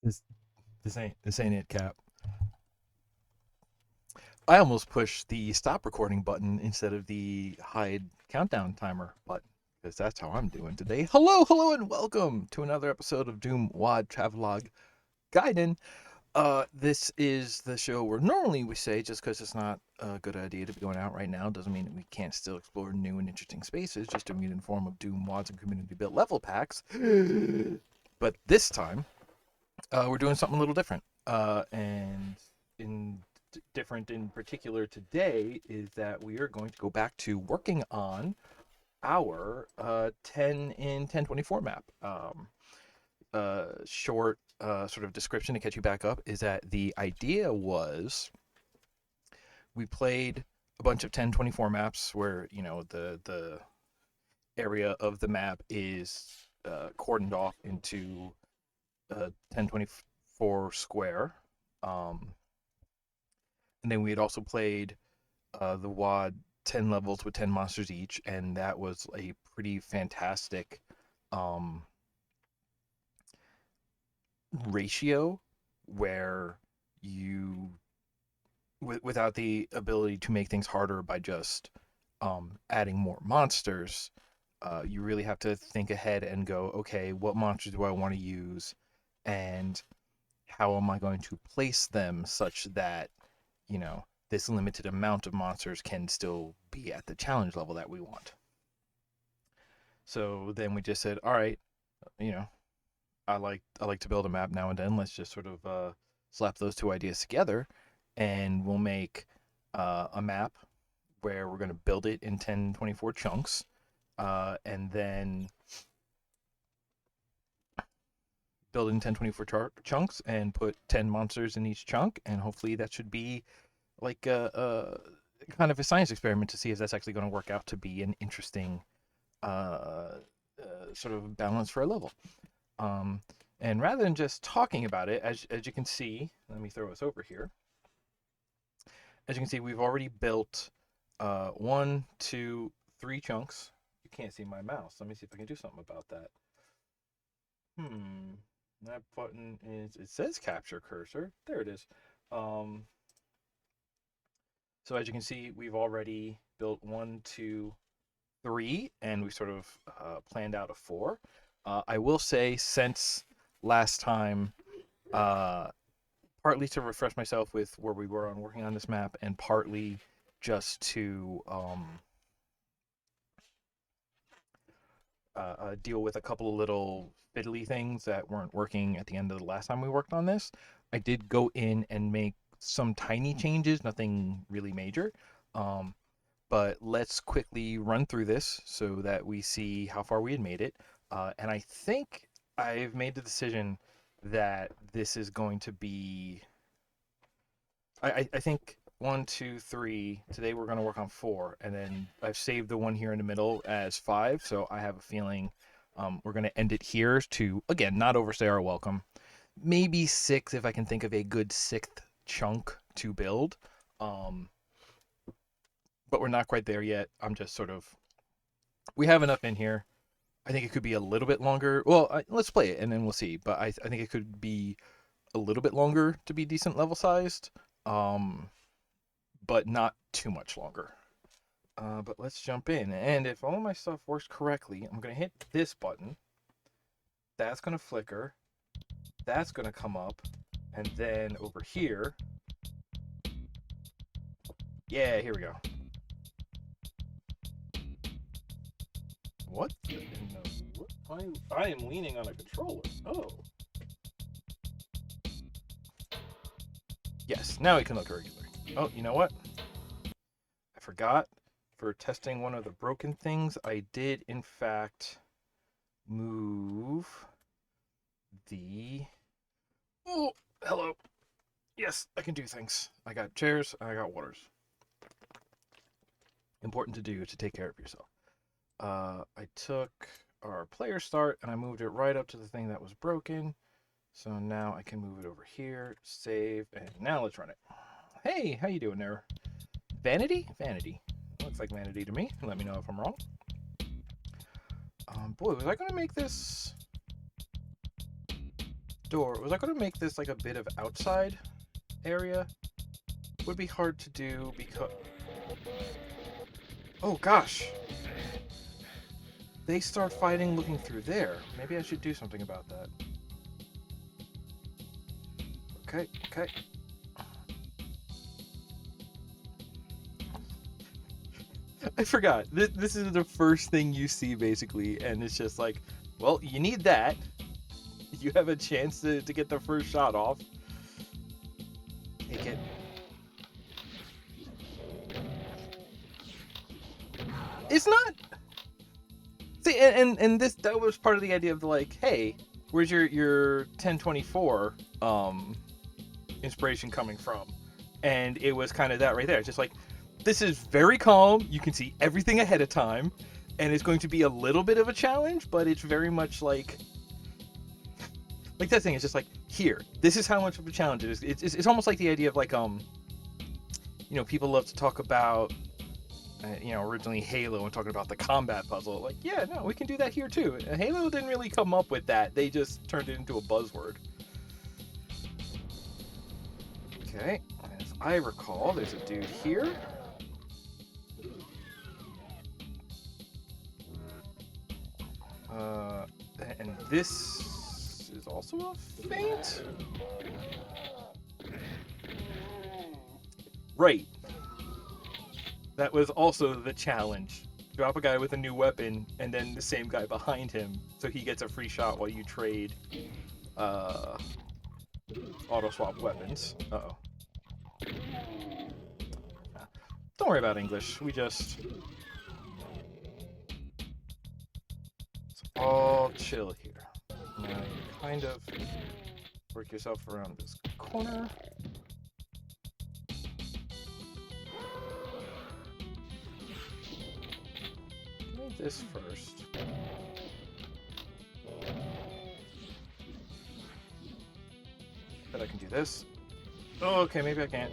This this ain't it, Cap. I almost pushed the stop recording button instead of the hide countdown timer button because that's how I'm doing today. Hello, and welcome to another episode of DooM WAD Travelogue GAIDEN. This is the show where normally we say just because it's not a good idea to be going out right now doesn't mean that we can't still explore new and interesting spaces, just doing it in form of DooM WADs and community built level packs. But this time, we're doing something a little different. And in different in particular today is that we are going to go back to working on our 10 in 1024 map. Short sort of description to catch you back up is that the idea was we played a bunch of 1024 maps where the area of the map is cordoned off into 1024 square. And then we had also played the WAD 10 levels with 10 monsters each, and that was a pretty fantastic um, ratio where you, without the ability to make things harder by just adding more monsters, you really have to think ahead and go, okay, what monsters do I want to use? And how am I going to place them such that this limited amount of monsters can still be at the challenge level that we want. So then we just said, all right, you know, I like to build a map now and then. Let's just sort of slap those two ideas together, and we'll make a map where we're going to build it in 1024 chunks, and then build it in 1024 chunks and put 10 monsters in each chunk, and hopefully that should be like kind of a science experiment to see if that's actually going to work out to be an interesting uh, sort of balance for a level. Um, and rather than just talking about it, as you can see, let me throw us over here. As you can see, we've already built one, two, three chunks. You can't see my mouse. Let me see if I can do something about that. That button is, it says capture cursor. There it is. Um, So as you can see, we've already built one, two, three, and we sort of planned out a four. I will say, since last time, uh, partly to refresh myself with where we were on working on this map, and partly just to deal with a couple of little fiddly things that weren't working at the end of the last time we worked on this, I did go in and make some tiny changes, nothing really major. Um, but let's quickly run through this so that we see how far we had made it. And I think I've made the decision that this is going to be. I think one, two, three. Today we're going to work on four, and then I've saved the one here in the middle as five. So I have a feeling we're going to end it here to, again, not overstay our welcome. Maybe six if I can think of a good sixth chunk to build. Um, but we're not quite there yet. I'm just sort of, we have enough in here. I think it could be a little bit longer. Well, let's play it and then we'll see. But I think it could be a little bit longer to be decent level sized, um, but not too much longer. But let's jump in. And if all my stuff works correctly, I'm going to hit this button. That's going to flicker. That's going to come up. And then over here, yeah, here we go. What? I am leaning on a controller. Oh. Yes, now it can look regular. Oh, you know what? I forgot. For testing one of the broken things, I did in fact move the. Oh, hello. Yes, I can do things. I got chairs, I got waters. Important to do to take care of yourself. I took our player start and I moved it right up to the thing that was broken. So now I can move it over here, save, and now let's run it. Hey, how you doing there? Vanity? Vanity. Looks like vanity to me. Let me know if I'm wrong. Boy, was I going to make this door. Was I going to make this like a bit of outside area? Would be hard to do because... Oh gosh! They start fighting looking through there. Maybe I should do something about that. Okay, okay. I forgot. This is the first thing you see, basically, and it's just like, well, you need that. You have a chance to get the first shot off. Take it. It's not... See, and that was part of the idea of the, like, hey, where's your 1024 inspiration coming from? And it was kind of that right there. It's just like, this is very calm. You can see everything ahead of time, and it's going to be a little bit of a challenge, but it's very much like that thing is just like, here, this is how much of a challenge it is. It's almost like the idea of like, you know, people love to talk about, you know, originally Halo and talking about the combat puzzle. Like, yeah, no, we can do that here too. Halo didn't really come up with that. They just turned it into a buzzword. Okay, as I recall, there's a dude here. And this is also a feint? Right. That was also the challenge. Drop a guy with a new weapon, and then the same guy behind him, so he gets a free shot while you trade auto-swap weapons. Uh-oh. Don't worry about English. We just... It's all chill here. Now you kind of work yourself around this corner. Do this first. Bet I can do this. Oh, okay, maybe I can't.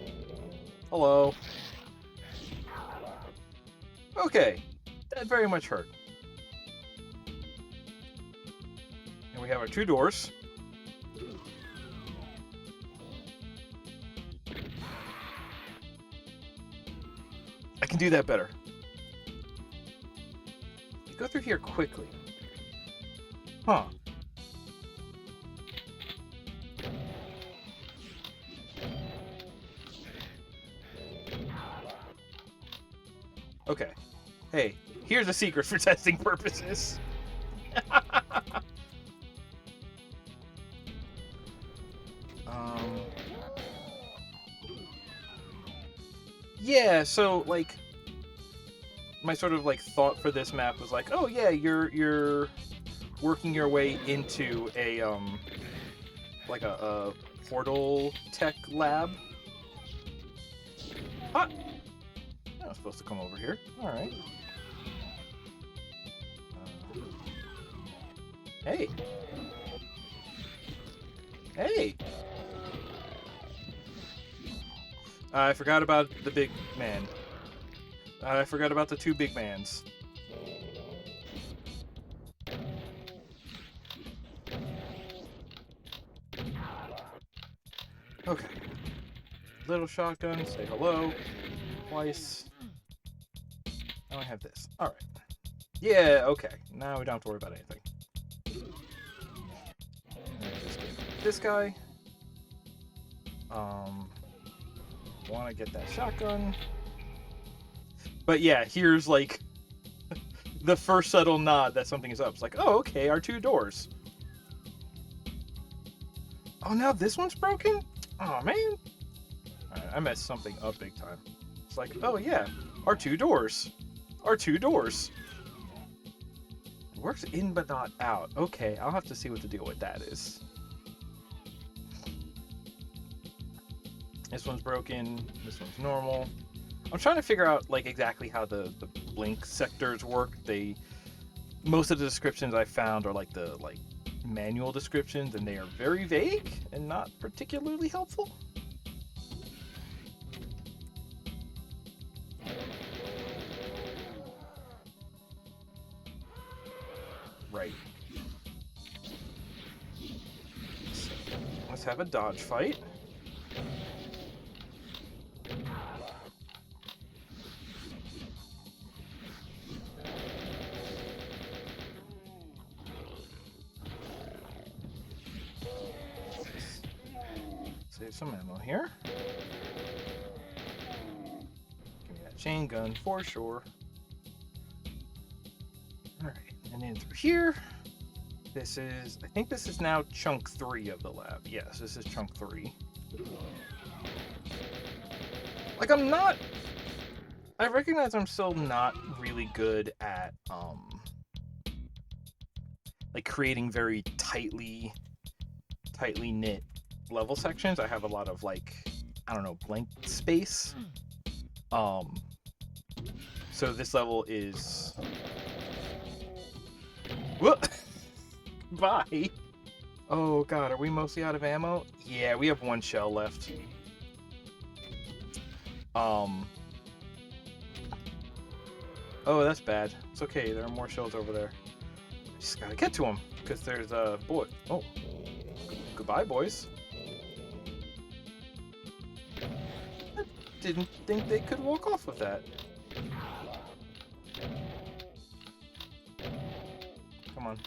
Hello. Okay, that very much hurt. And we have our two doors. I can do that better. Go through here quickly. Huh. Okay. Hey, here's a secret for testing purposes. Yeah, so like my sort of like thought for this map was like, oh yeah, you're working your way into a like a portal tech lab. Ah! I was supposed to come over here. All right. Hey. Hey. I forgot about the big man. I forgot about the two big mans. Okay. Little shotgun, say hello. Twice. Now I have this. Alright. Yeah, okay. Now we don't have to worry about anything. Just get this guy. Want to get that shotgun. But yeah, here's like the first subtle nod that something is up. It's like, oh, okay, our two doors. Oh, now this one's broken? Oh, man. Alright, I messed something up big time. It's like, oh yeah, our two doors. Our two doors. It works in but not out. Okay, I'll have to see what the deal with that is. This one's broken. This one's normal. I'm trying to figure out like exactly how the blink sectors work. Most of the descriptions I found are like the manual descriptions, and they are very vague and not particularly helpful. Right. Let's have a dodge fight. Save some ammo here. Give me that chain gun for sure. Alright, and in through here. This is, I think this is now chunk 3 of the lab. Yes, this is chunk 3. Like, I recognize I'm still not really good at, like, creating very tightly knit level sections. I have a lot of, like, I don't know, blank space. So this level is... Whoop! Bye! Oh god, are we mostly out of ammo? Yeah, we have 1 shell left. Oh, that's bad. It's okay, there are more shells over there. Just gotta get to them, because there's a boy. Oh, goodbye, boys. I didn't think they could walk off with that. Come on.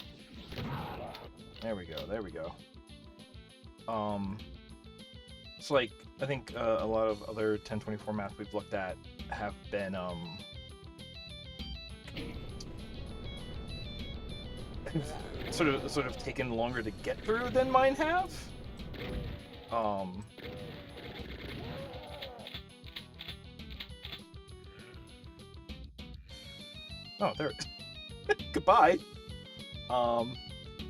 There we go, there we go. It's like, I think a lot of other 1024 maps we've looked at have been, sort of taken longer to get through than mine have. Oh, there. Goodbye.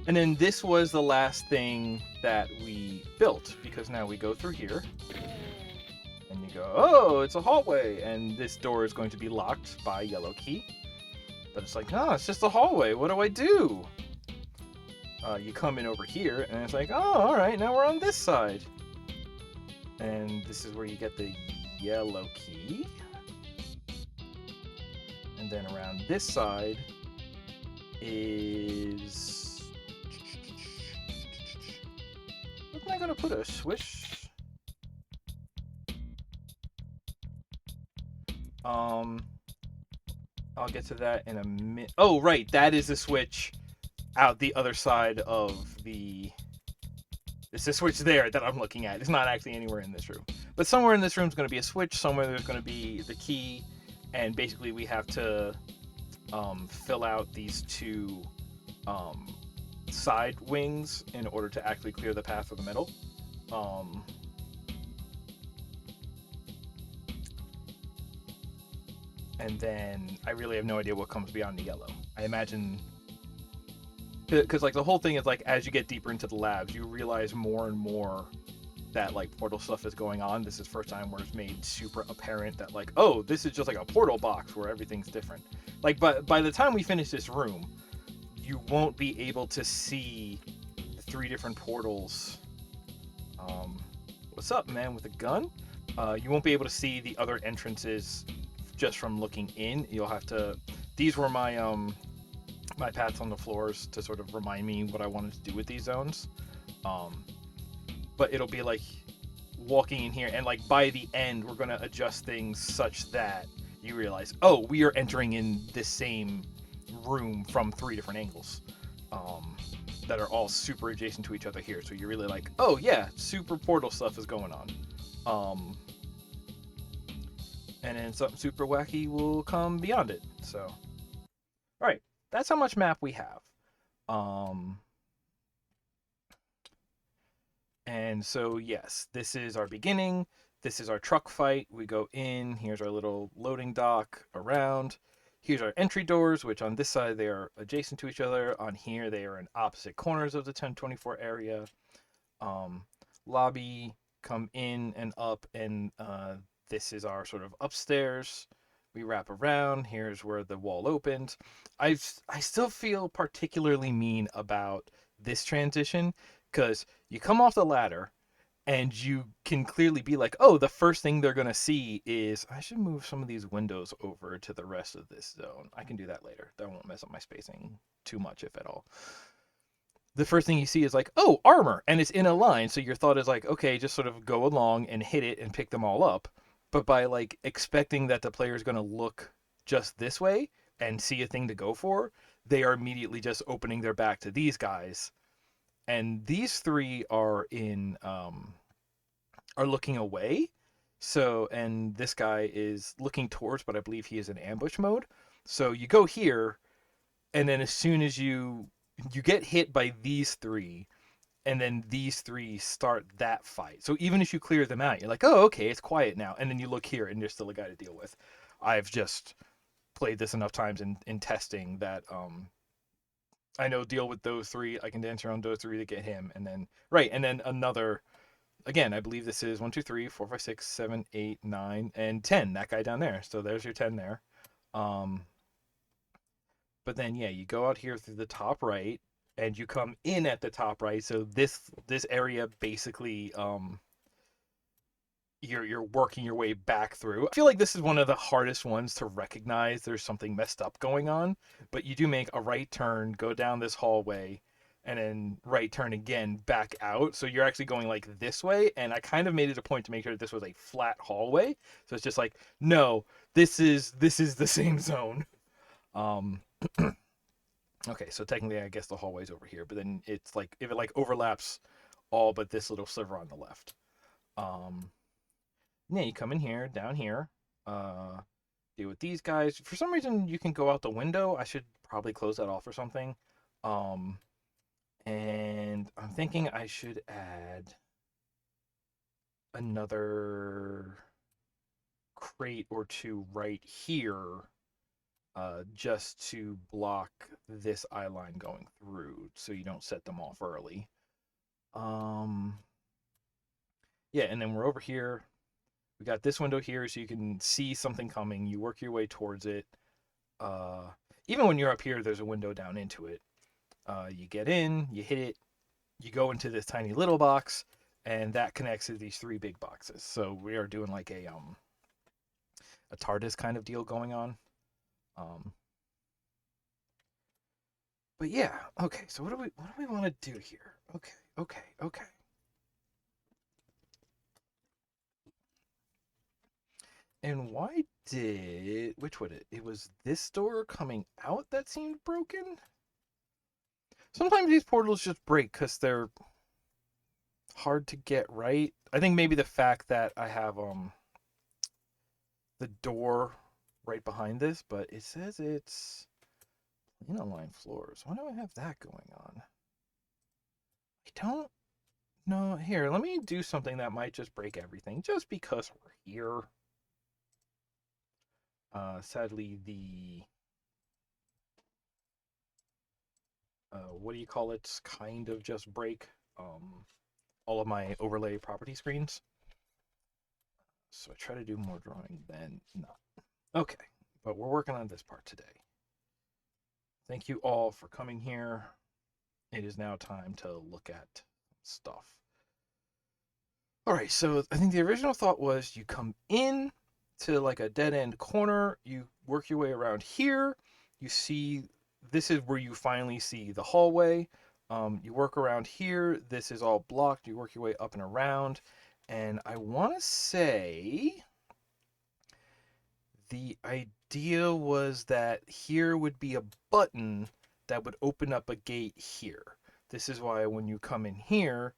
And then this was the last thing that we built, because now we go through here and you go, oh, it's a hallway, and this door is going to be locked by yellow key. But it's like, no, it's just a hallway. What do I do? You come in over here, and it's like, oh, all right, now we're on this side. And this is where you get the yellow key. And then around this side is... Wasn't I going to put a switch? I'll get to that in a minute. Oh, right, that is the switch out the other side of the... It's the switch there that I'm looking at. It's not actually anywhere in this room. But somewhere in this room is going to be a switch. Somewhere there's going to be the key. And basically we have to fill out these 2 side wings in order to actually clear the path for the middle. And then I really have no idea what comes beyond the yellow. I imagine... Because, like, the whole thing is, like, as you get deeper into the labs, you realize more and more that, like, portal stuff is going on. This is the first time where it's made super apparent that, like, oh, this is just like a portal box where everything's different. Like, but by the time we finish this room, you won't be able to see the 3 different portals. What's up, man, with a gun? You won't be able to see the other entrances just from looking in. You'll have to... These were my my paths on the floors to sort of remind me what I wanted to do with these zones. But it'll be like walking in here, and like by the end we're going to adjust things such that you realize, oh, we are entering in this same room from 3 different angles that are all super adjacent to each other here. So you're really like, oh yeah, super portal stuff is going on. And then something super wacky will come beyond it. So, all right, that's how much map we have. And so, yes, this is our beginning. This is our truck fight. We go in. Here's our little loading dock around. Here's our entry doors, which on this side, they are adjacent to each other. On here, they are in opposite corners of the 1024 area. Lobby, come in and up, and this is our sort of upstairs. We wrap around. Here's where the wall opened. I still feel particularly mean about this transition, because you come off the ladder and you can clearly be like, oh, the first thing they're going to see is, I should move some of these windows over to the rest of this zone. I can do that later. That won't mess up my spacing too much, if at all. the first thing you see is like, oh, armor, and it's in a line. So your thought is like, okay, just sort of go along and hit it and pick them all up. But by like expecting that the player is going to look just this way and see a thing to go for, they are immediately just opening their back to these guys. And these three are looking away. So, and this guy is looking towards, but I believe he is in ambush mode. So you go here, and then as soon as you get hit by these three, and then these three start that fight. So even if you clear them out, you're like, oh, okay, it's quiet now. And then you look here, and there's still a guy to deal with. I've just played this enough times in testing that I know deal with those three. I can dance around those three to get him, and then right, and then another. Again, I believe this is 1, 2, 3, 4, 5, 6, 7, 8, 9, and 10. That guy down there. So there's your 10 there. Um, but then yeah, you go out here through the top right, and you come in at the top right. So this area basically you're working your way back through. I feel like this is one of the hardest ones to recognize there's something messed up going on, but you do make a right turn, go down this hallway, and then right turn again back out. So you're actually going like this way, and I kind of made it a point to make sure that this was a flat hallway. So it's just like, no, this is the same zone. Um okay, so technically I guess the hallway's over here, but then it's like if it like overlaps all but this little sliver on the left. Um Yeah, you come in here, down here, uh, deal with these guys. For some reason, you can go out the window. I should probably close that off or something. Um, and I'm thinking I should add another crate or two right here, just to block this eye line going through, so you don't set them off early. Um, yeah, and then we're over here. We got this window here, so you can see something coming. You work your way towards it. Uh, Even when you're up here, there's a window down into it. You get in, you hit it, you go into this tiny little box, and that connects to these three big boxes. So we are doing like a TARDIS kind of deal going on. Um, but yeah, okay. So what do we want to do here? Okay. And why did which would it was this door coming out that seemed broken? Sometimes these portals just break because they're hard to get right. I think maybe the fact that I have the door right behind this, but it says it's line floors. Why do I have that going on? I don't know. Here, let me do something that might just break everything, just because we're here. Sadly, the what do you call it? Kind of just break all of my overlay property screens. So I try to do more drawing than not. Okay, but we're working on this part today. Thank you all for coming here. It is now time to look at stuff. All right, so I think the original thought was you come in to like a dead end corner, you work your way around here, you see this is where you finally see the hallway. You work around here, this is all blocked, you work your way up and around, and I want to say the idea was that here would be a button that would open up a gate here. This is why when you come in here,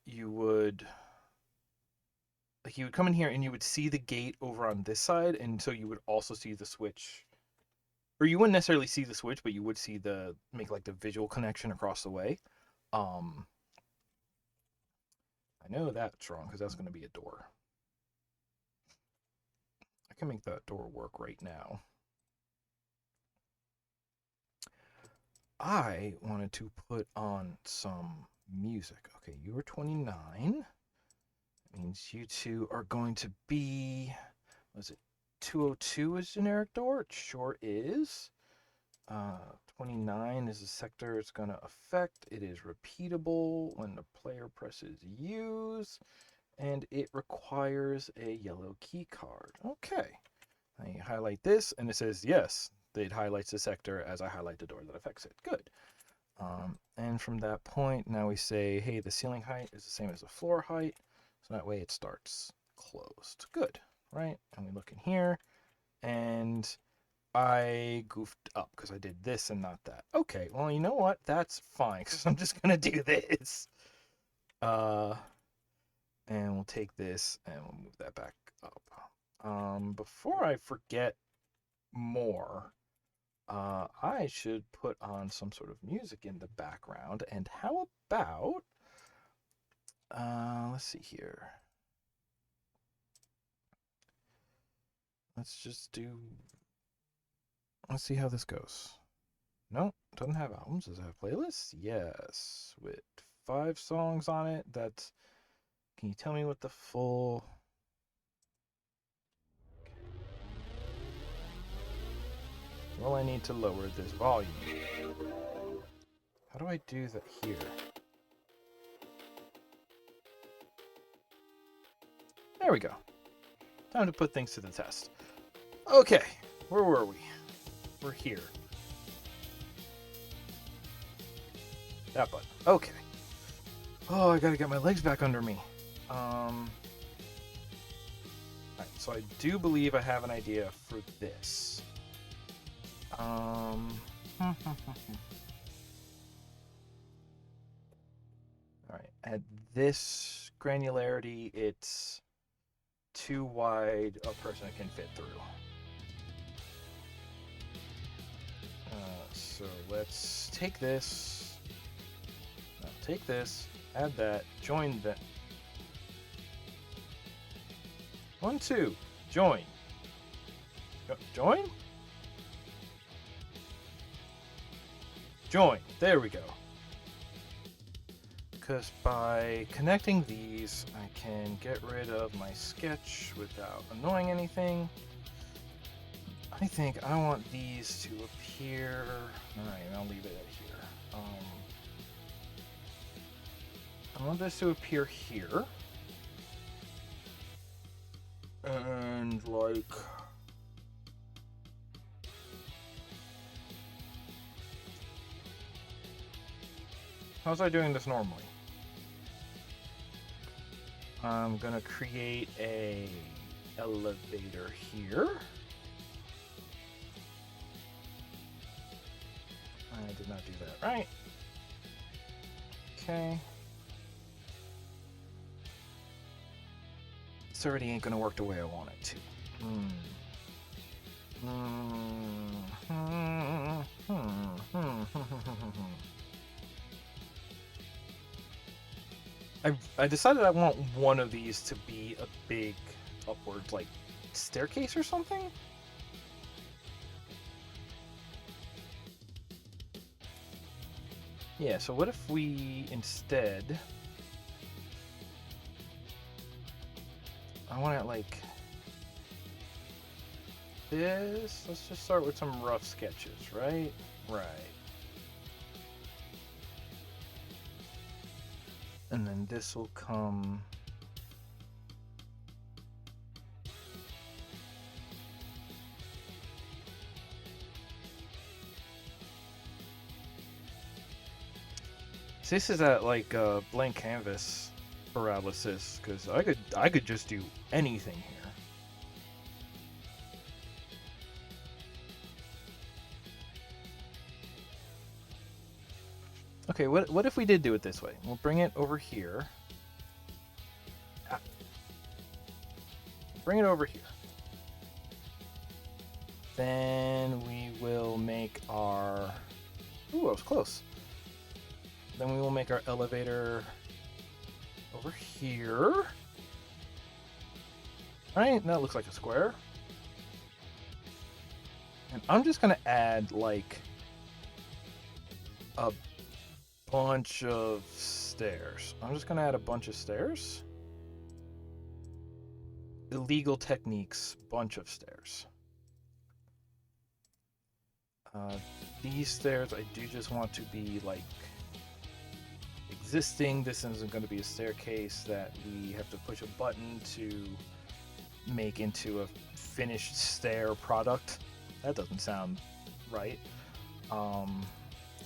you would come in here and you would see the gate over on this side, and so you would also see the switch. Or you wouldn't necessarily see the switch, but you would see make like the visual connection across the way. Um I know that's wrong because that's going to be a door. I can make that door work right now. I wanted to put on some music. Okay, you are 29. That means you two are going to be, was it 202 is generic door? It sure is. 29 is a sector it's going to affect. It is repeatable when the player presses use, and it requires a yellow key card. Okay. I highlight this, and it says yes. It highlights the sector as I highlight the door that affects it. Good. And from that point, now we say, hey, the ceiling height is the same as the floor height. So that way it starts closed. Good, right? And we look in here, and I goofed up because I did this and not that. Okay, well, you know what? That's fine, because I'm just going to do this. And we'll take this and we'll move that back up. Before I forget more, I should put on some sort of music in the background. And how about, let's see here. Let's see how this goes. No, doesn't have albums. Does it have playlists? Yes, with 5 songs on it. Can you tell me what the full... Well, I need to lower this volume. How do I do that here? There we go. Time to put things to the test. Okay, where were we? We're here. That button. Okay. Oh, I gotta get my legs back under me. Alright, so I do believe I have an idea for this. Alright, at this granularity, it's too wide a person can fit through. So let's take this, add that, join that. 1, 2, join. Join? Join. There we go. Because by connecting these, I can get rid of my sketch without annoying anything. I think I want these to appear... Alright, I'll leave it at here. I want this to appear here. And like... How's I doing this normally? I'm gonna create a elevator here. I did not do that right. Okay. This already ain't gonna work the way I want it to. I decided I want one of these to be a big upward, like, staircase or something? Yeah, so what if we instead... I want it like this. Let's just start with some rough sketches, right? Right. And then this will come... So this is at like blank canvas paralysis, because I could just do anything here. Okay, what if we did do it this way? We'll bring it over here. Bring it over here. Then we will make our... Ooh, I was close. Then we will make our elevator over here. Right, that looks like a square. And I'm just gonna add like a bunch of stairs. I'm just gonna add a bunch of stairs. Illegal techniques, bunch of stairs. These stairs I do just want to be like existing. This isn't going to be a staircase that we have to push a button to make into a finished stair product. That doesn't sound right.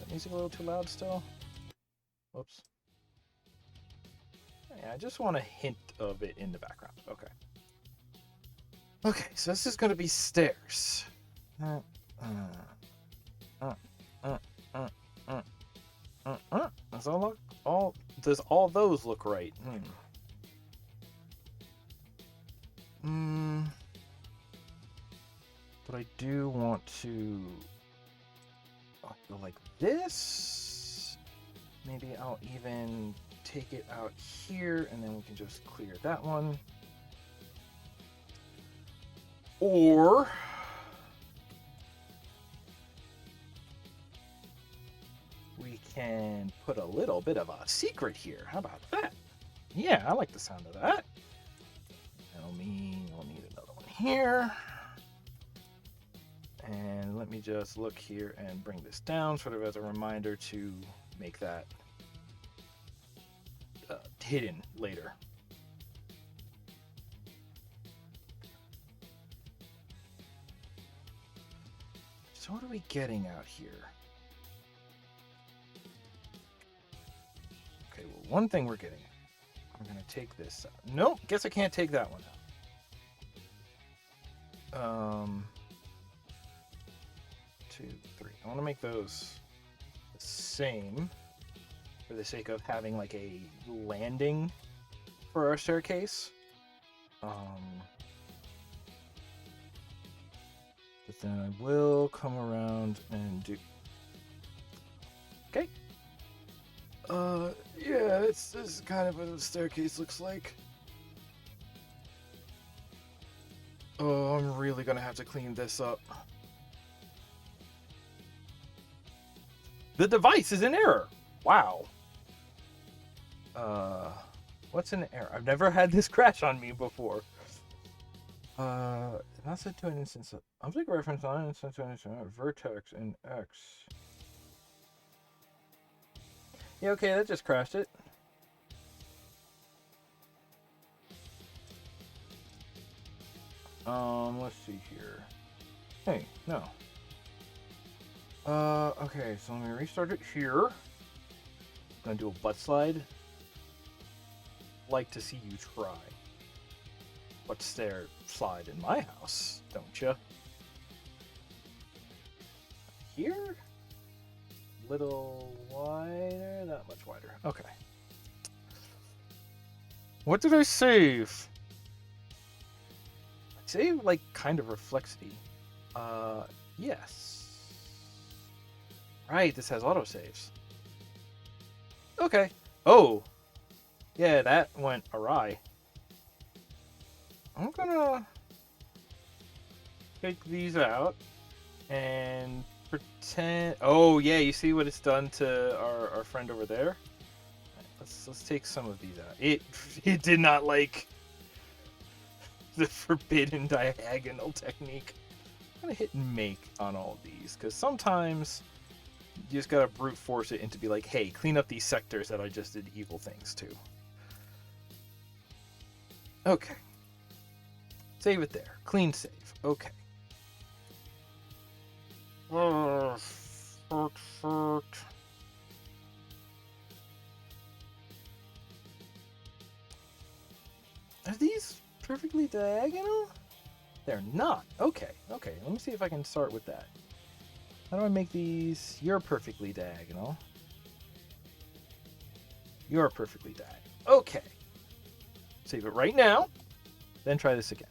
that music a little too loud still? Whoops. Yeah, I just want a hint of it in the background. Okay. Okay, so this is going to be stairs. Does does all those look right? But I do want to go like this. Maybe I'll even take it out here and then we can just clear that one. Or we can put a little bit of a secret here. How about that? Yeah, I like the sound of that. That'll mean we'll need another one here. And let me just look here and bring this down sort of as a reminder to make that hidden later. So what are we getting out here? Okay, well, one thing we're getting. I'm going to take this out. Nope, guess I can't take that one out. 2, 3. I want to make those the same for the sake of having like a landing for our staircase. But then I will come around and do... Okay. Yeah, this is kind of what the staircase looks like. Oh, I'm really gonna have to clean this up. The device is in error. Wow. What's an error? I've never had this crash on me before. Not set to an instance. Object reference on instance to an instance. Vertex in X. Yeah, okay, that just crashed it. Let's see here. Hey, no. Okay, so let me restart it here. I'm gonna do a butt slide. Like to see you try. But stair slide in my house, don't you? Here? Little wider, not much wider. Okay. What did I save? I saved like kind of Reflexity. Yes. Right, this has autosaves. Okay. Oh. Yeah, that went awry. I'm gonna take these out and pretend. Oh yeah, you see what it's done to our friend over there? Let's take some of these out. It did not like the forbidden diagonal technique. I'm gonna hit make on all of these because sometimes you just gotta brute force it into be like, hey, clean up these sectors that I just did evil things to. Okay. Save it there. Clean save. Okay. Oh, fuck. Are these perfectly diagonal? They're not. Okay. Okay. Let me see if I can start with that. How do I make these? You're perfectly diagonal. You're perfectly diagonal. Okay. Save it right now. Then try this again.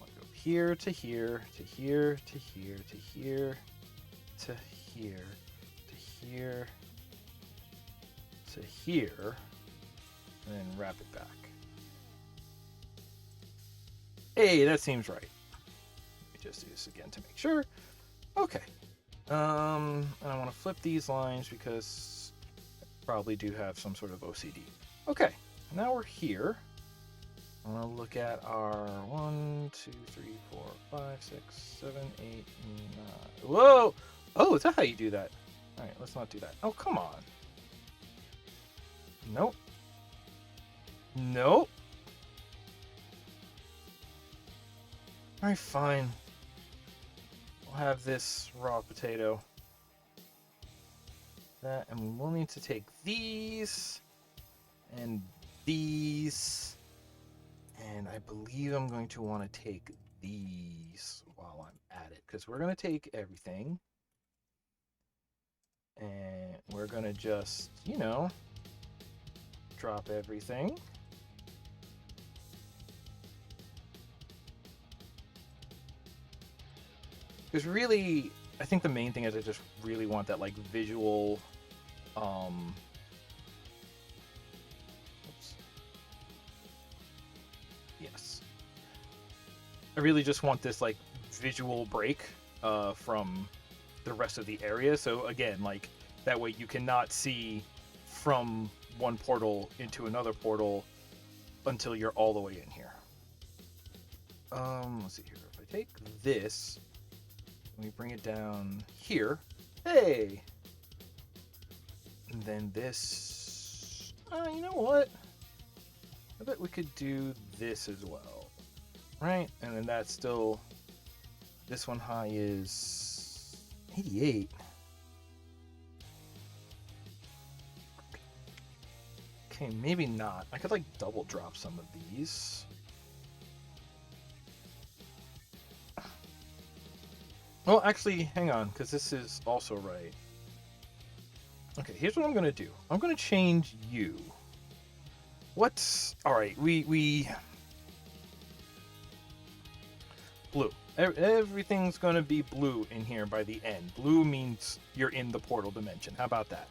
Go here to here to here to here to here to here to here to here, and then wrap it back. Hey, that seems right. Let me just do this again to make sure. Okay. And I want to flip these lines because I probably do have some sort of OCD. Okay, now we're here. I want to look at our 1, 2, 3, 4, 5, 6, 7, 8, 9. Whoa! Oh, is that how you do that? All right, let's not do that. Oh, come on. Nope. Nope. All right, fine. We'll have this raw potato. that, and we will need to take these and these, and I believe I'm going to want to take these while I'm at it, because we're going to take everything and we're going to just, you know, drop everything. Because really, I think the main thing is I just really want that like visual, oops. Yes. I really just want this like visual break from the rest of the area. So again, like that way you cannot see from one portal into another portal until you're all the way in here. Let's see here. If I take this, let me bring it down here. Hey! And then this, you know what? I bet we could do this as well, right? And then that's still, this one high is 88. Okay, maybe not. I could like double drop some of these. Well, actually, hang on, because this is also right. Okay, here's what I'm gonna do. I'm gonna change you. What's all right? We blue. Everything's gonna be blue in here by the end. Blue means you're in the portal dimension. How about that?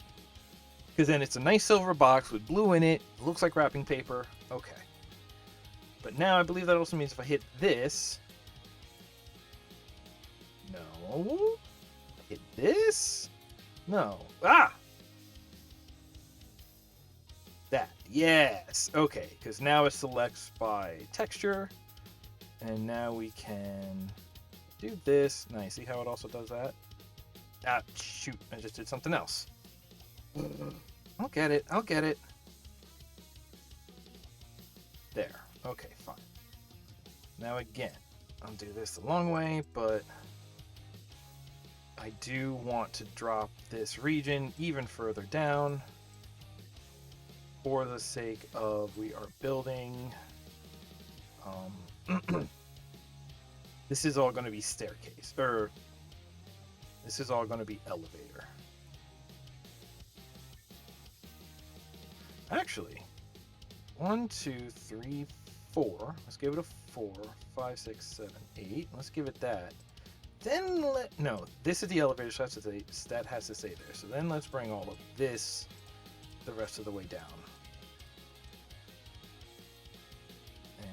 Because then it's a nice silver box with blue in it. It looks like wrapping paper. Okay. But now I believe that also means if I hit this. No. Hit this? No. Ah! That. Yes. Okay. Because now it selects by texture. And now we can do this. Nice. See how it also does that? Ah, shoot. I just did something else. I'll get it. I'll get it. There. Okay, fine. Now again, I'll do this the long way, but I do want to drop this region even further down for the sake of we are building. This is all going to be staircase, or this is all going to be elevator. Actually, 1, 2, 3, 4. Let's give it a 4, 5, 6, 7, 8. Let's give it that. Then no, this is the elevator, so that has to stay there. So then let's bring all of this the rest of the way down. And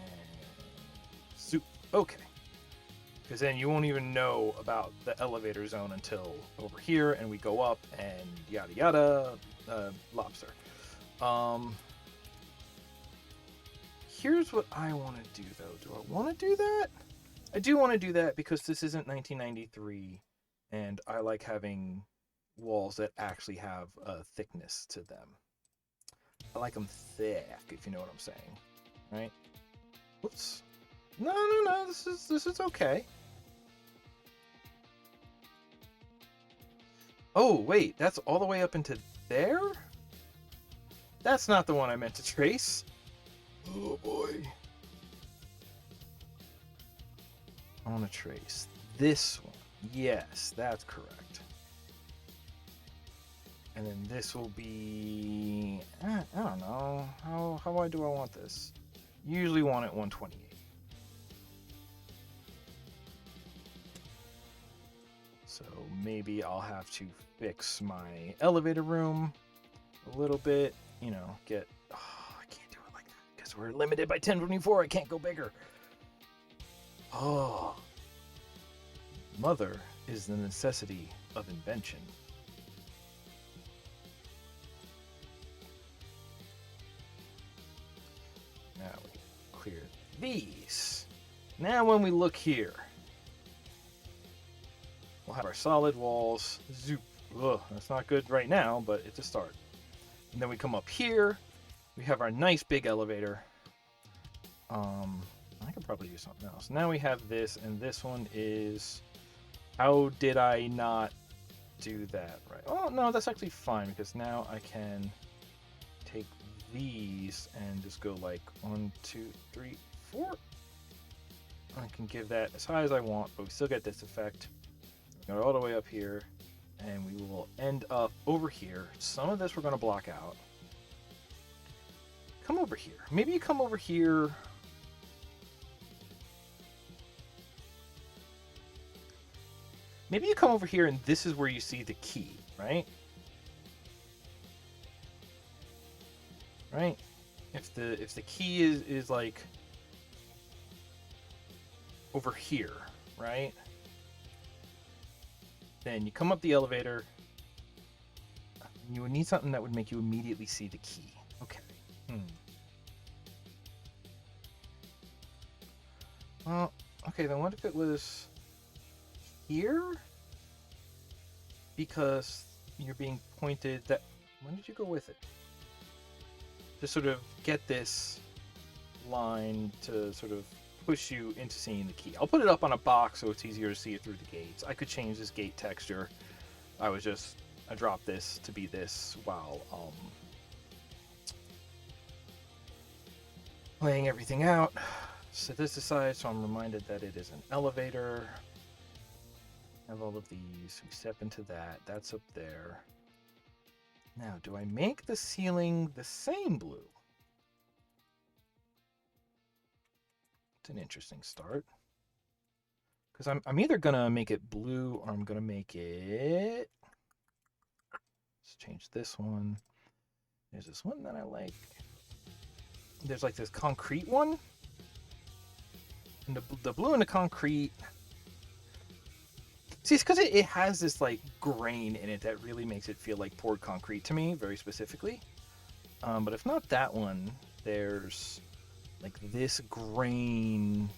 soup. Okay. Because then you won't even know about the elevator zone until over here, and we go up and yada yada. Lobster. Here's what I want to do, though. Do I want to do that? I do want to do that because this isn't 1993, and I like having walls that actually have a thickness to them. I like them thick, if you know what I'm saying, right? Oops. No. This is okay. Oh wait, that's all the way up into there? That's not the one I meant to trace. Oh boy. I want to trace this one. Yes, that's correct. And then this will be, I don't know, how wide do I want this? Usually want it 128. So maybe I'll have to fix my elevator room a little bit, you know, get, I can't do it like that because we're limited by 1024. I can't go bigger. Oh, mother is the necessity of invention. Now we clear these. Now when we look here, we'll have our solid walls. Zoop. Ugh, that's not good right now, but it's a start. And then we come up here. We have our nice big elevator. I could probably do something else. Now we have this, and this one is, how did I not do that right. Oh, no, that's actually fine because now I can take these and just go like 1, 2, 3, 4. I can give that as high as I want, but we still get this effect. Go all the way up here, and we will end up over here. Some of this we're going to block out. Come over here. Maybe you come over here. Maybe you come over here, and this is where you see the key, right? Right? If the key is like over here, right? Then you come up the elevator. You would need something that would make you immediately see the key. Okay. Well, okay, then what if it was here? Because you're being pointed that... When did you go with it? To sort of get this line to sort of push you into seeing the key. I'll put it up on a box so it's easier to see it through the gates. I could change this gate texture. I dropped this to be this while laying everything out. Set this aside so I'm reminded that it is an elevator. Have all of these. We step into that. That's up there. Now, do I make the ceiling the same blue? It's an interesting start. Because I'm either going to make it blue or I'm going to make it... Let's change this one. There's this one that I like. There's like this concrete one. And the blue and the concrete... See, it's because it has this like grain in it that really makes it feel like poured concrete to me, very specifically. But if not that one, there's like this grain,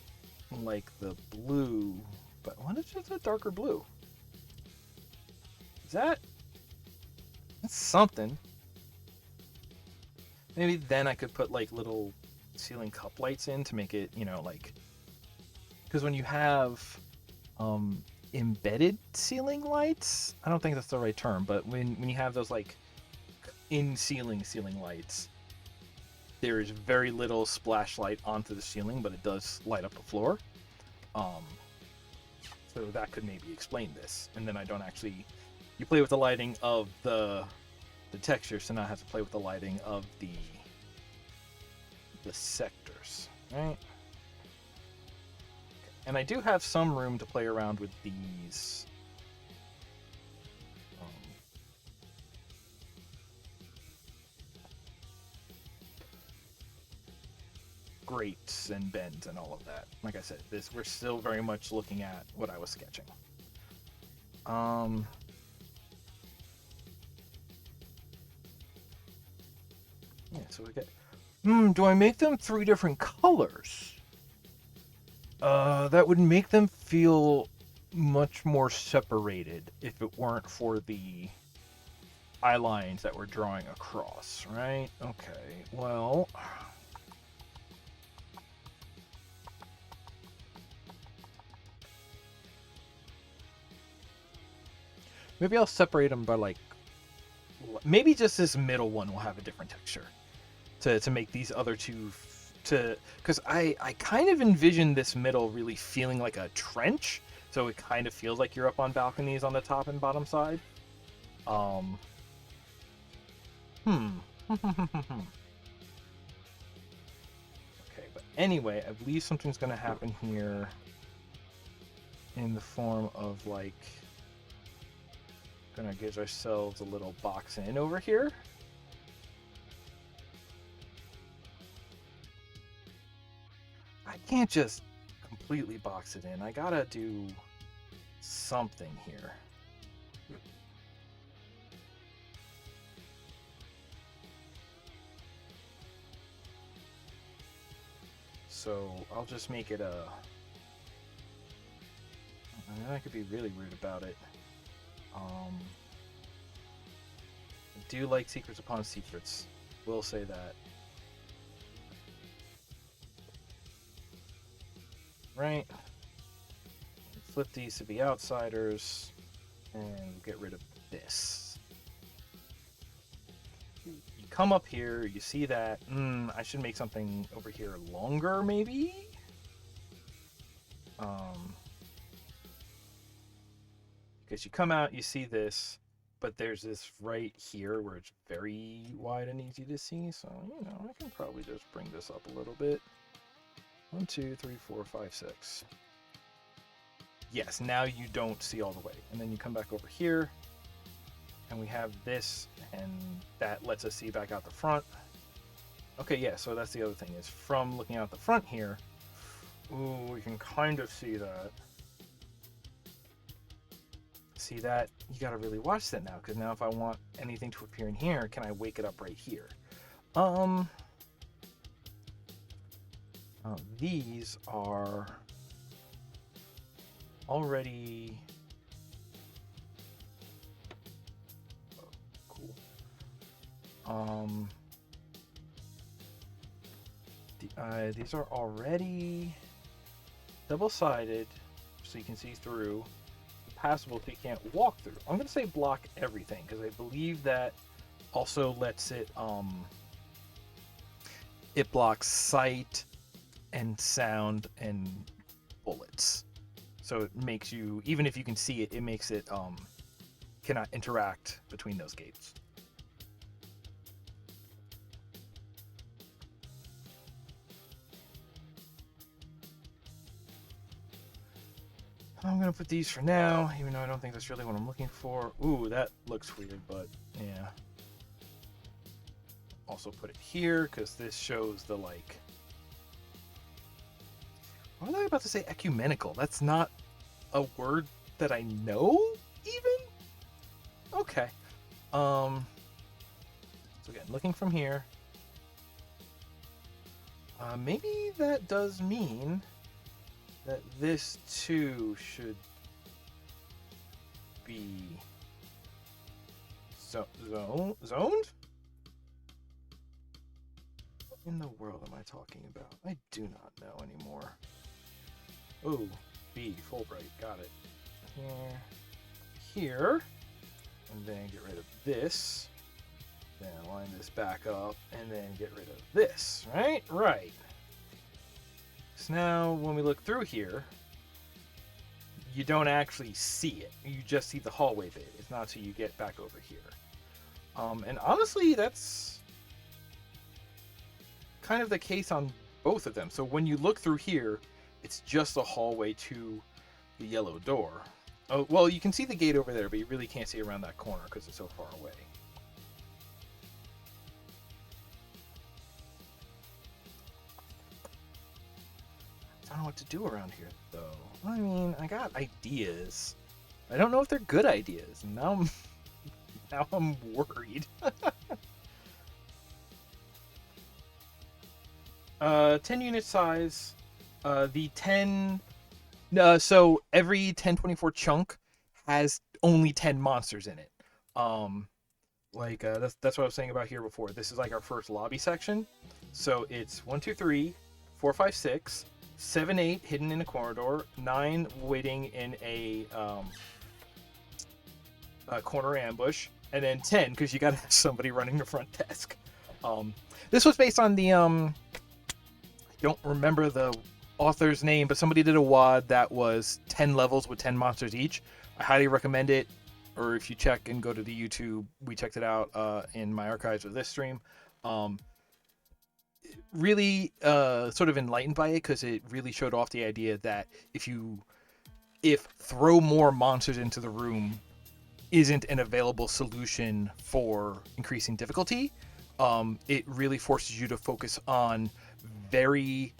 like the blue. But what is just a darker blue? That's something. Maybe then I could put like little ceiling cup lights in to make it, you know, like... Because when you have embedded ceiling lights, I don't think that's the right term, but when you have those like in ceiling lights, there is very little splash light onto the ceiling, but it does light up the floor. So that could maybe explain this. And then I don't actually... You play with the lighting of the texture, so now I have to play with the lighting of the sectors, right? And I do have some room to play around with these grates and bends and all of that. Like I said, we're still very much looking at what I was sketching. Yeah, so we get... do I make them 3 different colors? That would make them feel much more separated if it weren't for the eye lines that we're drawing across, right? Okay, well... Maybe I'll separate them by, like... Maybe just this middle one will have a different texture to make these other two... Because I kind of envision this middle really feeling like a trench, so it kind of feels like you're up on balconies on the top and bottom side. Okay, but anyway, I believe something's going to happen here in the form of, like, gonna give ourselves a little box in over here. I can't just completely box it in. I gotta do something here. So I'll just make it a... I could be really weird about it. I do like secrets upon secrets. Will say that. Right. Flip these to be outsiders. and get rid of this. You come up here, you see that, I should make something over here longer, maybe? Because you come out, you see this, but there's this right here where it's very wide and easy to see. So, I can probably just bring this up a little bit. 1, 2, 3, 4, 5, 6. Yes, now you don't see all the way. And then you come back over here, and we have this, and that lets us see back out the front. Okay, yeah, so that's the other thing, is from looking out the front here, ooh, we can kind of see that. See that? You gotta really watch that now, because now if I want anything to appear in here, can I wake it up right here? These are already cool. These are already double-sided, so you can see through. Passable so you can't walk through. I'm gonna say block everything because I believe that also lets it it blocks sight and sound and bullets. So it makes you, even if you can see it, it makes it cannot interact between those gates. I'm gonna put these for now, even though I don't think that's really what I'm looking for. Ooh, that looks weird, but yeah. Also put it here, because this shows the, like... What was I about to say? Ecumenical. That's not a word that I know, even? Okay. So again, looking from here. Maybe that does mean that this too should be zoned? What in the world am I talking about? I do not know anymore. Oh, B, Fulbright, got it. Here, and then get rid of this. Then line this back up, and then get rid of this, right? Right. So now, when we look through here, you don't actually see it. You just see the hallway bit. It's not until you get back over here. And honestly, that's kind of the case on both of them. So when you look through here, it's just a hallway to the yellow door. Oh, well, you can see the gate over there, but you really can't see around that corner because it's so far away. I don't know what to do around here, though. I mean, I got ideas. I don't know if they're good ideas. Now I'm worried. 10 unit size. The 10... so every 1024 chunk has only 10 monsters in it. That's what I was saying about here before. This is like our first lobby section. So it's 1, 2, 3, 4, 5, 6... 7, 8 hidden in a corridor, 9 waiting in a corner ambush, and then 10 because you gotta have somebody running the front desk. This was based on the I don't remember the author's name, but somebody did a WAD that was 10 levels with 10 monsters each. I highly recommend it, or if you check and go to the YouTube, we checked it out in my archives of this stream. Really sort of enlightened by it because it really showed off the idea that if throw more monsters into the room isn't an available solution for increasing difficulty, it really forces you to focus on very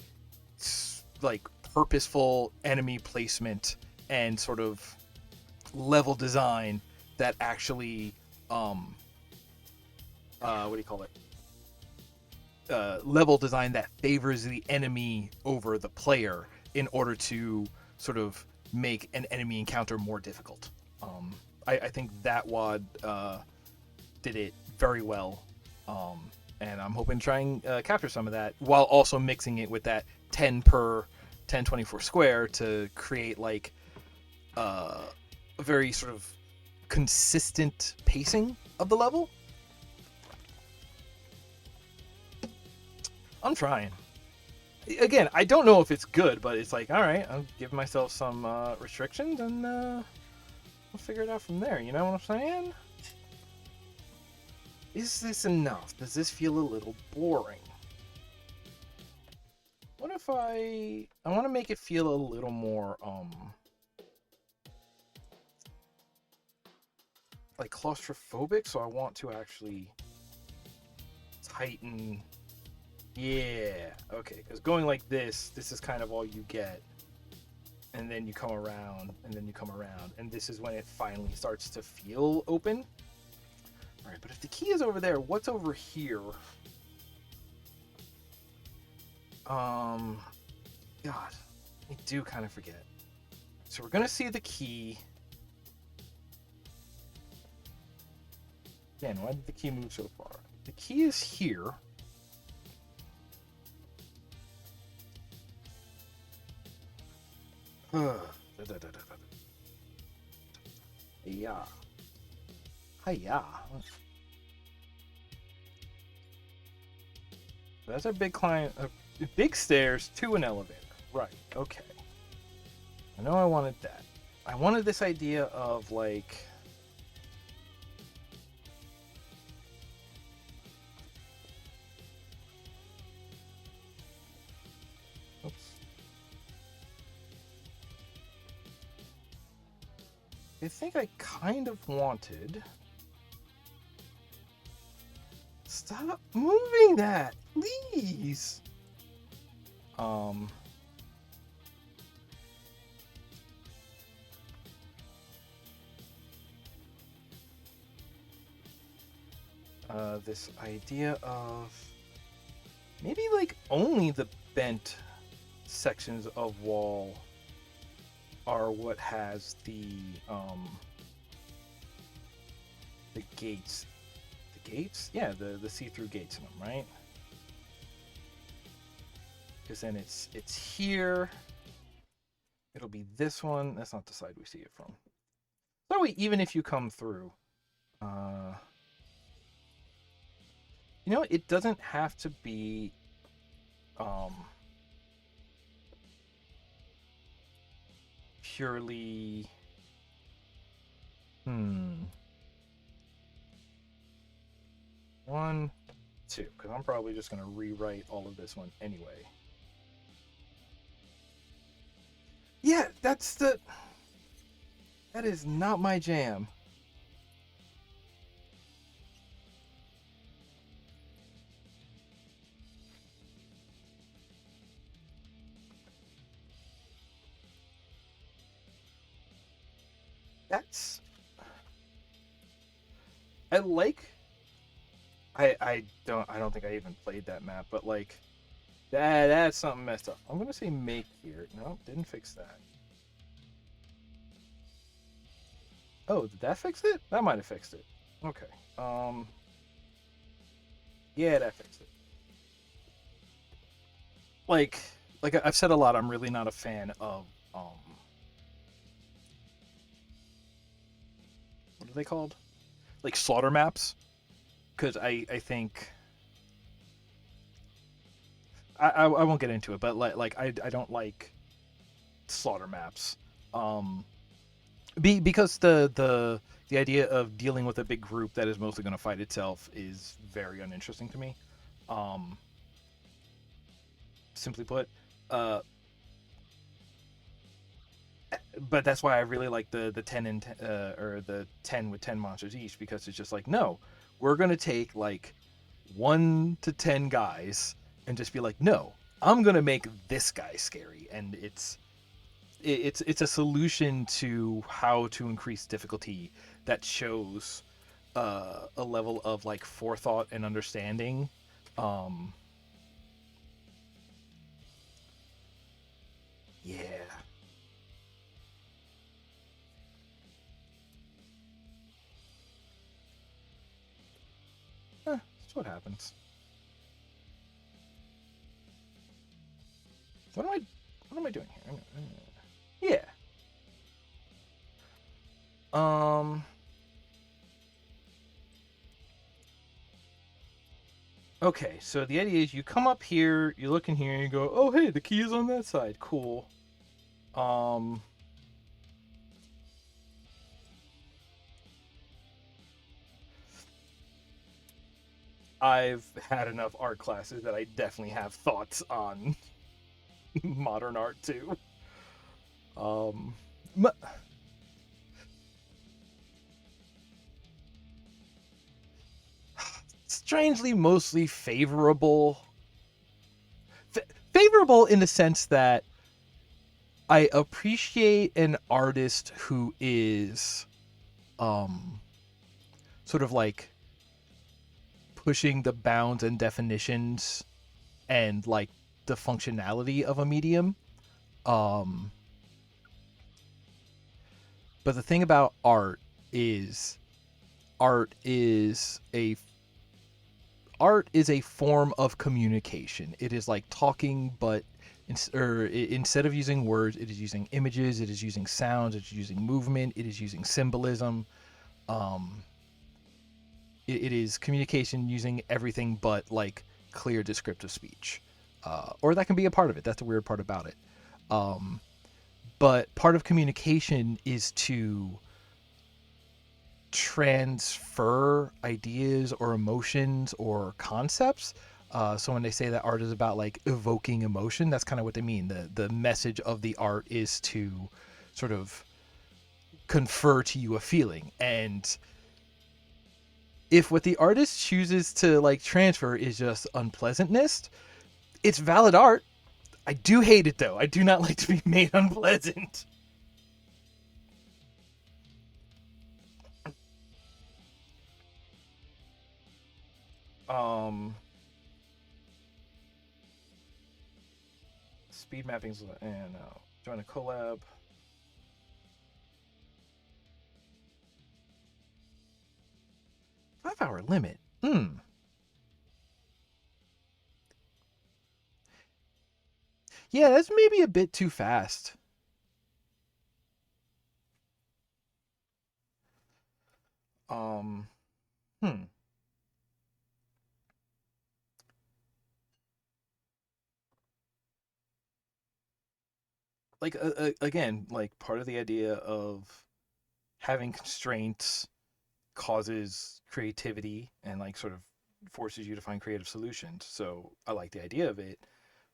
purposeful enemy placement and sort of level design that actually level design that favors the enemy over the player in order to sort of make an enemy encounter more difficult. I think that WAD did it very well, and I'm hoping to try and capture some of that while also mixing it with that 10 per 1024 square to create a very sort of consistent pacing of the level. I'm trying. Again, I don't know if it's good, but it's like, all right, I'll give myself some restrictions and we'll figure it out from there. You know what I'm saying? Is this enough? Does this feel a little boring? What if I want to make it feel a little more like claustrophobic, so I want to actually tighten. Yeah, okay, because going like this is kind of all you get, and then you come around, and then you come around, and this is when it finally starts to feel open. All right, but if the key is over there, what's over here? God, I do kind of forget. So we're gonna see the key. Again, why did the key move so far? The key is here. Yeah. Hiya. That's a big client. Big stairs to an elevator. Right. Okay. I know I wanted that. I wanted this idea of like. Oops. I think I kind of wanted. Stop moving that, please. This idea of maybe like only the bent sections of wall are what has the gates. The gates? Yeah, the see-through gates in them, right? Because then it's here. It'll be this one. That's not the side we see it from. So even if you come through, you know, it doesn't have to be purely 1, 2, because I'm probably just going to rewrite all of this one anyway. Yeah, that is not my jam. That's I don't think I even played that map, but like that's something messed up. I'm gonna say make here. No, didn't fix that. Oh, did that fix it? That might have fixed it. Okay. Yeah, that fixed it. Like I've said a lot, I'm really not a fan of what are they called? Like slaughter maps, because I think I won't get into it, but I don't like slaughter maps. Because the idea of dealing with a big group that is mostly going to fight itself is very uninteresting to me. Simply put, but that's why I really like the 10 and or the 10 with 10 monsters each, because it's just like, no, we're gonna take like 1 to 10 guys and just be like, no, I'm gonna make this guy scary, and it's a solution to how to increase difficulty that shows a level of like forethought and understanding. Yeah. That's what happens. What am I doing here? Yeah. Okay, so the idea is you come up here, you look in here, and you go, oh hey, the key is on that side. Cool. Um, I've had enough art classes that I definitely have thoughts on modern art too. Um, Strangely, mostly favorable. Favorable in the sense that I appreciate an artist who is um sort of like pushing the bounds and definitions and like the functionality of a medium. Um but the thing about is art is a art is a form of communication. It is like talking, but instead of using words, it is using images, it is using sounds, it's using movement, it is using symbolism. Um, it is communication using everything but like clear descriptive speech, or that can be a part of it. That's the weird part about it. Um, but part of communication is to transfer ideas or emotions or concepts. So when they say that art is about like evoking emotion, that's kind of what they mean. The message of the art is to sort of confer to you a feeling. And if what the artist chooses to like transfer is just unpleasantness, it's valid art. I do hate it though. I do not like to be made unpleasant. Um, Speed mappings and join a collab. 5 hour limit. Hmm. Yeah, that's maybe a bit too fast. Um, hmm. Like again, like part of the idea of having constraints causes creativity and like sort of forces you to find creative solutions. So I like the idea of it.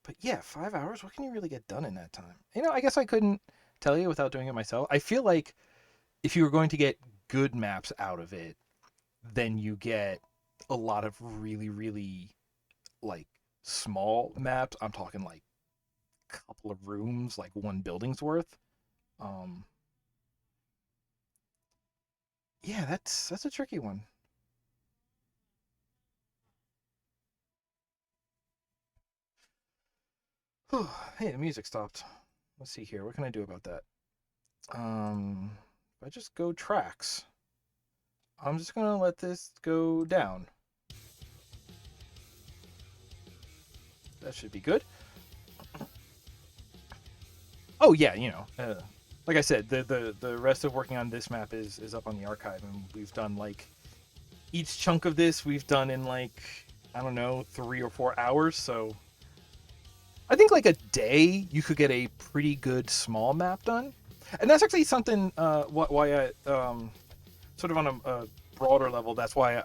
But yeah, 5 hours, what can you really get done in that time? I guess I couldn't tell you without doing it myself. I feel like if you were going to get good maps out of it, then you get a lot of really, really like small maps. I'm talking like a couple of rooms, like one building's worth. Um, yeah, that's a tricky one. Hey, the music stopped. Let's see here. What can I do about that? If I just go tracks, I'm just gonna let this go down. That should be good. Oh yeah, like I said, the rest of working on this map is up on the archive, and we've done like each chunk of this we've done in like I don't know 3 or 4 hours. So I think like a day you could get a pretty good small map done, and that's actually something why I sort of on a broader level. That's why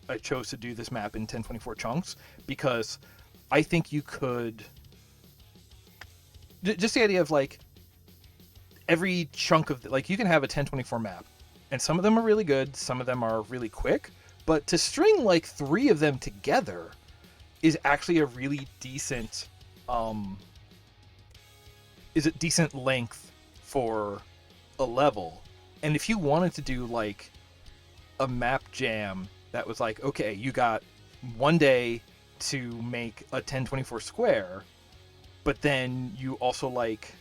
I chose to do this map in 1024 chunks because I think you could just the idea of like every chunk of like you can have a 1024 map and some of them are really good, some of them are really quick, but to string like three of them together is actually a really decent um is a decent length for a level. And if you wanted to do like a map jam that was like, okay, you got one day to make a 1024 square, but then you also like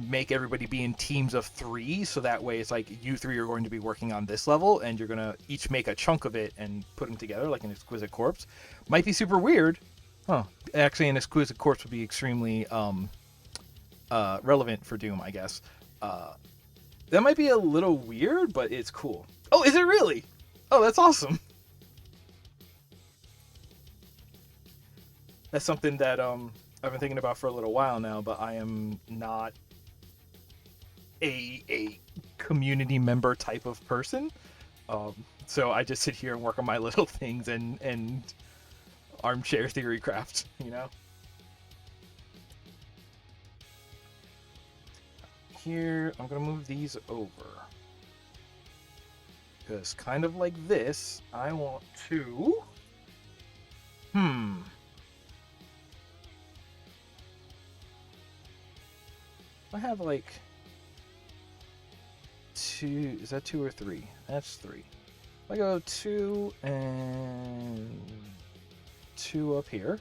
make everybody be in teams of three, so that way it's like you three are going to be working on this level and you're gonna each make a chunk of it and put them together like an exquisite corpse. Might be super weird. Huh. Actually, an exquisite corpse would be extremely relevant for Doom, I guess. Uh, that might be a little weird, but it's cool. Oh, is it really? Oh, that's awesome. That's something that I've been thinking about for a little while now, but I am not a community member type of person. Um, so I just sit here and work on my little things and armchair theory craft, you know. Here, I'm gonna move these over because kind of like this, I want to. I have like two. Is that two or three? That's three. I go two and two up here.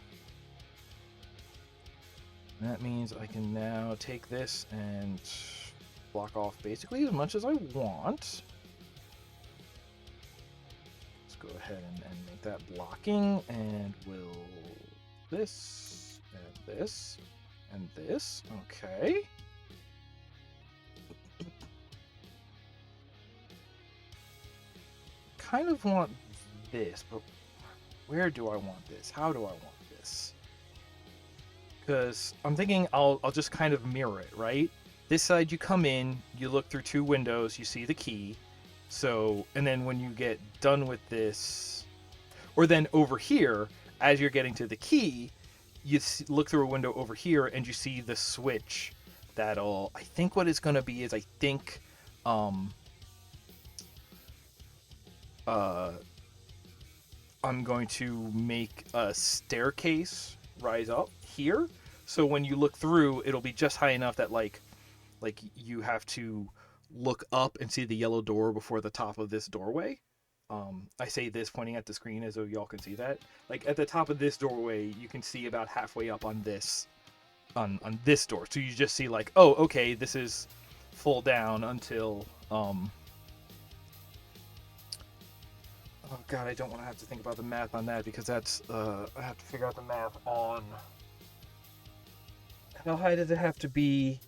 That means I can now take this and block off basically as much as I want. Let's go ahead and make that blocking, and we'll this and this and this. Okay. Kind of want this, but where do I want this? How do I want this? Because I'm thinking I'll just kind of mirror it, right? This side you come in, you look through two windows, you see the key. So, and then when you get done with this, or then over here, as you're getting to the key, you look through a window over here and you see the switch that'll, I think what it's going to be is, I think, I'm going to make a staircase rise up here. So when you look through, it'll be just high enough that like you have to look up and see the yellow door before the top of this doorway. I say this pointing at the screen as though y'all can see that. Like at the top of this doorway, you can see about halfway up on this on this door. So you just see like, oh, okay, this is full down until oh god, I don't want to have to think about the math on that because that's I have to figure out the math on how high does it have to be,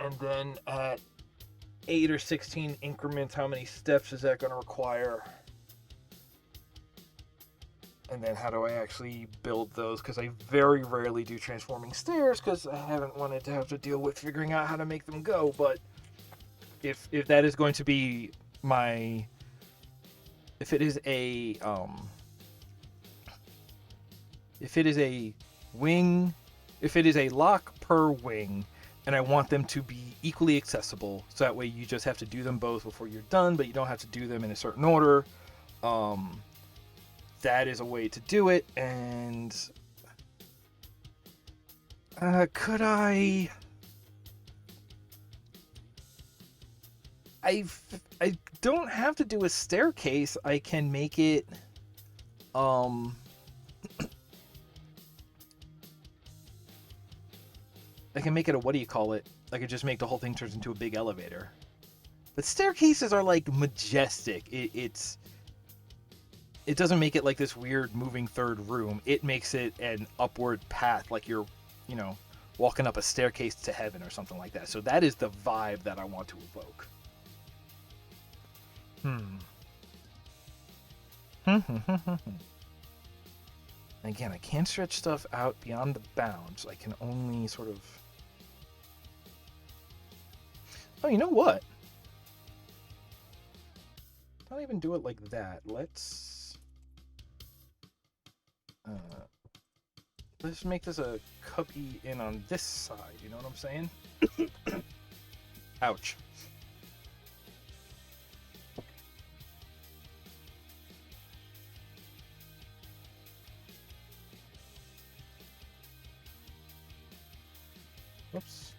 and then at 8 or 16 increments, how many steps is that going to require? And then how do I actually build those? Because I very rarely do transforming stairs because I haven't wanted to have to deal with figuring out how to make them go. But if that is going to be my, if it is a wing, if it is a lock per wing, and I want them to be equally accessible, so that way you just have to do them both before you're done, but you don't have to do them in a certain order. That is a way to do it, and could I don't have to do a staircase. I can make it I can make it a, what do you call it? I could just make the whole thing turns into a big elevator. But staircases are like majestic. It doesn't make it like this weird moving third room. It makes it an upward path, like you're, you know, walking up a staircase to heaven or something like that. So that is the vibe that I want to evoke. Again, I can't stretch stuff out beyond the bounds. I can only sort of... Oh, you know what? Not even do it like that. Let's make this a cubby in on this side. You know what I'm saying? Ouch. Whoops.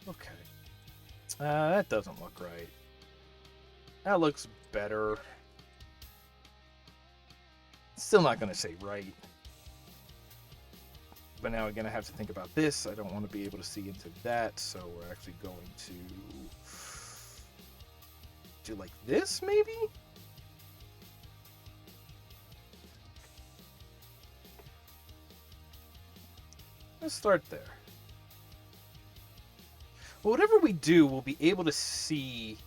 Okay. That doesn't look right. That looks better. Still not going to say right. But now again, I have to think about this. I don't want to be able to see into that, so we're actually going to do like this, maybe? Let's start there. Well, whatever we do, we'll be able to see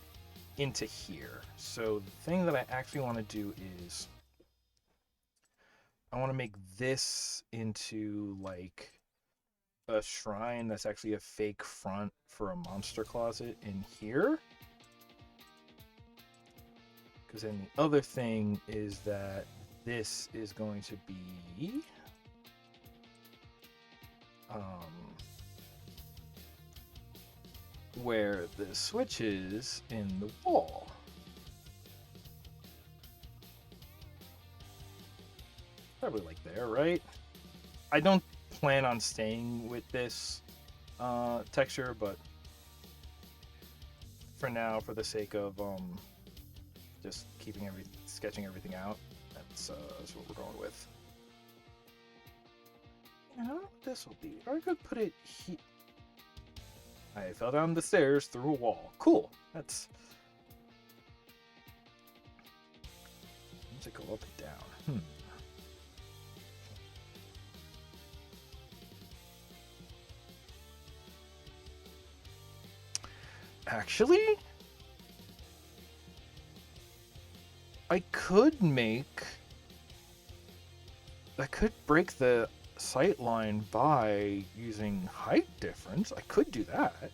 into here. So the thing that I actually want to do is I want to make this into like a shrine that's actually a fake front for a monster closet in here. Because then the other thing is that this is going to be where the switch is in the wall. Probably like there, right? I don't plan on staying with this texture, but for now, for the sake of just sketching everything out, that's what we're going with. I don't know what this will be. Or I could put it here. I fell down the stairs through a wall. Cool. Does it go up and down? Actually, I could break the sight line by using height difference. I could do that.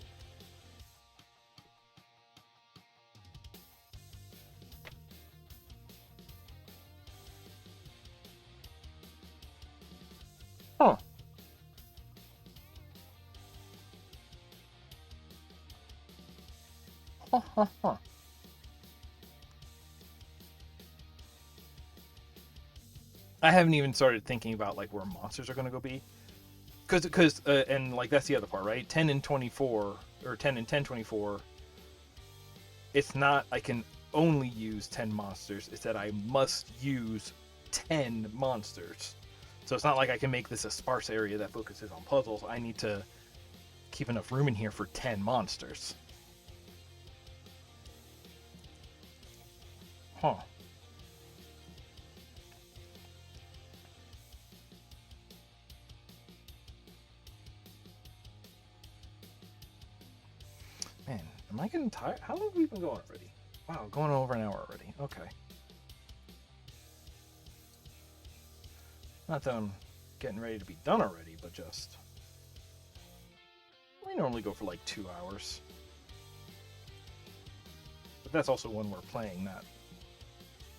Huh. Huh. I haven't even started thinking about like where monsters are going to go be. Because and like that's the other part, right? 10 and 24 or 10 and 1024. It's not I can only use 10 monsters. It's that I must use 10 monsters. So it's not like I can make this a sparse area that focuses on puzzles. I need to keep enough room in here for 10 monsters. Huh. Man, am I getting tired? How long have we been going already? Wow, going over an hour already. Okay. Not that I'm getting ready to be done already, but just... We normally go for like 2 hours. But that's also when we're playing, not...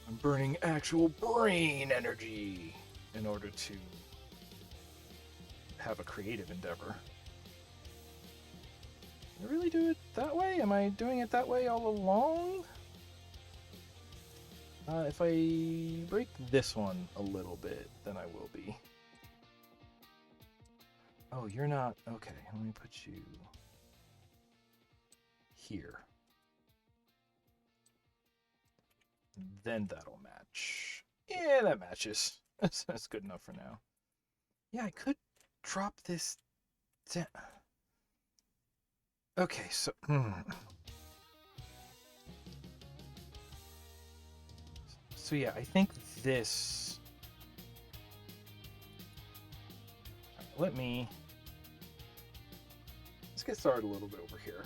I'm burning actual brain energy in order to have a creative endeavor. Did I really do it that way? Am I doing it that way all along? If I break this one a little bit, then I will be. Oh, you're not... Okay, let me put you... here. Then that'll match. Yeah, that matches. That's good enough for now. Yeah, I could drop this down. Okay, so... So yeah, I think this... Let me... Let's get started a little bit over here.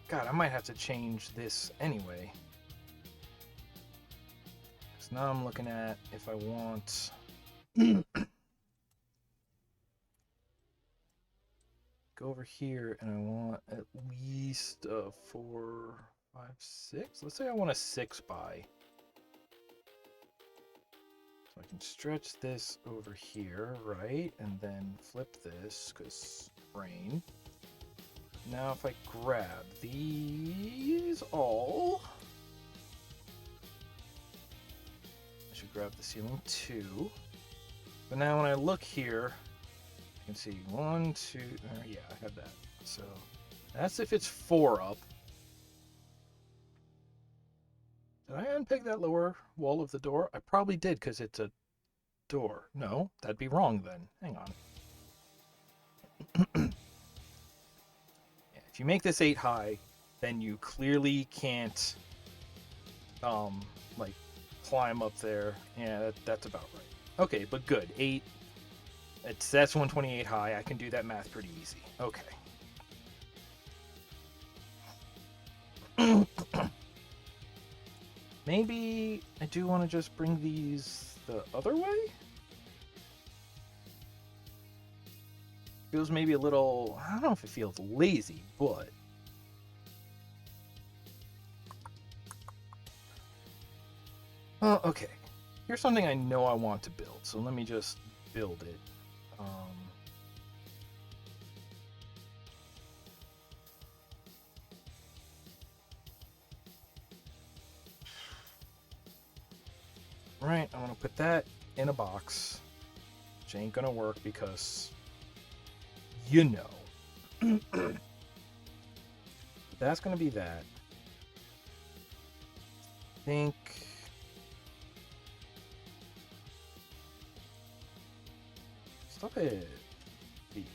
God, I might have to change this anyway. Because now I'm looking at if I want... Go over here and I want at least 4, 5, 6. Let's say I want a 6 by. So I can stretch this over here, right? And then flip this, because brain. Now if I grab these all, I should grab the ceiling too. But now when I look here, you can see 1, 2, yeah, I have that. So that's if it's 4 up. Did I unpeg that lower wall of the door? I probably did because it's a door. No, that'd be wrong then. Hang on. Yeah, if you make this 8 high, then you clearly can't like climb up there. Yeah, that's about right. Okay, but good. 8. That's 128 high. I can do that math pretty easy. Okay. Maybe I do want to just bring these the other way? Feels maybe a little, I don't know if it feels lazy, but okay. Here's something I know I want to build, so let me just build it. Right, I'm gonna put that in a box, which ain't gonna work because, you know. That's gonna be that. I think. Stop it. B.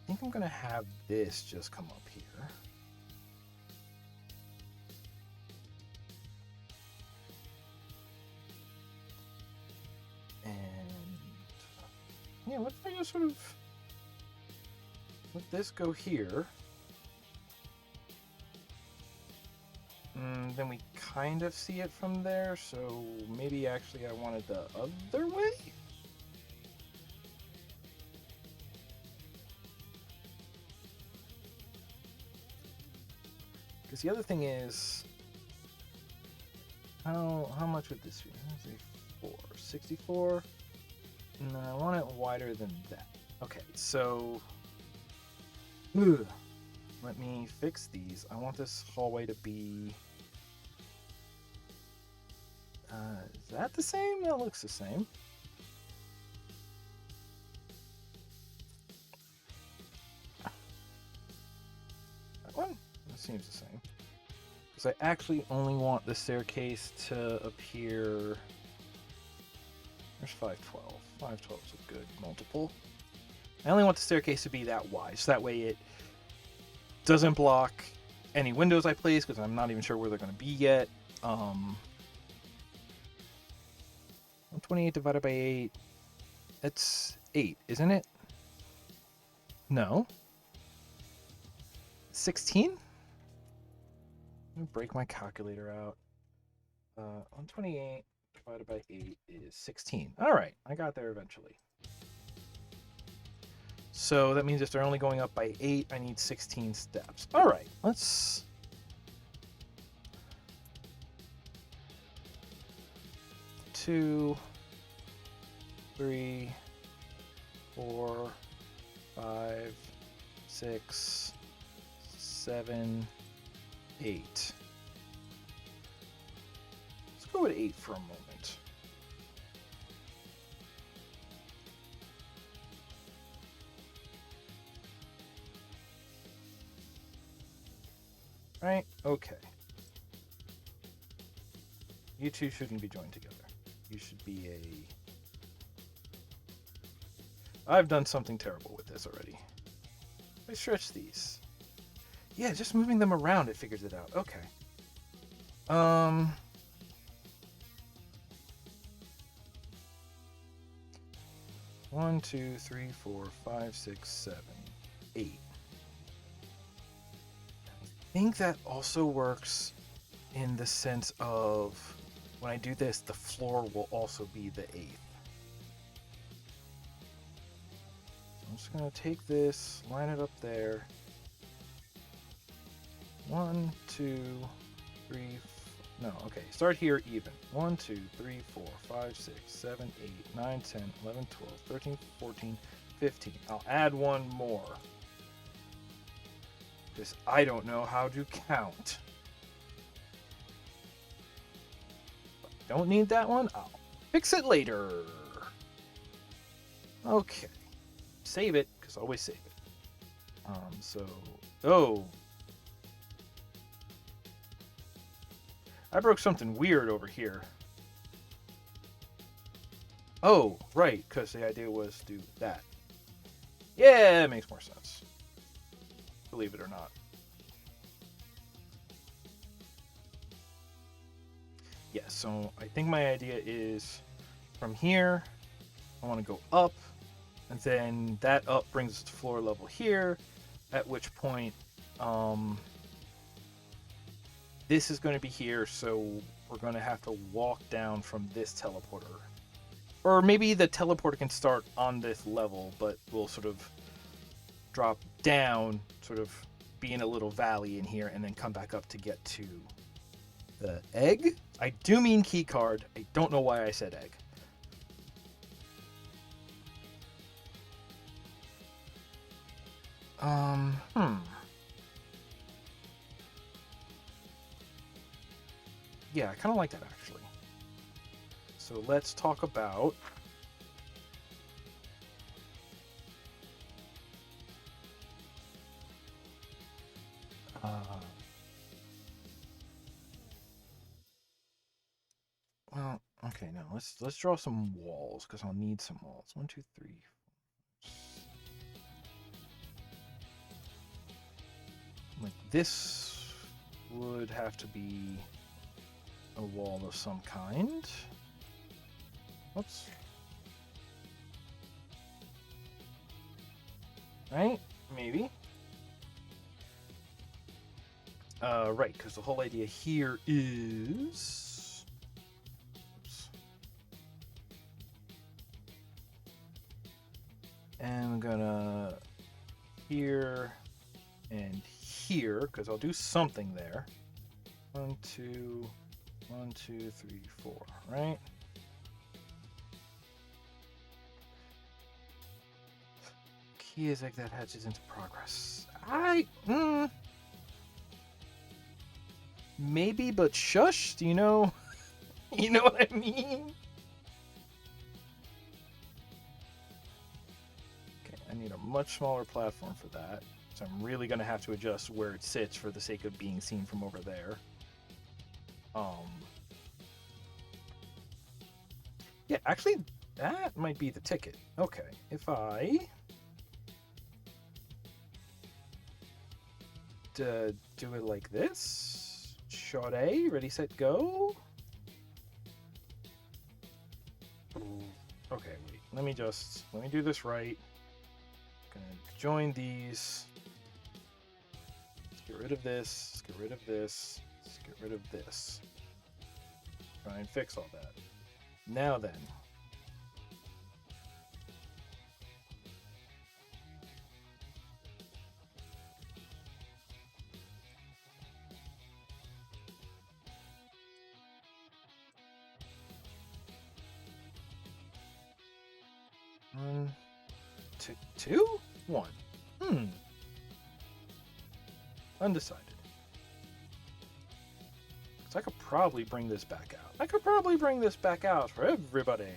I think I'm gonna have this just come up here. Yeah, let's just sort of let this go here. Then we kind of see it from there, so maybe actually I wanted the other way? Because the other thing is, how much would this be? 64. No, I want it wider than that. Okay, so let me fix these. I want this hallway to be. Is that the same? That looks the same. That one? That seems the same. Because I actually only want the staircase to appear. There's 512. 512 is a good multiple. I only want the staircase to be that wide, so that way it doesn't block any windows I place, because I'm not even sure where they're going to be yet. 128 divided by 8. That's 8, isn't it? No. 16? Let me break my calculator out. 128 divided by 8 is 16. All right, I got there eventually. So that means if they're only going up by 8, I need 16 steps. All right, let's... 2, 3, 4, 5, 6, 7, 8. Let's go with 8 for a moment. Right? Okay. You two shouldn't be joined together. You should be a... I've done something terrible with this already. I stretch these. Yeah, just moving them around, it figures it out. Okay. 1, 2, 3, 4, 5, 6, 7, 8. I think that also works in the sense of when I do this, the floor will also be the 8th. I'm just going to take this, line it up there. 1, 2, 3, no, okay, start here even. 1, 2, 3, 4, 5, 6, 7, 8, 9, 10, 11, 12, 13, 14, 15. I'll add one more. Because I don't know how to count. If I don't need that one, I'll fix it later. Okay. Save it, because I always save it. Oh. I broke something weird over here. Oh, right, because the idea was to do that. Yeah, it makes more sense. Believe it or not. Yeah, so I think my idea is from here, I want to go up, and then that up brings us to floor level here, at which point This is going to be here, so we're going to have to walk down from this teleporter. Or maybe the teleporter can start on this level, but we'll sort of drop down, sort of be in a little valley in here, and then come back up to get to the egg. I do mean key card. I don't know why I said egg. Yeah, I kind of like that, actually. So let's talk about... well, okay, now let's draw some walls, because I'll need some walls. 1, 2, 3. Like this would have to be a wall of some kind. Oops. Right? Maybe. Right, because the whole idea here is... Oops. And I'm gonna... Here and here, because I'll do something there. 1, 2, 1, 2, 3, 4, right? Key is like that hatches into progress. Maybe, but shush, do you know? You know what I mean? Okay, I need a much smaller platform for that. So I'm really going to have to adjust where it sits for the sake of being seen from over there. Yeah, actually, that might be the ticket. Okay, if I... do it like this. Shot A, ready, set, go. Okay, wait. Let me do this right. Gonna join these. Let's get rid of this. Let's get rid of this. Let's get rid of this. Try and fix all that. Now then. Two? One. Undecided. So I could probably bring this back out. I could probably bring this back out for everybody.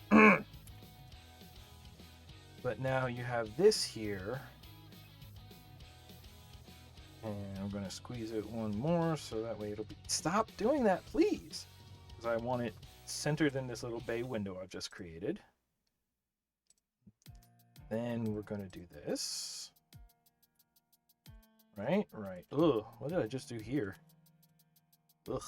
But now you have this here. And I'm going to squeeze it one more so that way it'll be... Stop doing that, please! Because I want it centered in this little bay window I've just created. Then we're going to do this. Right? Right. Ugh, what did I just do here? Ugh.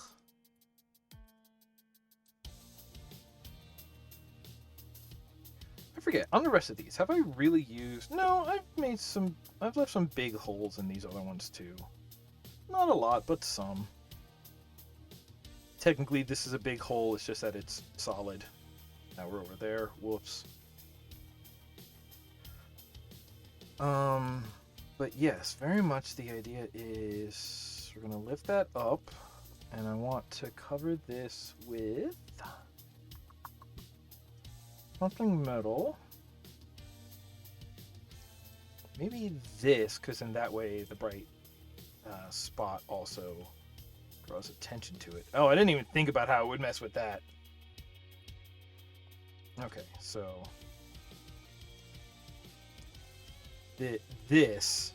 I forget, on the rest of these, have I really used... No, I've left some big holes in these other ones too. Not a lot, but some. Technically, this is a big hole, it's just that it's solid. Now we're over there. Whoops. But yes, very much the idea is we're gonna lift that up, and I want to cover this with something metal. Maybe this, because in that way the bright spot also draws attention to it. Oh, I didn't even think about how it would mess with that. Okay, so this.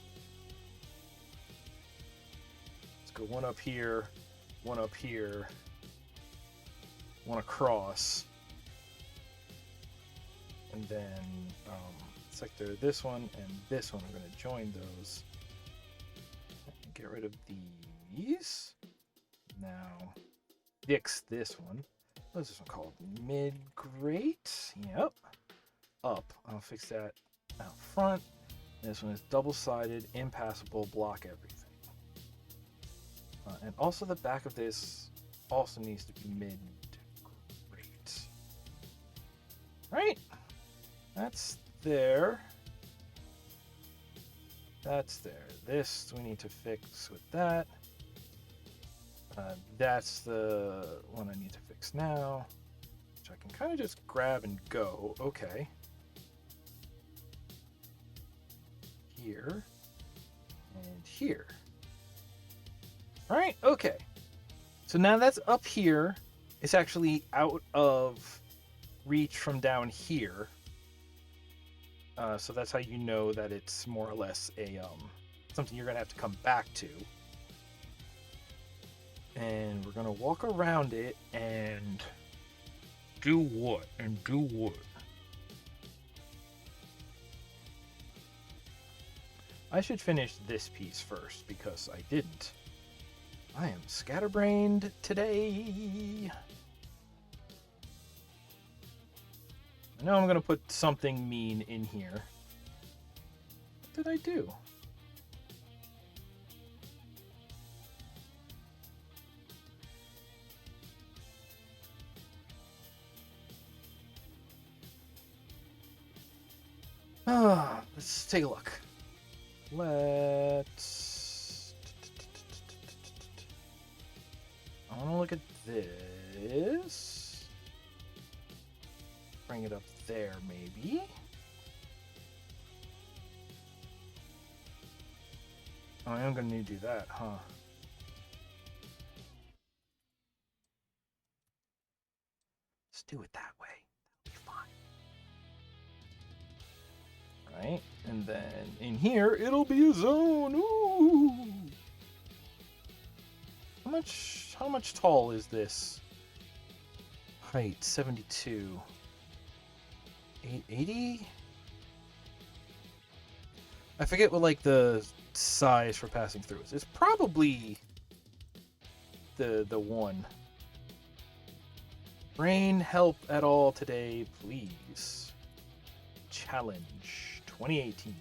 Let's go one up here, one across, and then sector this one and this one. I'm going to join those. Get rid of these. Now, fix this one. What is this one called? Mid-grate? Yep. Up. I'll fix that out front. This one is double-sided, impassable, block everything. And also the back of this also needs to be mid-great. Right? That's there. That's there. This we need to fix with that. That's the one I need to fix now. Which I can kind of just grab and go. Okay. Here. And here. Alright, okay. So now that's up here. It's actually out of reach from down here. So that's how you know that it's more or less a something you're gonna have to come back to. And we're gonna walk around it and do what? And do what? I should finish this piece first because I didn't. I am scatterbrained today. I know I'm gonna put something mean in here. What did I do? Let's take a look. Let's... I want to look at this. Bring it up there, maybe. Oh, I am going to need to do that, huh? Let's do it that way. That'll be fine. Right? And then in here, it'll be a zone. Ooh! How much tall is this? Height 72. 880? I forget what like the size for passing through is. It's probably the one. Rain, help at all today, please. Challenge 2018.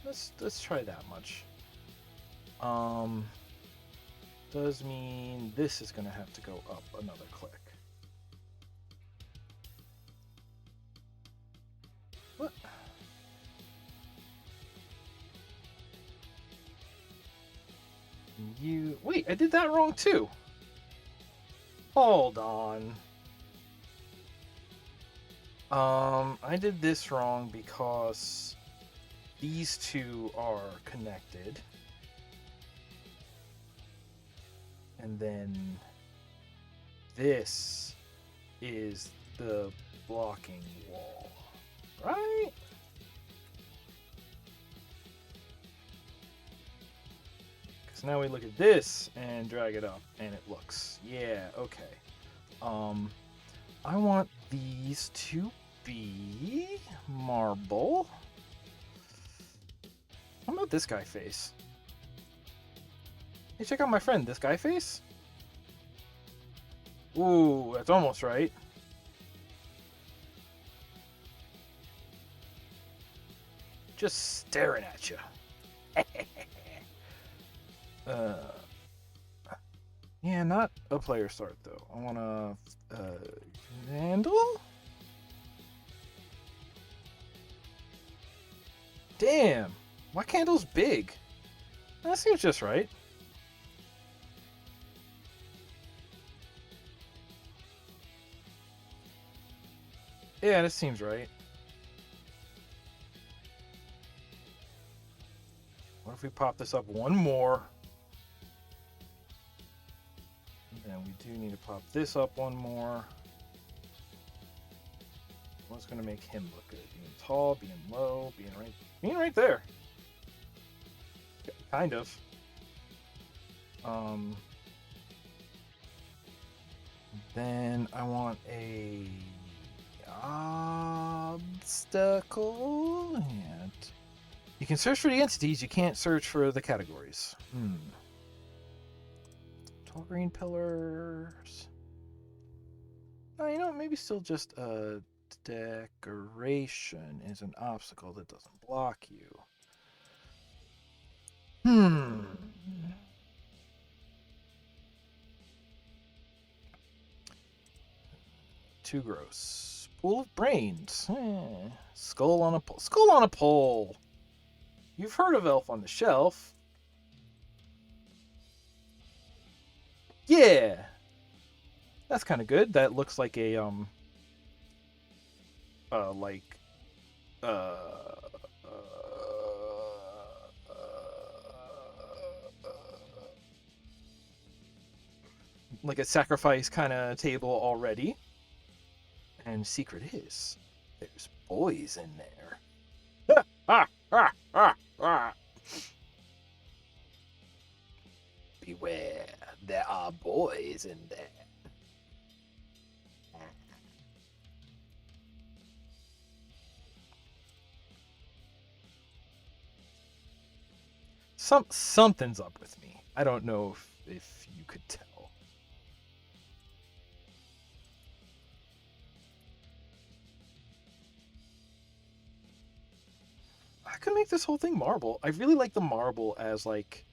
Let's try that much. Does mean this is gonna have to go up another click. What? Wait, I did that wrong too. Hold on. I did this wrong because these two are connected. And then this is the blocking wall, right? Because now we look at this and drag it up and it looks, yeah, okay. I want these to be marble. How about this guy face? Hey, check out my friend, this guy face. Ooh, that's almost right. Just staring at you. Yeah, not a player start though. I want a handle. Damn, my candle's big. That seems just right. Yeah, this seems right. What if we pop this up one more? And we do need to pop this up one more. What's going to make him look good? Being tall, being low, being right there. Kind of. Then I want a obstacle. And you can search for the entities. You can't search for the categories. Tall green pillars. Oh, you know, maybe still just Decoration is an obstacle that doesn't block you. Too gross. Pool of brains. Skull on a pole. Skull on a pole. You've heard of Elf on the Shelf. Yeah. That's kind of good. That looks like a like uh, uh, like a sacrifice kind of table already. And secret is, there's boys in there. Beware, there are boys in there. Something's up with me. I don't know if you could tell. I could make this whole thing marble. I really like the marble as like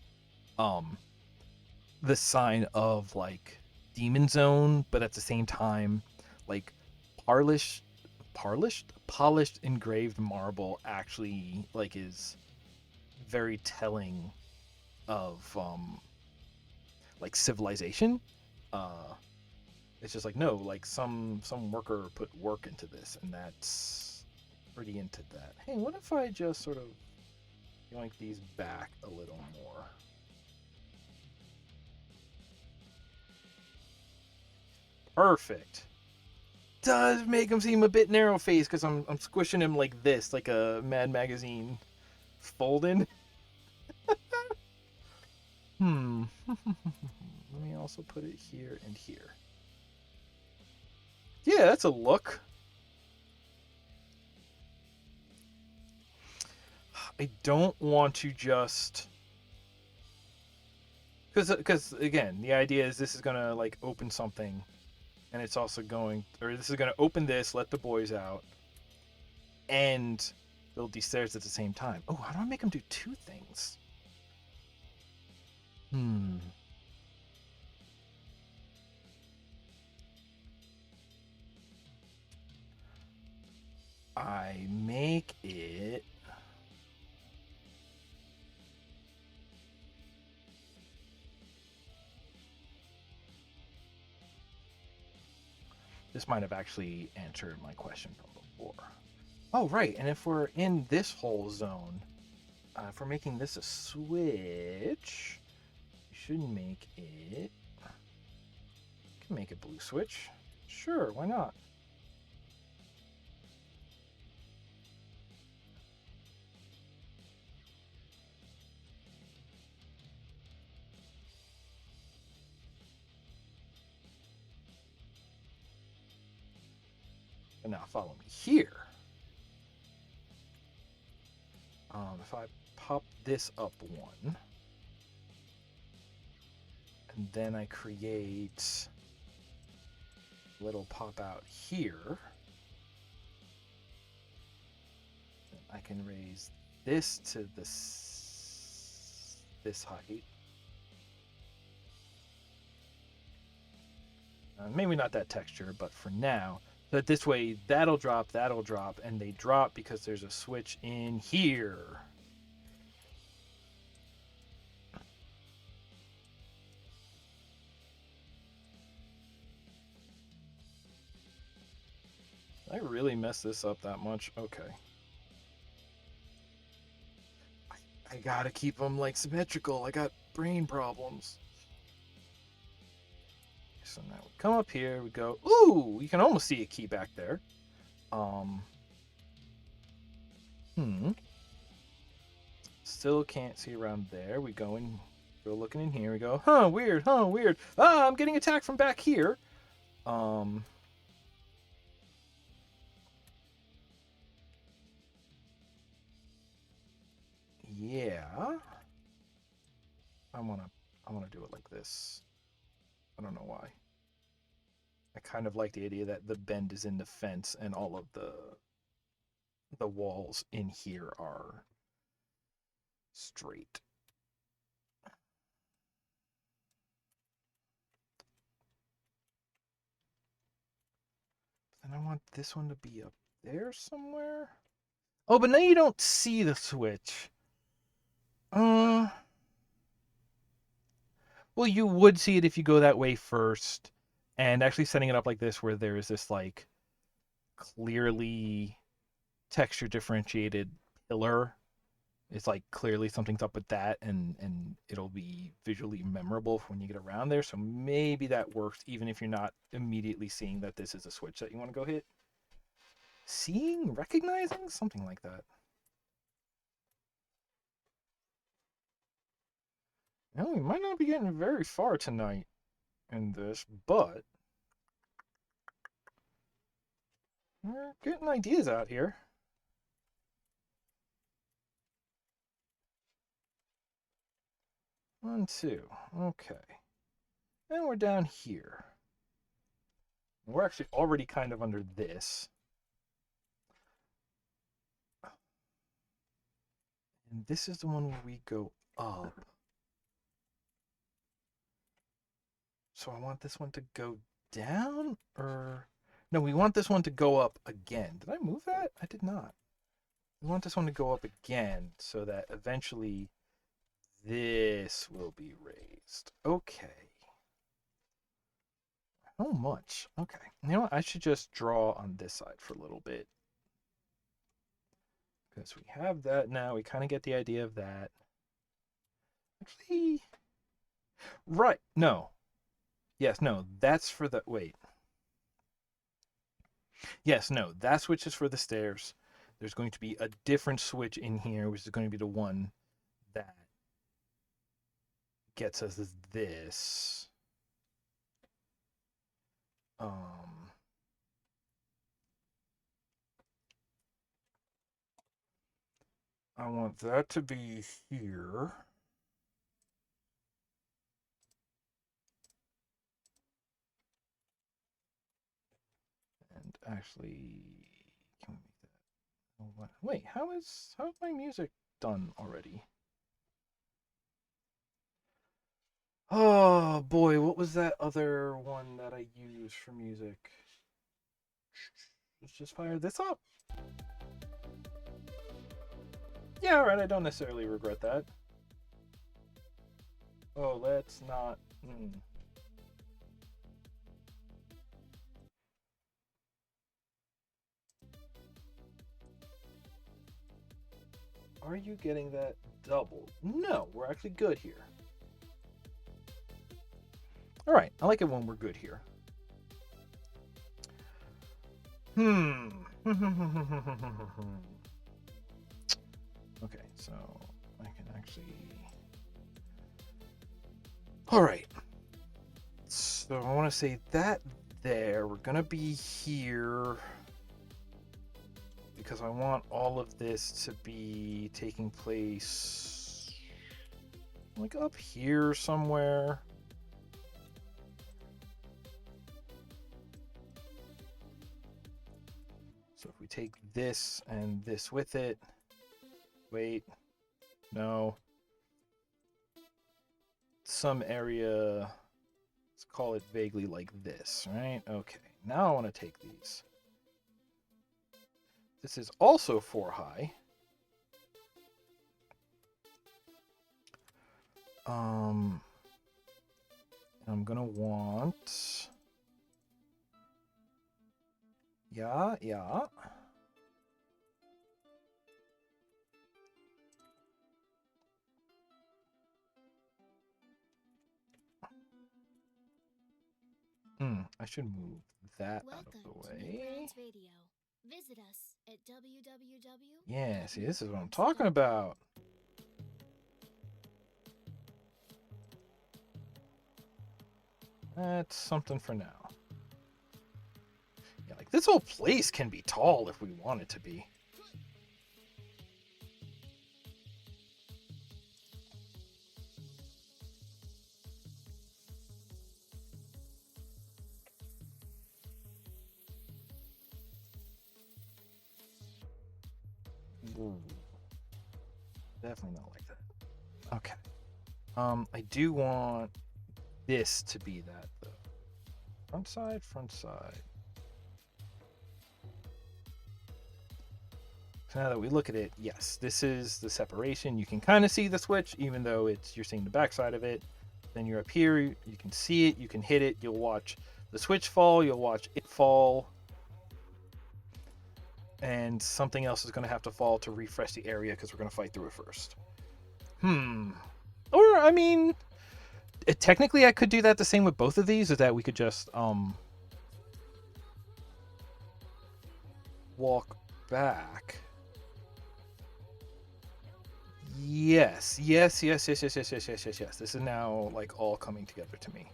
the sign of like demon zone, but at the same time like polished engraved marble actually like is very telling of like civilization. It's just like no, like some worker put work into this, and that's pretty into that. Hey, what if I just sort of yoink these back a little more? Perfect. Does make him seem a bit narrow faced because I'm squishing him like this, like a Mad Magazine fold-in. Let me also put it here and here. Yeah, that's a look. I don't want to just because again, the idea is this is gonna like open something, and it's also going, or this is gonna open this, let the boys out, and build these stairs at the same time. Oh, how do I make them do two things? I make it. This might have actually answered my question from before. Oh, right. And if we're in this whole zone, if we're making this a switch, we should make it. Can make a blue switch. Sure, why not? And now follow me here. If I pop this up one, and then I create a little pop out here, I can raise this to this height. Maybe not that texture, but for now. But this way, that'll drop, and they drop because there's a switch in here. Did I really mess this up that much? Okay. I gotta keep them like symmetrical. I got brain problems. So now we come up here, we go, ooh, you can almost see a key back there. Still can't see around there. We go in, we're looking in here, we go, weird. Ah, I'm getting attacked from back here. Yeah. I wanna do it like this. I don't know why. I kind of like the idea that the bend is in the fence and all of the walls in here are straight. And I want this one to be up there somewhere. Oh, but now you don't see the switch. Well, you would see it if you go that way first. And actually setting it up like this, where there is this like clearly texture differentiated pillar. It's like clearly something's up with that, and it'll be visually memorable when you get around there. So maybe that works, even if you're not immediately seeing that this is a switch that you want to go hit. Seeing, recognizing, something like that. Now, we might not be getting very far tonight in this, but we're getting ideas out here. One, two. Okay. And we're down here. We're actually already kind of under this. And this is the one where we go up. So I want this one to go down, or... No, we want this one to go up again. Did I move that? I did not. We want this one to go up again so that eventually this will be raised. Okay. How much? Okay. You know what? I should just draw on this side for a little bit. Because we have that now. We kind of get the idea of that. Actually... Right. No. Yes, no. That's for the... Wait. Yes, no. That switch is for the stairs. There's going to be a different switch in here, which is going to be the one that gets us this. I want that to be here. And actually, can we make that? Oh, what? Wait, how's my music done already? Oh boy, what was that other one that I used for music? Let's just fire this up. Yeah, alright, I don't necessarily regret that. Oh, let's not... Are you getting that doubled? No, we're actually good here. Alright, I like it when we're good here. Okay, so I can actually... Alright. So I want to say that there. We're going to be here because I want all of this to be taking place like up here somewhere. So if we take this and this with it, wait, no, some area, let's call it vaguely like this, right? Okay, now I want to take these. This is also 4 high. I'm gonna want, yeah. I should move that out of the way. Visit us at www. Yeah, see, this is what I'm talking about. That's something for now. Yeah, like this whole place can be tall if we want it to be. Ooh, definitely not like that. Okay. I do want this to be that though. Front side, front side. So now that we look at it, yes, this is the separation. You can kind of see the switch, even though you're seeing the backside of it. Then you're up here, you can see it, you can hit it. You'll watch the switch fall, you'll watch it fall, and something else is going to have to fall to refresh the area because we're going to fight through it first. Or I mean, technically I could do that the same with both of these, is that we could just walk back. Yes. This is now like all coming together to me.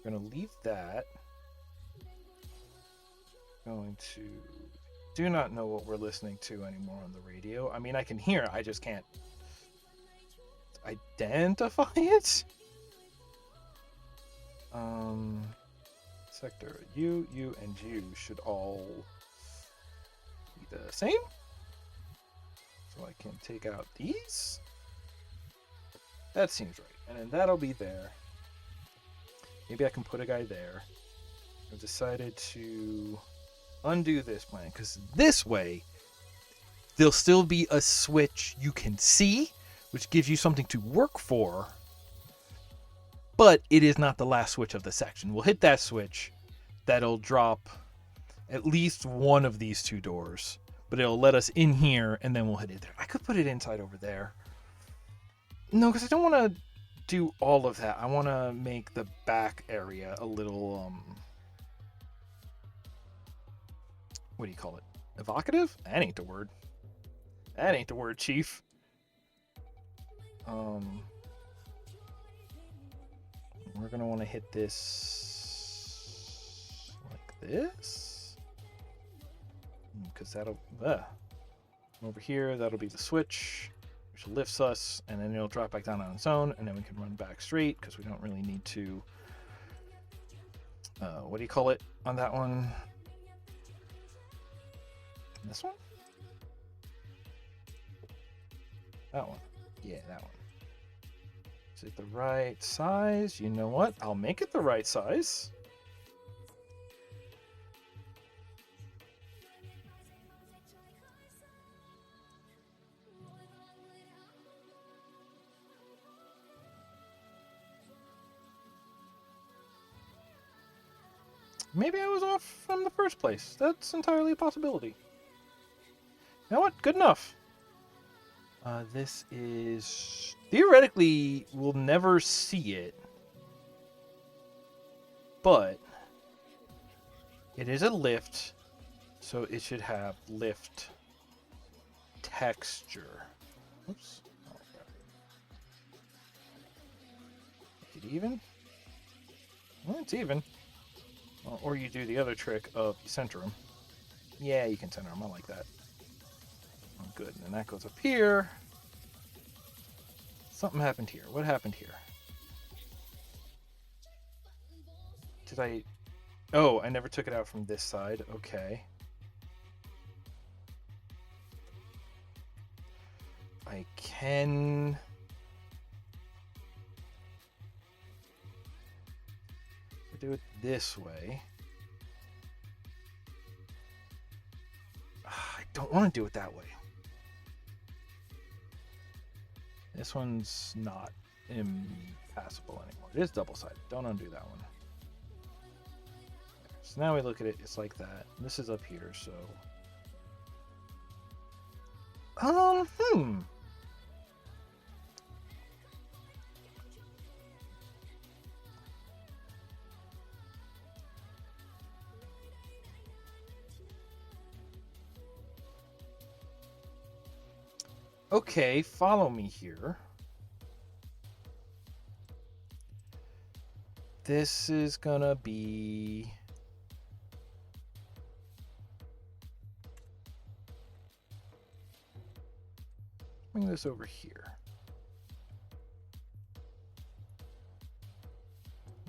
I'm gonna leave that. Going to do not know what we're listening to anymore on the radio. I mean, I can hear it, I just can't identify it. Sector U, and U should all be the same. So I can take out these. That seems right. And then that'll be there. Maybe I can put a guy there. I've decided to undo this plan because this way there'll still be a switch you can see, which gives you something to work for, but it is not the last switch of the section. We'll hit that switch. That'll drop at least one of these two doors, but it'll let us in here, and then we'll hit it there. I could put it inside over there. No, because I don't want to do all of that. I want to make the back area a little, what do you call it? Evocative? That ain't the word. That ain't the word, Chief. We're going to want to hit this like this. Because that'll... over here, that'll be the switch, which lifts us, and then it'll drop back down on its own, and then we can run back straight, because we don't really need to... what do you call it on that one? This one? That one. Yeah, that one. Is it the right size? You know what? I'll make it the right size. Maybe I was off from the first place. That's entirely a possibility. You know what? Good enough. This is... Theoretically, we'll never see it. But it is a lift, so it should have lift texture. Oops. Okay. Make it even? Well, it's even. Or you do the other trick of you center them. Yeah, you can center them. I like that. Oh, good. And then that goes up here. Something happened here. What happened here? Did I... Oh, I never took it out from this side. Okay. I can... do it this way. I don't want to do it that way. This one's not impassable anymore. It is double-sided. Don't undo that one. So now we look at it, it's like that. This is up here, so... Okay, follow me here. This is gonna be... Bring this over here.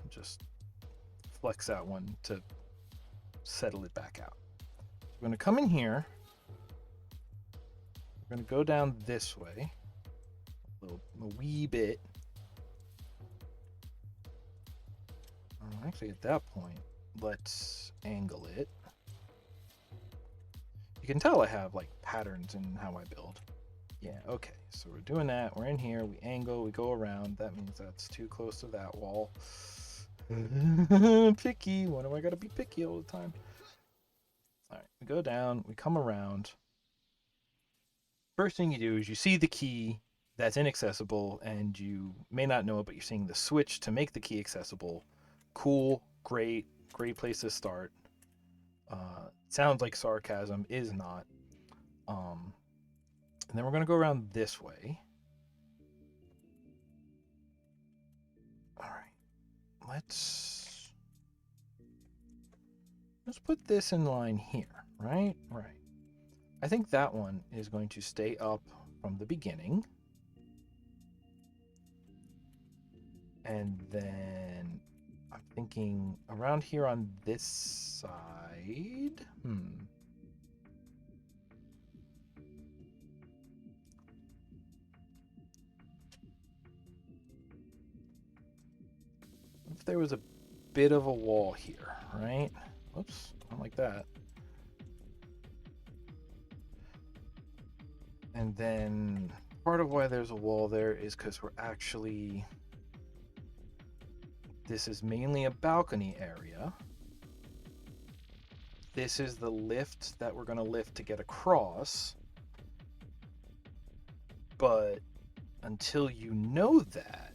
Just flex that one to settle it back out. So we're gonna come in here. We're going to go down this way. A wee bit. Actually, at that point, let's angle it. You can tell I have like patterns in how I build. Yeah, okay. So we're doing that. We're in here. We angle. We go around. That means that's too close to that wall. Picky. When am I gotta be picky all the time? All right. We go down. We come around. First thing you do is you see the key that's inaccessible, and you may not know it, but you're seeing the switch to make the key accessible. Cool. Great. Great place to start. Sounds like sarcasm. Is not. And then we're going to go around this way. All right. Let's put this in line here, right? Right. I think that one is going to stay up from the beginning. And then I'm thinking around here on this side. If there was a bit of a wall here, right? Oops, not like that. And then part of why there's a wall there is because we're actually, this is mainly a balcony area. This is the lift that we're going to lift to get across. But until you know that,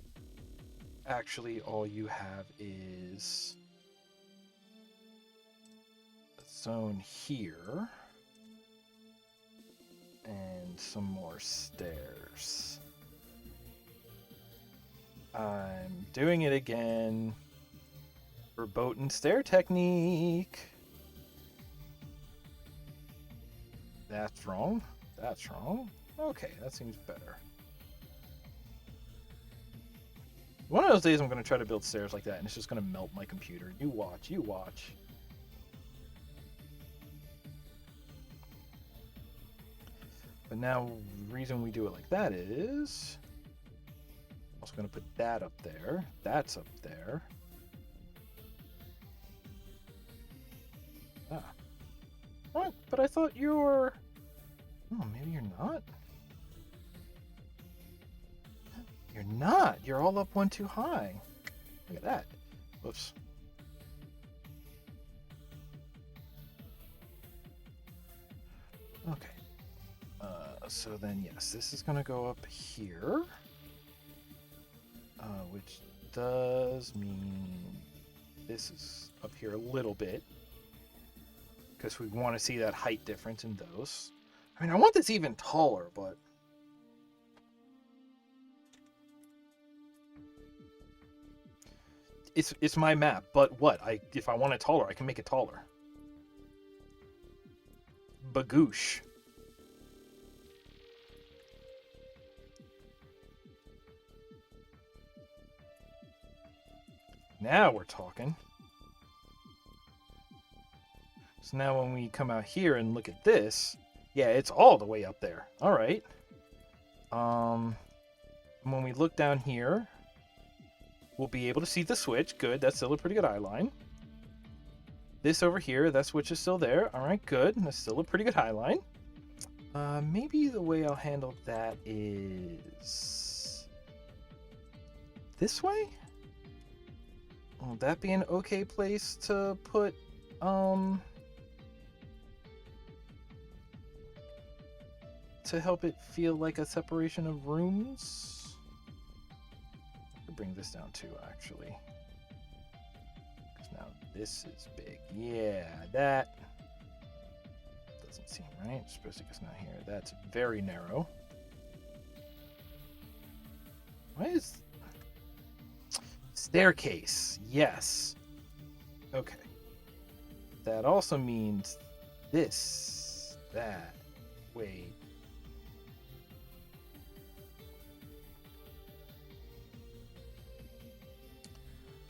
actually all you have is a zone here and some more stairs. I'm doing it again. Verboten stair technique. That's wrong. That's wrong. Okay, that seems better. One of those days I'm going to try to build stairs like that, and it's just going to melt my computer. You watch, you watch. But now, the reason we do it like that is... I'm also going to put that up there. That's up there. Ah. What? But I thought you were... Oh, maybe you're not? You're not. You're all up one too high. Look at that. Whoops. Okay. So then, yes, this is going to go up here. Which does mean this is up here a little bit. Because we want to see that height difference in those. I mean, I want this even taller, but... It's my map, but what? If I want it taller, I can make it taller. Bagoosh. Now we're talking. So now when we come out here and look at this, yeah, it's all the way up there. All right. When we look down here, we'll be able to see the switch. Good. That's still a pretty good eye line. This over here, that switch is still there. All right, good. That's still a pretty good eye line. Maybe the way I'll handle that is this way? Will that be an okay place to put, to help it feel like a separation of rooms? I could bring this down too, actually. Because now this is big. Yeah, that doesn't seem right. It's supposed to go down here. That's very narrow. Why is... Staircase. Yes. Okay. That also means this, that, wait.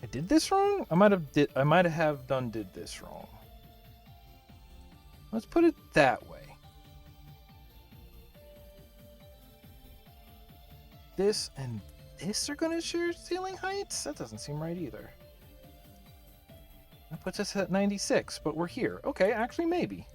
I did this wrong? I might have did this wrong. Let's put it that way. this and this are going to share ceiling heights? That doesn't seem right either. That puts us at 96, but we're here. Okay, actually, maybe.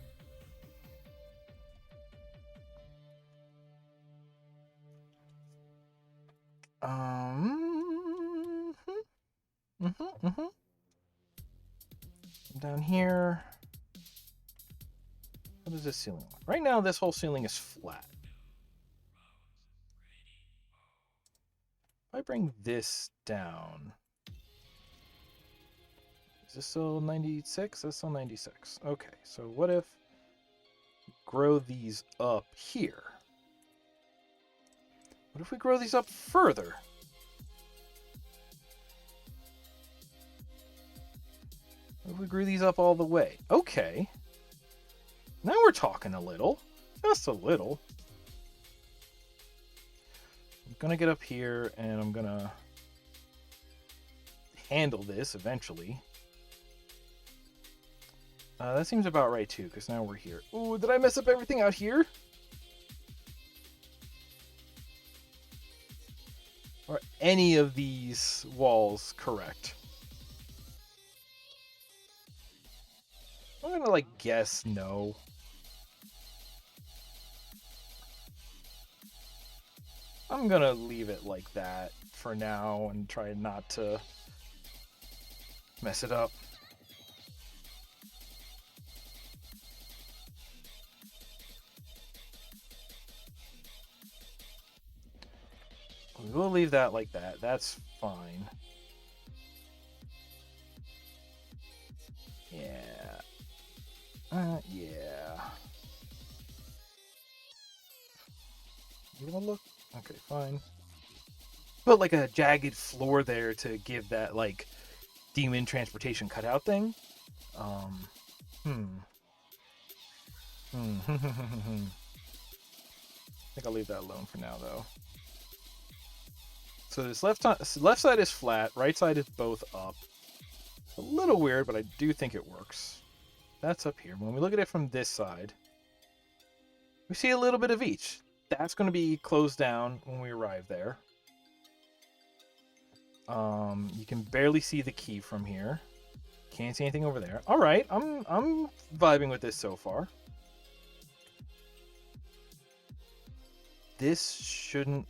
Down here. What is this ceiling like? Right now, this whole ceiling is flat. If I bring this down, is this still 96? That's still 96. Okay, so what if grow these up here? What if we grow these up further? What if we grew these up all the way? Okay. Now we're talking a little. Just a little. I'm gonna get up here and I'm gonna handle this eventually. That seems about right too, because now we're here. Ooh, did I mess up everything out here? Are any of these walls correct? I'm gonna like guess no. I'm gonna leave it like that for now and try not to mess it up. We'll leave that like that. That's fine. Yeah. Yeah. You wanna look? Okay, fine. Put like a jagged floor there to give that like demon transportation cutout thing. I think I'll leave that alone for now though. So this left side is flat, right side is both up. A little weird, but I do think it works. That's up here. When we look at it from this side, we see a little bit of each. That's going to be closed down when we arrive there. You can barely see the key from here. Can't see anything over there. All right, I'm vibing with this so far. This shouldn't.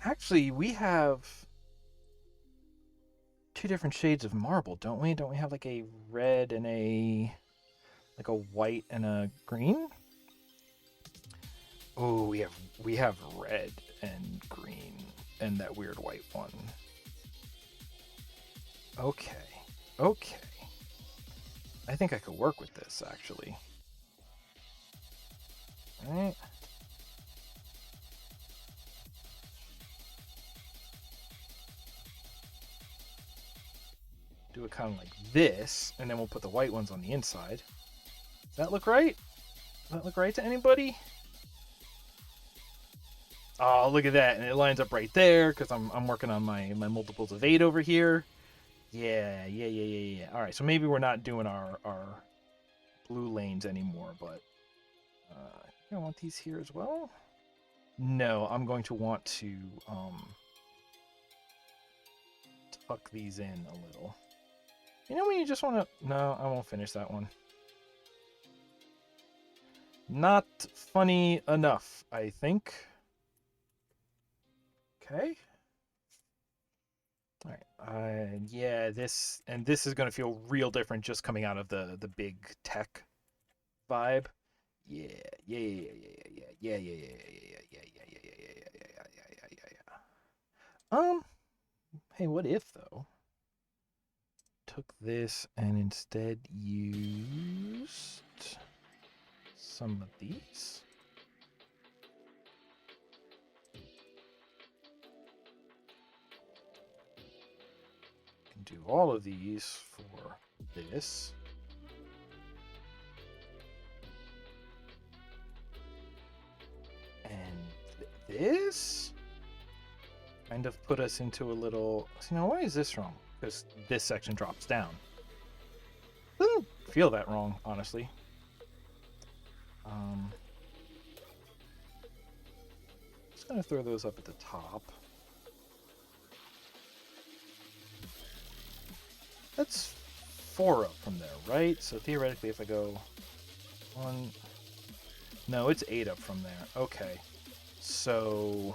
Actually, we have two different shades of marble, don't we? Don't we have like a red and a white and a green? Oh, we have red and green and that weird white one. Okay. Okay. I think I could work with this actually. All right. Do it kind of like this, and then we'll put the white ones on the inside. Does that look right? Does that look right to anybody? Oh, look at that. And it lines up right there because I'm working on my multiples of 8 over here. Yeah. All right, so maybe we're not doing our blue lanes anymore, but I want these here as well. No, I'm going to want to tuck these in a little. You know when you just want to... No, I won't finish that one. Not funny enough, I think. Okay. All right. Yeah, this is going to feel real different just coming out of the big tech vibe. Yeah. Hey, what if though? Took this and instead used some of these. Can do all of these for this. And this kind of put us into a little... So, you know, why is this wrong? Because this section drops down. Doesn't feel that wrong, honestly. Let's just gonna throw those up at the top. That's 4 up from there, right? So theoretically, if I go 1... No, it's 8 up from there. Okay. So...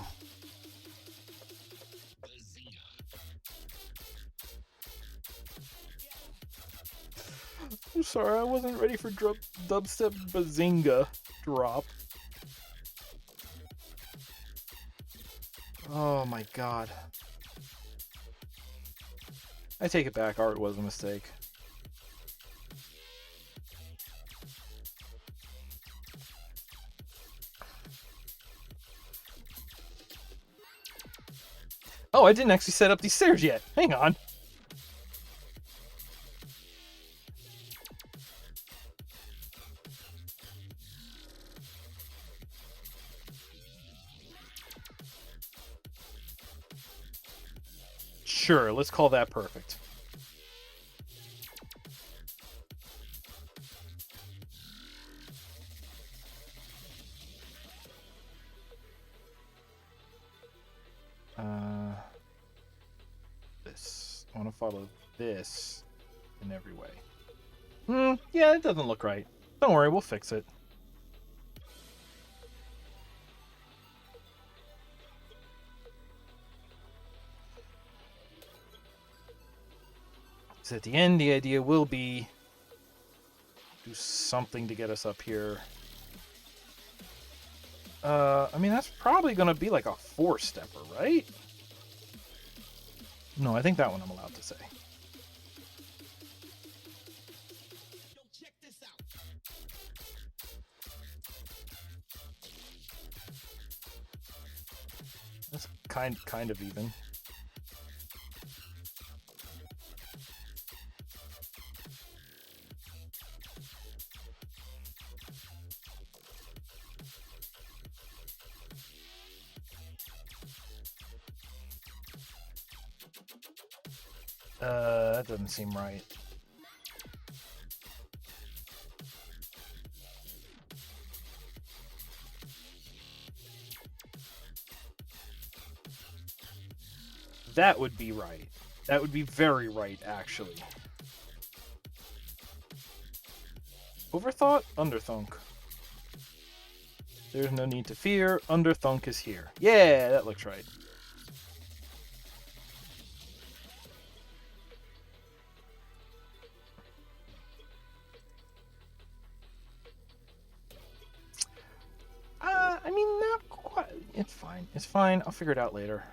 I'm sorry, I wasn't ready for dubstep bazinga drop. Oh my god. I take it back, art was a mistake. Oh, I didn't actually set up these stairs yet. Hang on. Sure, let's call that perfect. This. I want to follow this in every way. Yeah, it doesn't look right. Don't worry, we'll fix it. So at the end, the idea will be do something to get us up here. I mean, that's probably going to be like a 4-stepper, right? No, I think that one I'm allowed to say. That's kind of even. That doesn't seem right. That would be right. That would be very right, actually. Overthought? Underthunk. There's no need to fear. Underthunk is here. Yeah, that looks right. I mean, not quite. It's fine. It's fine. I'll figure it out later.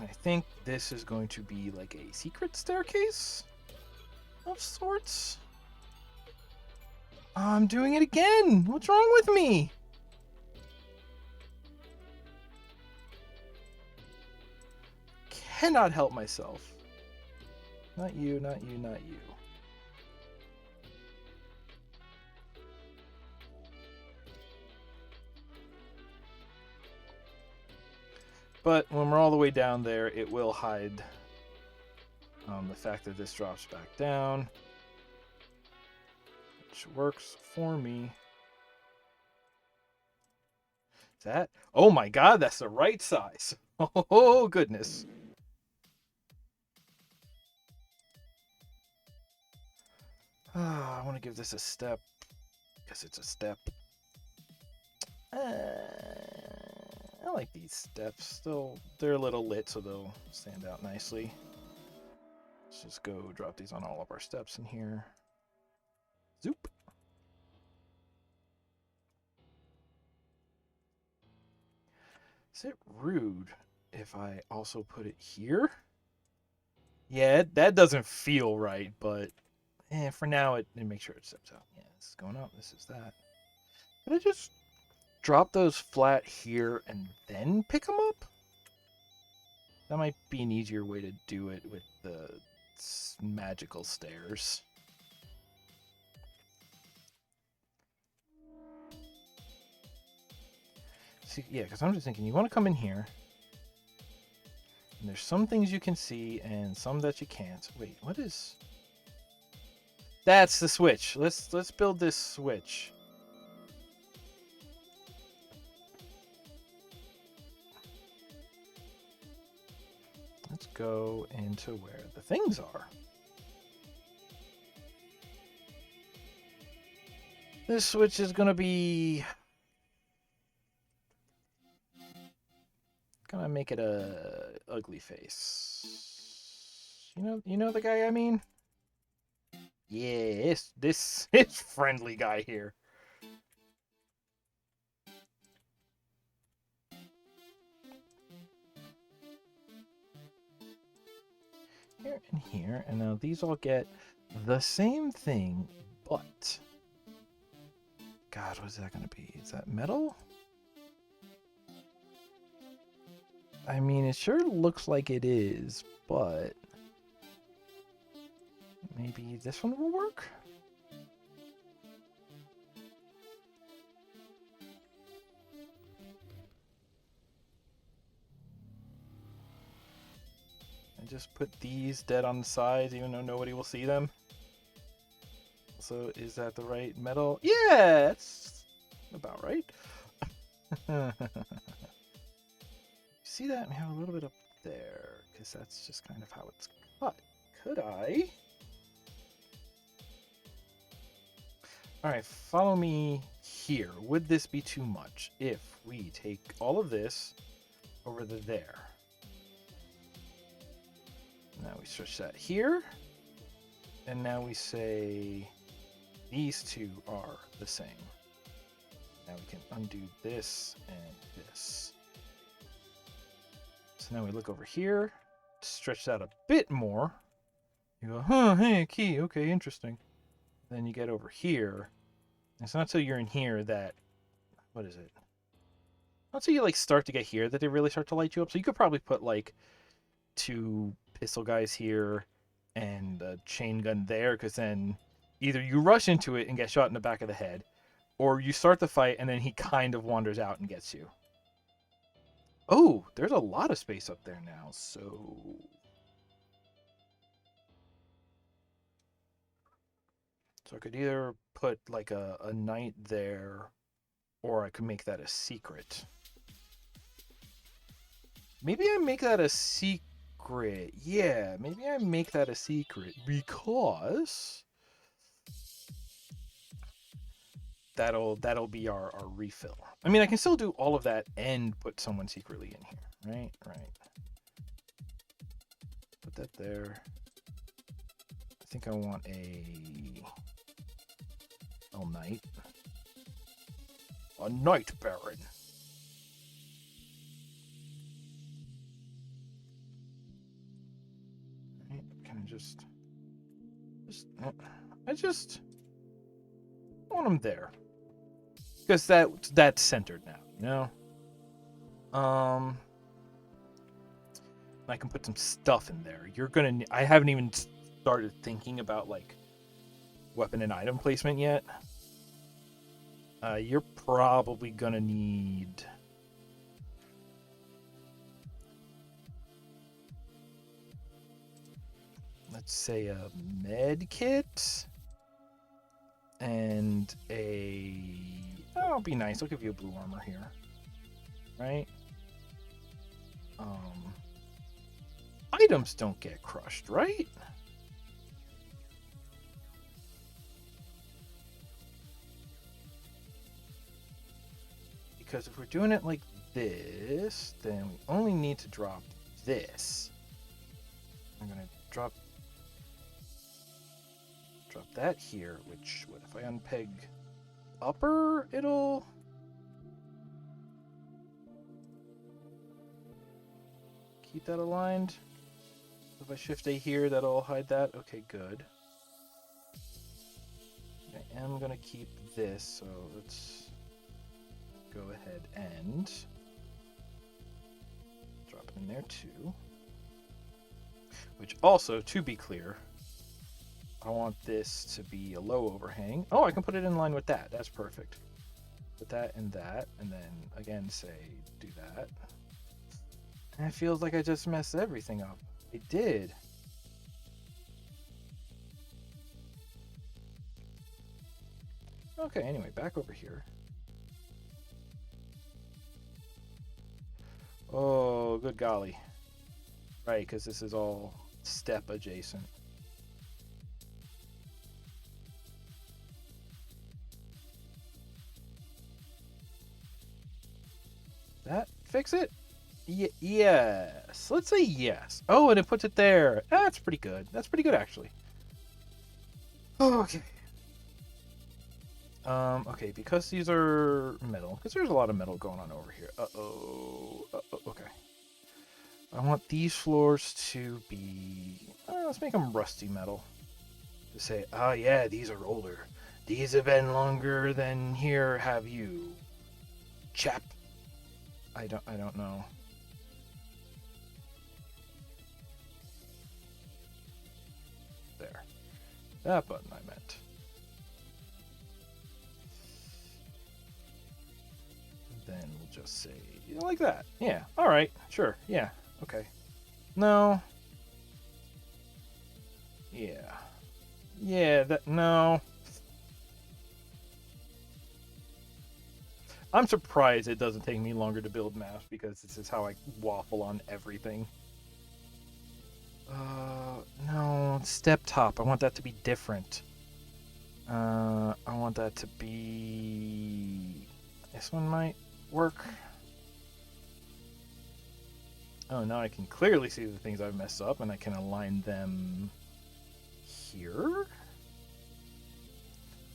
I think this is going to be like a secret staircase of sorts. I'm doing it again. What's wrong with me? Cannot help myself. Not you, not you, not you. But when we're all the way down there, it will hide the fact that this drops back down, which works for me. That? Oh my god, that's the right size. Oh, goodness. I want to give this a step, because it's a step. I like these steps. They're a little lit, so they'll stand out nicely. Let's just go drop these on all of our steps in here. Zoop. Is it rude if I also put it here? Yeah, that doesn't feel right, but for now, it makes sure it steps out. Yeah, this is going up. This is that. Did I just drop those flat here and then pick them up? That might be an easier way to do it with the magical stairs. See, yeah, because I'm just thinking, you want to come in here. And there's some things you can see and some that you can't. Wait, what is... That's the switch. Let's build this switch. let's go into where the things are. This switch is gonna be... gonna make it a ugly face. You know the guy I mean? Yes, this friendly guy here. Here and here, and now these all get the same thing, but... God, what is that gonna be? Is that metal? I mean, it sure looks like it is, but... maybe this one will work? I just put these dead on the sides, even though nobody will see them. So, is that the right metal? Yeah, it's about right. See that? And have a little bit up there, because that's just kind of how it's cut. Could I? Alright, follow me here. Would this be too much if we take all of this over to there? Now we switch that here. And now we say these two are the same. Now we can undo this and this. So now we look over here, stretch that a bit more. You go, huh, hey, key, okay, interesting. Then you get over here. It's not till you're in here that, what is it? Not till you like start to get here that they really start to light you up. So you could probably put like 2 pistol guys here and a chain gun there, because then either you rush into it and get shot in the back of the head, or you start the fight and then he kind of wanders out and gets you. Oh, there's a lot of space up there now, so... So I could either put like a knight there, or I could make that a secret. Maybe I make that a secret. Yeah, maybe I make that a secret because that'll be our refill. I mean, I can still do all of that and put someone secretly in here, right? Right. Put that there. I think I want a knight. A knight baron. Right, can I I just want them there. Because that's centered now, you know? I can put some stuff in there. I haven't even started thinking about like weapon and item placement yet. You're probably gonna need... let's say a med kit and I'll be nice. I'll give you a blue armor here, right? Items don't get crushed, right? Because if we're doing it like this, then we only need to drop this. I'm gonna drop that here, which, what if I unpeg upper, it'll... keep that aligned. If I shift A here, that'll hide that. Okay, good. I am gonna keep this, so let's go ahead and drop it in there too. Which also, to be clear, I want this to be a low overhang. Oh, I can put it in line with that. That's perfect. Put that and that, and then again say do that. And it feels like I just messed everything up. I did. Okay, anyway, back over here. Oh, good golly. Right, because this is all step adjacent. That fix it? Yes. Let's say yes. Oh, and it puts it there. That's pretty good. That's pretty good, actually. Okay. Okay, because these are metal, because there's a lot of metal going on over here. Uh-oh. Okay. I want these floors to be... let's make them rusty metal. To say, oh yeah, these are older. These have been longer than here have you, chap. I don't know. There. That button I meant. Then we'll just say, like that. Yeah, alright, sure, yeah, okay. No. Yeah. Yeah, no. I'm surprised it doesn't take me longer to build maps because this is how I waffle on everything. No, step top. I want that to be different. I want that to be... This one might work. Oh, now I can clearly see the things I've messed up, and I can align them here.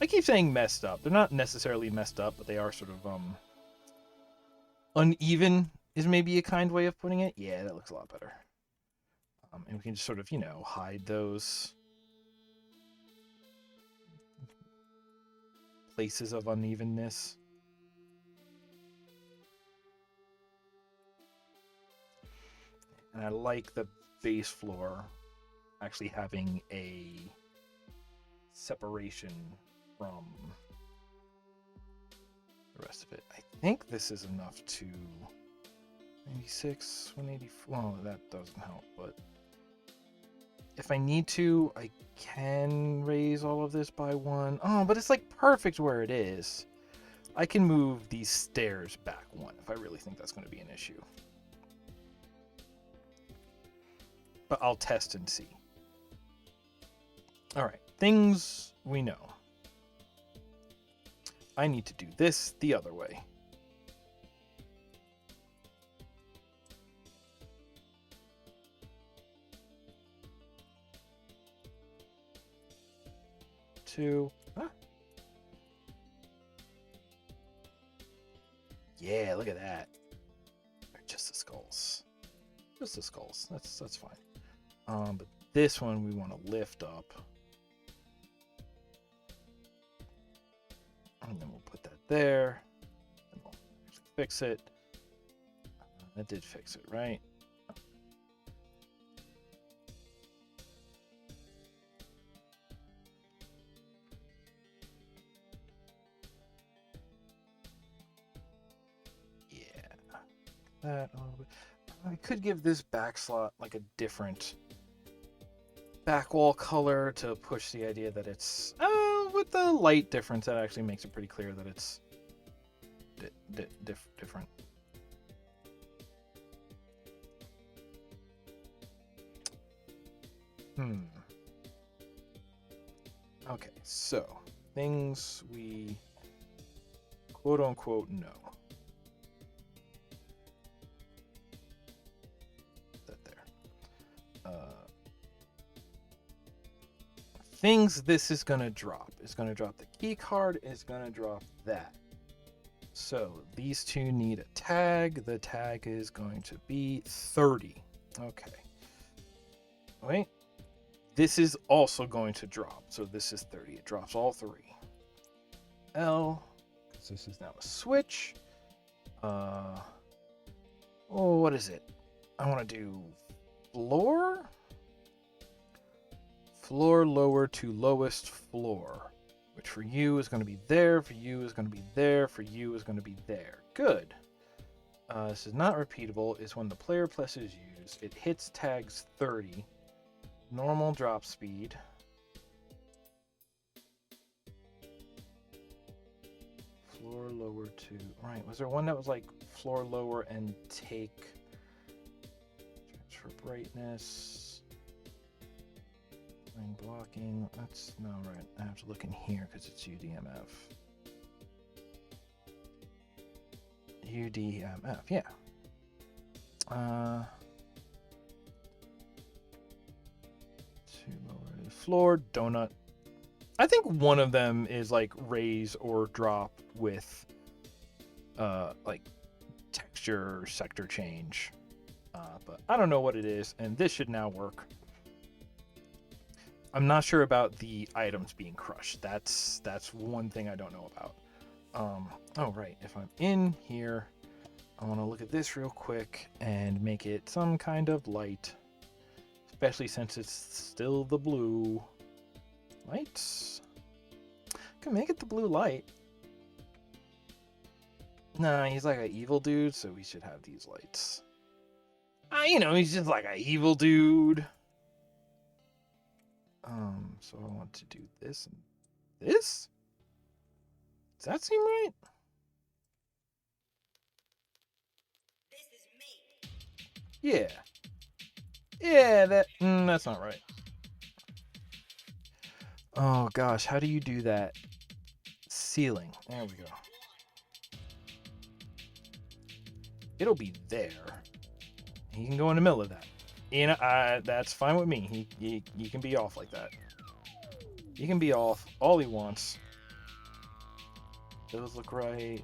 I keep saying messed up. They're not necessarily messed up, but they are sort of uneven is maybe a kind way of putting it. Yeah, that looks a lot better. And we can just sort of, hide those places of unevenness. And I like the base floor actually having a separation from the rest of it. I think this is enough to 96, 184. Well, that doesn't help, but if I need to, I can raise all of this by one. Oh, but it's like perfect where it is. I can move these stairs back one if I really think that's going to be an issue. But I'll test and see. All right, things we know. I need to do this the other way. Two. Huh? Yeah, look at that. Just the skulls. Just the skulls. That's fine. But this one we want to lift up. And then we'll put that there. And we'll fix it. That did fix it, right? Yeah. That a little bit. I could give this back slot like a different back wall color to push the idea that it's with the light difference that actually makes it pretty clear that it's different. Okay, so things we quote unquote know. That there. Things this is gonna drop. It's gonna drop the key card, it's gonna drop that. So these two need a tag. The tag is going to be 30. Okay. Wait. This is also going to drop. So this is 30. It drops all three. L, because this is now a switch. Oh, what is it? I want to do floor? Floor lower to lowest floor. Which for you is going to be there, for you is going to be there, for you is going to be there. Good. This is not repeatable. Is when the player presses use. It hits tags 30. Normal drop speed. Floor lower to... Right, was there one that was like floor lower and take... for brightness. Line blocking. That's no right. I have to look in here because it's UDMF. UDMF, yeah. To lower the floor, donut. I think one of them is like raise or drop with like texture or sector change. But I don't know what it is, and this should now work. I'm not sure about the items being crushed. That's one thing I don't know about. Oh right, if I'm in here, I want to look at this real quick and make it some kind of light, especially since it's still the blue lights. Can make it the blue light. Nah, he's like an evil dude, so we should have these lights. You know, he's just like an evil dude. So I want to do this and this. Does that seem right? This is me. Yeah. Yeah, that's not right. Oh gosh, how do you do that? Ceiling. There we go. It'll be there. He can go in the middle of that. You know, that's fine with me. He can be off like that. He can be off all he wants. Those look right.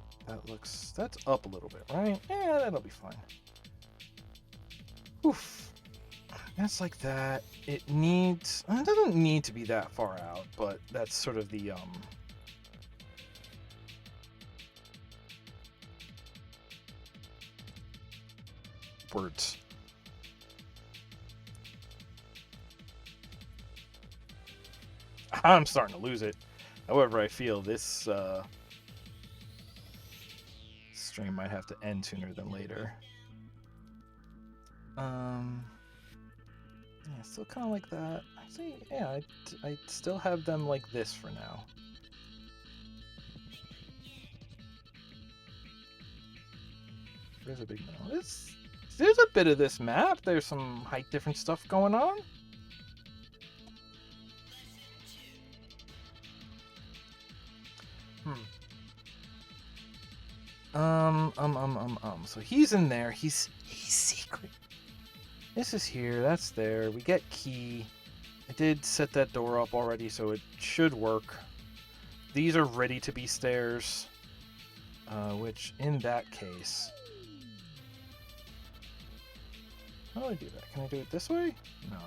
That's up a little bit, right? Yeah, that'll be fine. Oof. That's like that. It doesn't need to be that far out, but that's sort of the words. I'm starting to lose it. However, I feel this stream might have to end sooner than later. Yeah, still kind of like that. Actually, yeah, I still have them like this for now. There's a big no. There's a bit of this map. There's some height different stuff going on. So he's in there. He's secret. This is here. That's there. We get key. I did set that door up already, so it should work. These are ready to be stairs. Which, in that case... How do I do that? Can I do it this way? No.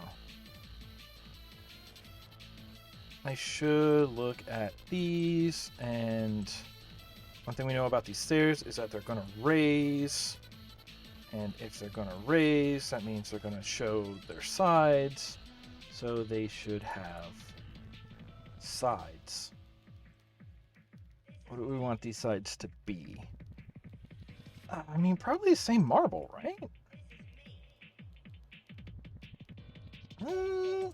I should look at these, and one thing we know about these stairs is that they're going to raise. And if they're going to raise, that means they're going to show their sides. So they should have sides. What do we want these sides to be? I mean, probably the same marble, right?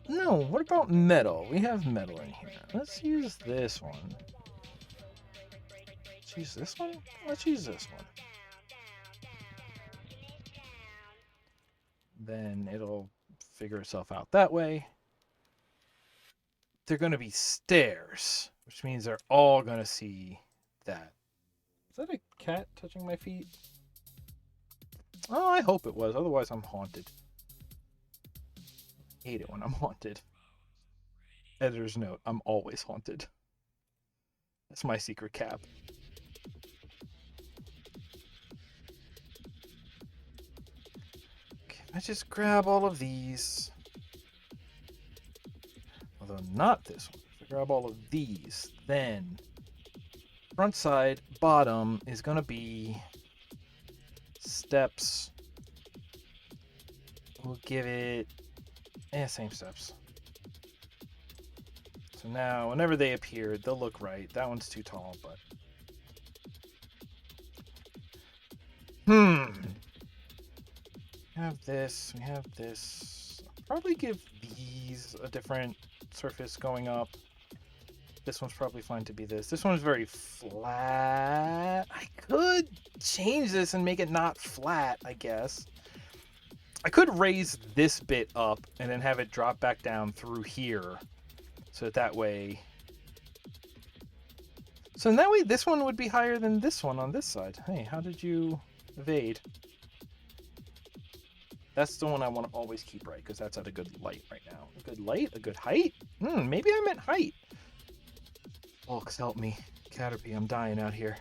No, what about metal? We have metal in here. Let's use this one. Let's use this one? Let's use this one. Then it'll figure itself out that way. They're going to be stairs, which means they're all going to see that. Is that a cat touching my feet? Oh, I hope it was. Otherwise, I'm haunted. I hate it when I'm haunted. Editor's note, I'm always haunted. That's my secret cap. Okay, let's just grab all of these. Although not this one. If I grab all of these, then front side, bottom is going to be steps. We'll give it same steps. So now, whenever they appear, they'll look right. That one's too tall, but... We have this. We have this. Probably give these a different surface going up. This one's probably fine to be this. This one's very flat. I could change this and make it not flat, I guess. I could raise this bit up and then have it drop back down through here. So that way... So that way this one would be higher than this one on this side. Hey, how did you evade? That's the one I want to always keep right, because that's at a good light right now. A good light? A good height? Maybe I meant height. Volks, help me. Caterpie, I'm dying out here.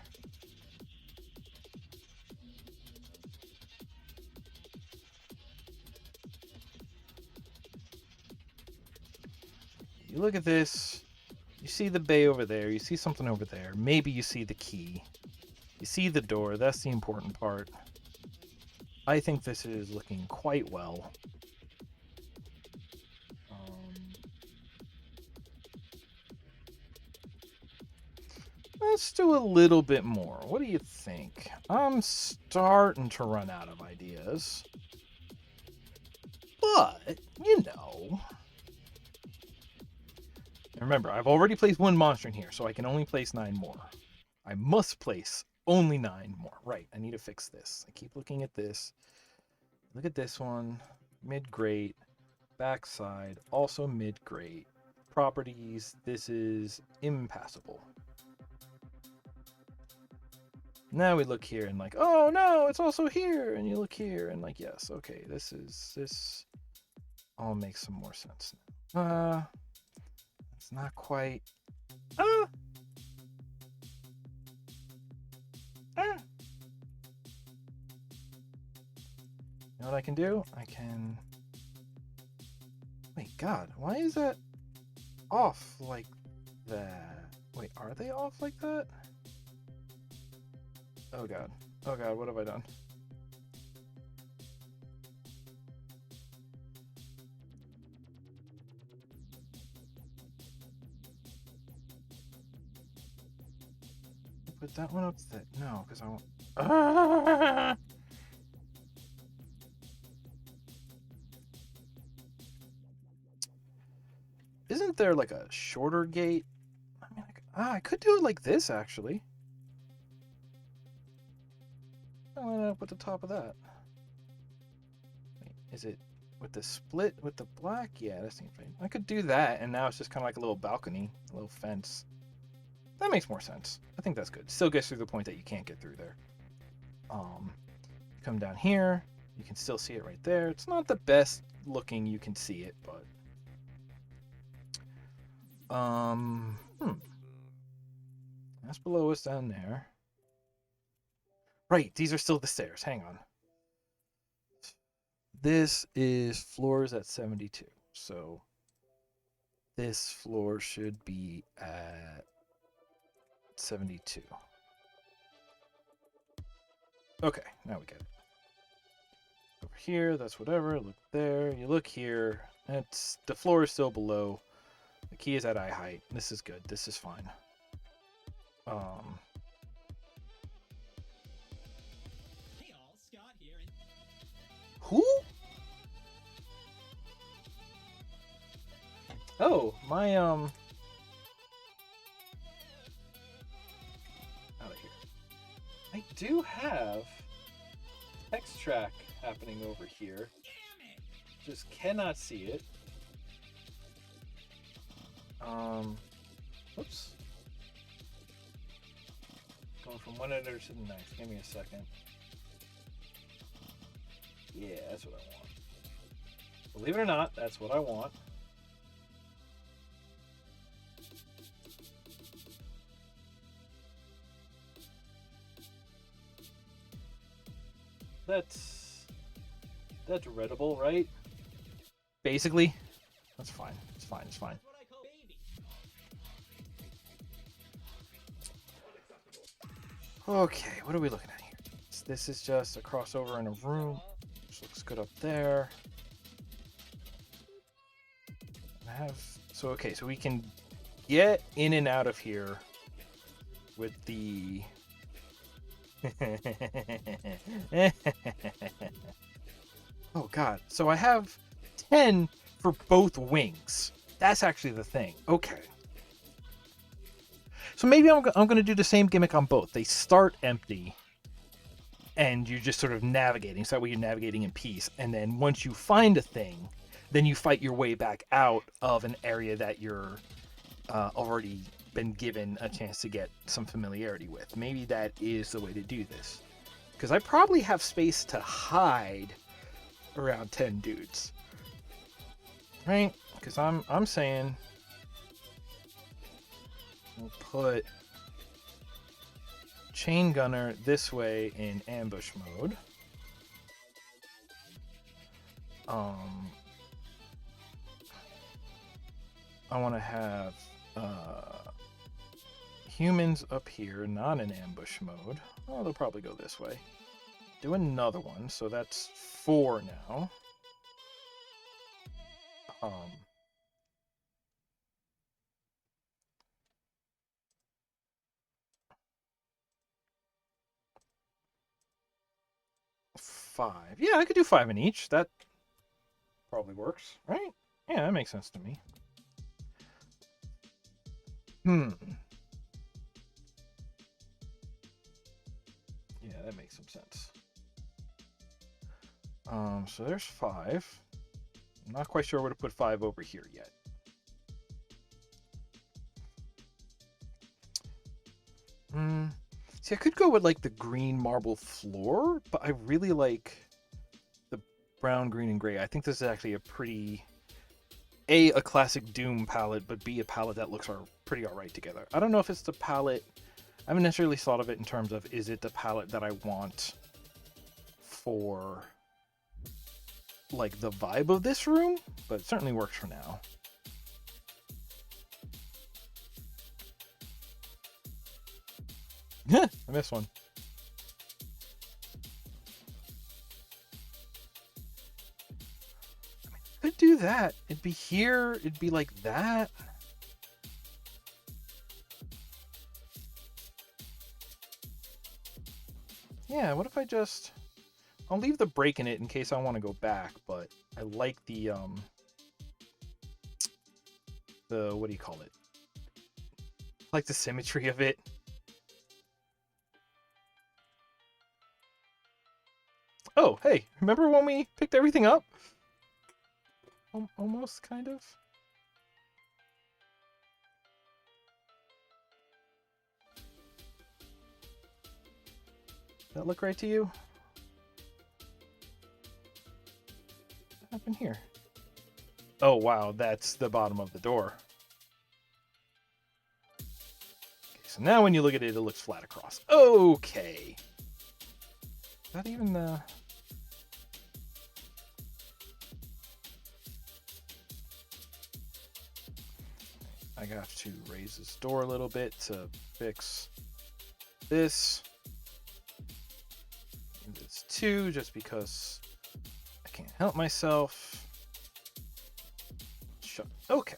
You look at this. You see the bay over there. You see something over there. Maybe you see the key. You see the door. That's the important part. I think this is looking quite well. Let's do a little bit more. What do you think? I'm starting to run out of ideas. But, you know. And remember, I've already placed one monster in here, so I can only place 9 more. I must place only 9 more. Right, I need to fix this. I keep looking at this. Look at this one. Mid-great. Backside. Also mid-great. Properties. This is impassable. Now we look here and like, oh no, it's also here. And you look here and like, yes, okay, this all makes some more sense. It's not quite. You know what I can do? I can. Wait, God, why is that off like that? Wait, are they off like that? Oh God. Oh God, what have I done? Put that one up there. No, because I want. Isn't there like a shorter gate? I mean, I could do it like this actually. I'm gonna put the top of that. Wait, is it with the split with the black? Yeah, that seems right. I could do that, and now it's just kind of like a little balcony, a little fence. That makes more sense. I think that's good. Still gets through the point that you can't get through there. You come down here, you can still see it right there. It's not the best looking you can see it, but that's below us down there. Right, these are still the stairs. Hang on. This is floors at 72. So this floor should be at 72. Okay, now we get it. Over here, that's whatever. Look there. You look here. It's the floor is still below. The key is at eye height. This is good. This is fine. Who? Oh, my out of here. I do have text track happening over here. Just cannot see it. Oops. Going from one editor to the next. Give me a second. Yeah, that's what I want. Believe it or not, that's what I want. That's readable, right? Basically. That's fine. It's fine. It's fine. Okay, what are we looking at here? This is just a crossover in a room. Which looks good up there. So we can get in and out of here with the oh God. So I have 10 for both wings. That's actually the thing. Okay. So maybe I'm going to do the same gimmick on both. They start empty. and you're just sort of navigating. So that way you're navigating in peace. And then once you find a thing, then you fight your way back out of an area that you're already been given a chance to get some familiarity with. Maybe that is the way to do this. Because I probably have space to hide around 10 dudes. Right? Because I'm saying we'll put chain gunner this way in ambush mode. I want to have humans up here, not in ambush mode. Oh, they'll probably go this way. Do another one, so that's 4 now. Five. Yeah, I could do 5 in each. That probably works, right? Yeah, that makes sense to me. Yeah, that makes some sense. So there's 5. I'm not quite sure where to put 5 over here yet. See, I could go with like the green marble floor, but I really like the brown, green, and gray. I think this is actually a pretty a classic DooM palette, but B, a palette that looks pretty alright together. I don't know if it's the palette. I haven't necessarily thought of it in terms of, is it the palette that I want for like the vibe of this room, but it certainly works for now. I missed one. I mean, I could do that. It'd be here. It'd be like that. Yeah, what if I just... I'll leave the break in it in case I want to go back, but I like the what do you call it? I like the symmetry of it. Oh, hey, remember when we picked everything up? Almost, kind of. Does that look right to you? What happened here? Oh, wow, that's the bottom of the door. Okay, so now when you look at it, it looks flat across. Okay. Is that even the... I have to raise this door a little bit to fix this. And it's 2 just because I can't help myself. Shut. Okay.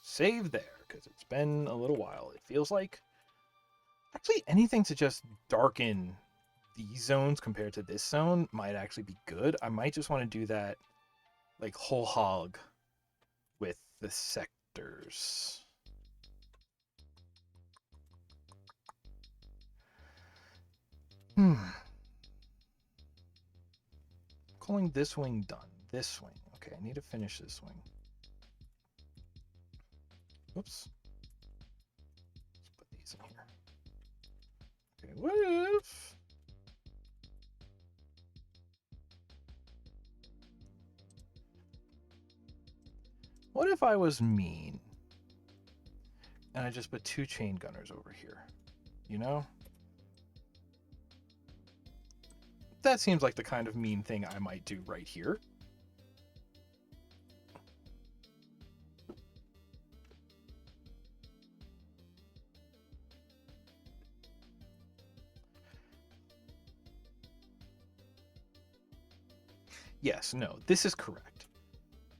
Save there because it's been a little while. It feels like actually anything to just darken these zones compared to this zone might actually be good. I might just want to do that like whole hog with the sectors. Calling this wing done. This wing. Okay, I need to finish this wing. Oops. Let's put these in here. Okay, what if I was mean and I just put 2 chain gunners over here? You know? That seems like the kind of mean thing I might do right here. Yes, no, this is correct.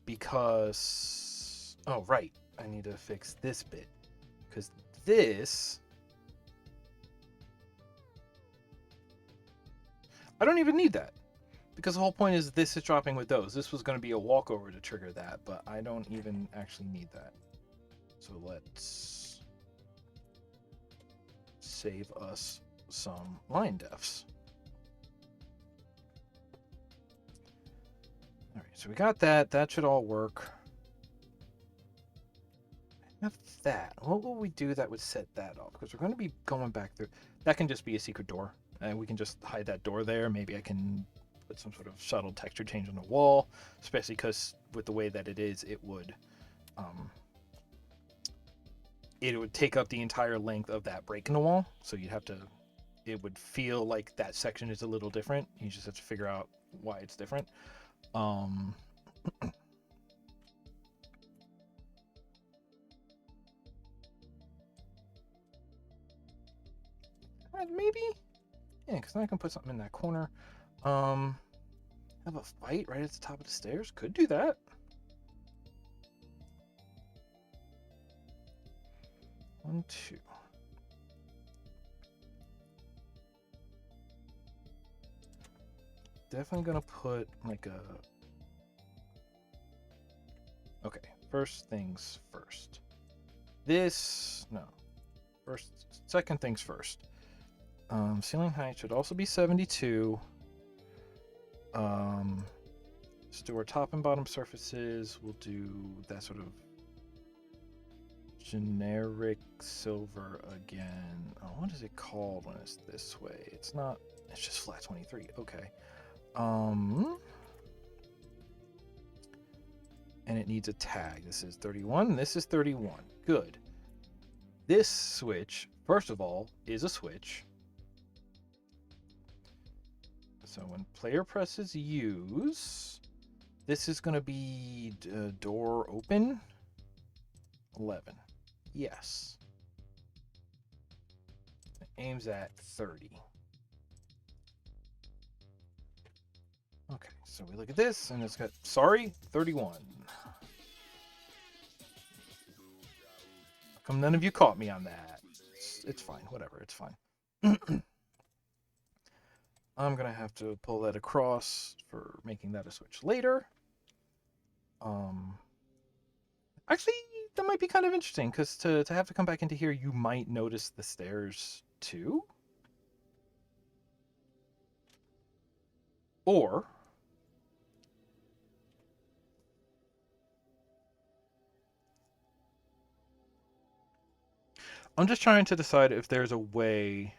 Because... Oh, right. I need to fix this bit. Because this... I don't even need that. Because the whole point is this is dropping with those. This was going to be a walkover to trigger that, but I don't even actually need that. So let's save us some line defs. All right, so we got that. That should all work. Have that. What will we do that would set that off? Because we're going to be going back through. That can just be a secret door, and we can just hide that door there. Maybe I can put some sort of subtle texture change on the wall, especially because with the way that um, it would take up the entire length of that break in the wall. So you'd have to. It would feel like that section is a little different. You just have to figure out why it's different. Um, maybe, yeah, because then I can put something in that corner. Um, have a fight right at the top of the stairs. Could do that. One, two. Definitely gonna put like a. Okay, first things first. This no. Second things first. Ceiling height should also be 72. Let's do our top and bottom surfaces. We'll do that sort of generic silver again. Oh, what is it called when it's this way? It's not. It's just flat 23. Okay. And it needs a tag. This is 31. This is 31. Good. This switch, first of all, is a switch. So when player presses use, this is going to be door open. 11. Yes. It aims at 30. Okay, so we look at this, and it's got, sorry, 31. How come none of you caught me on that? It's fine, whatever, it's fine. I'm going to have to pull that across for making that a switch later. Actually, that might be kind of interesting, because to have to come back into here, you might notice the stairs too. Or I'm just trying to decide if there's a way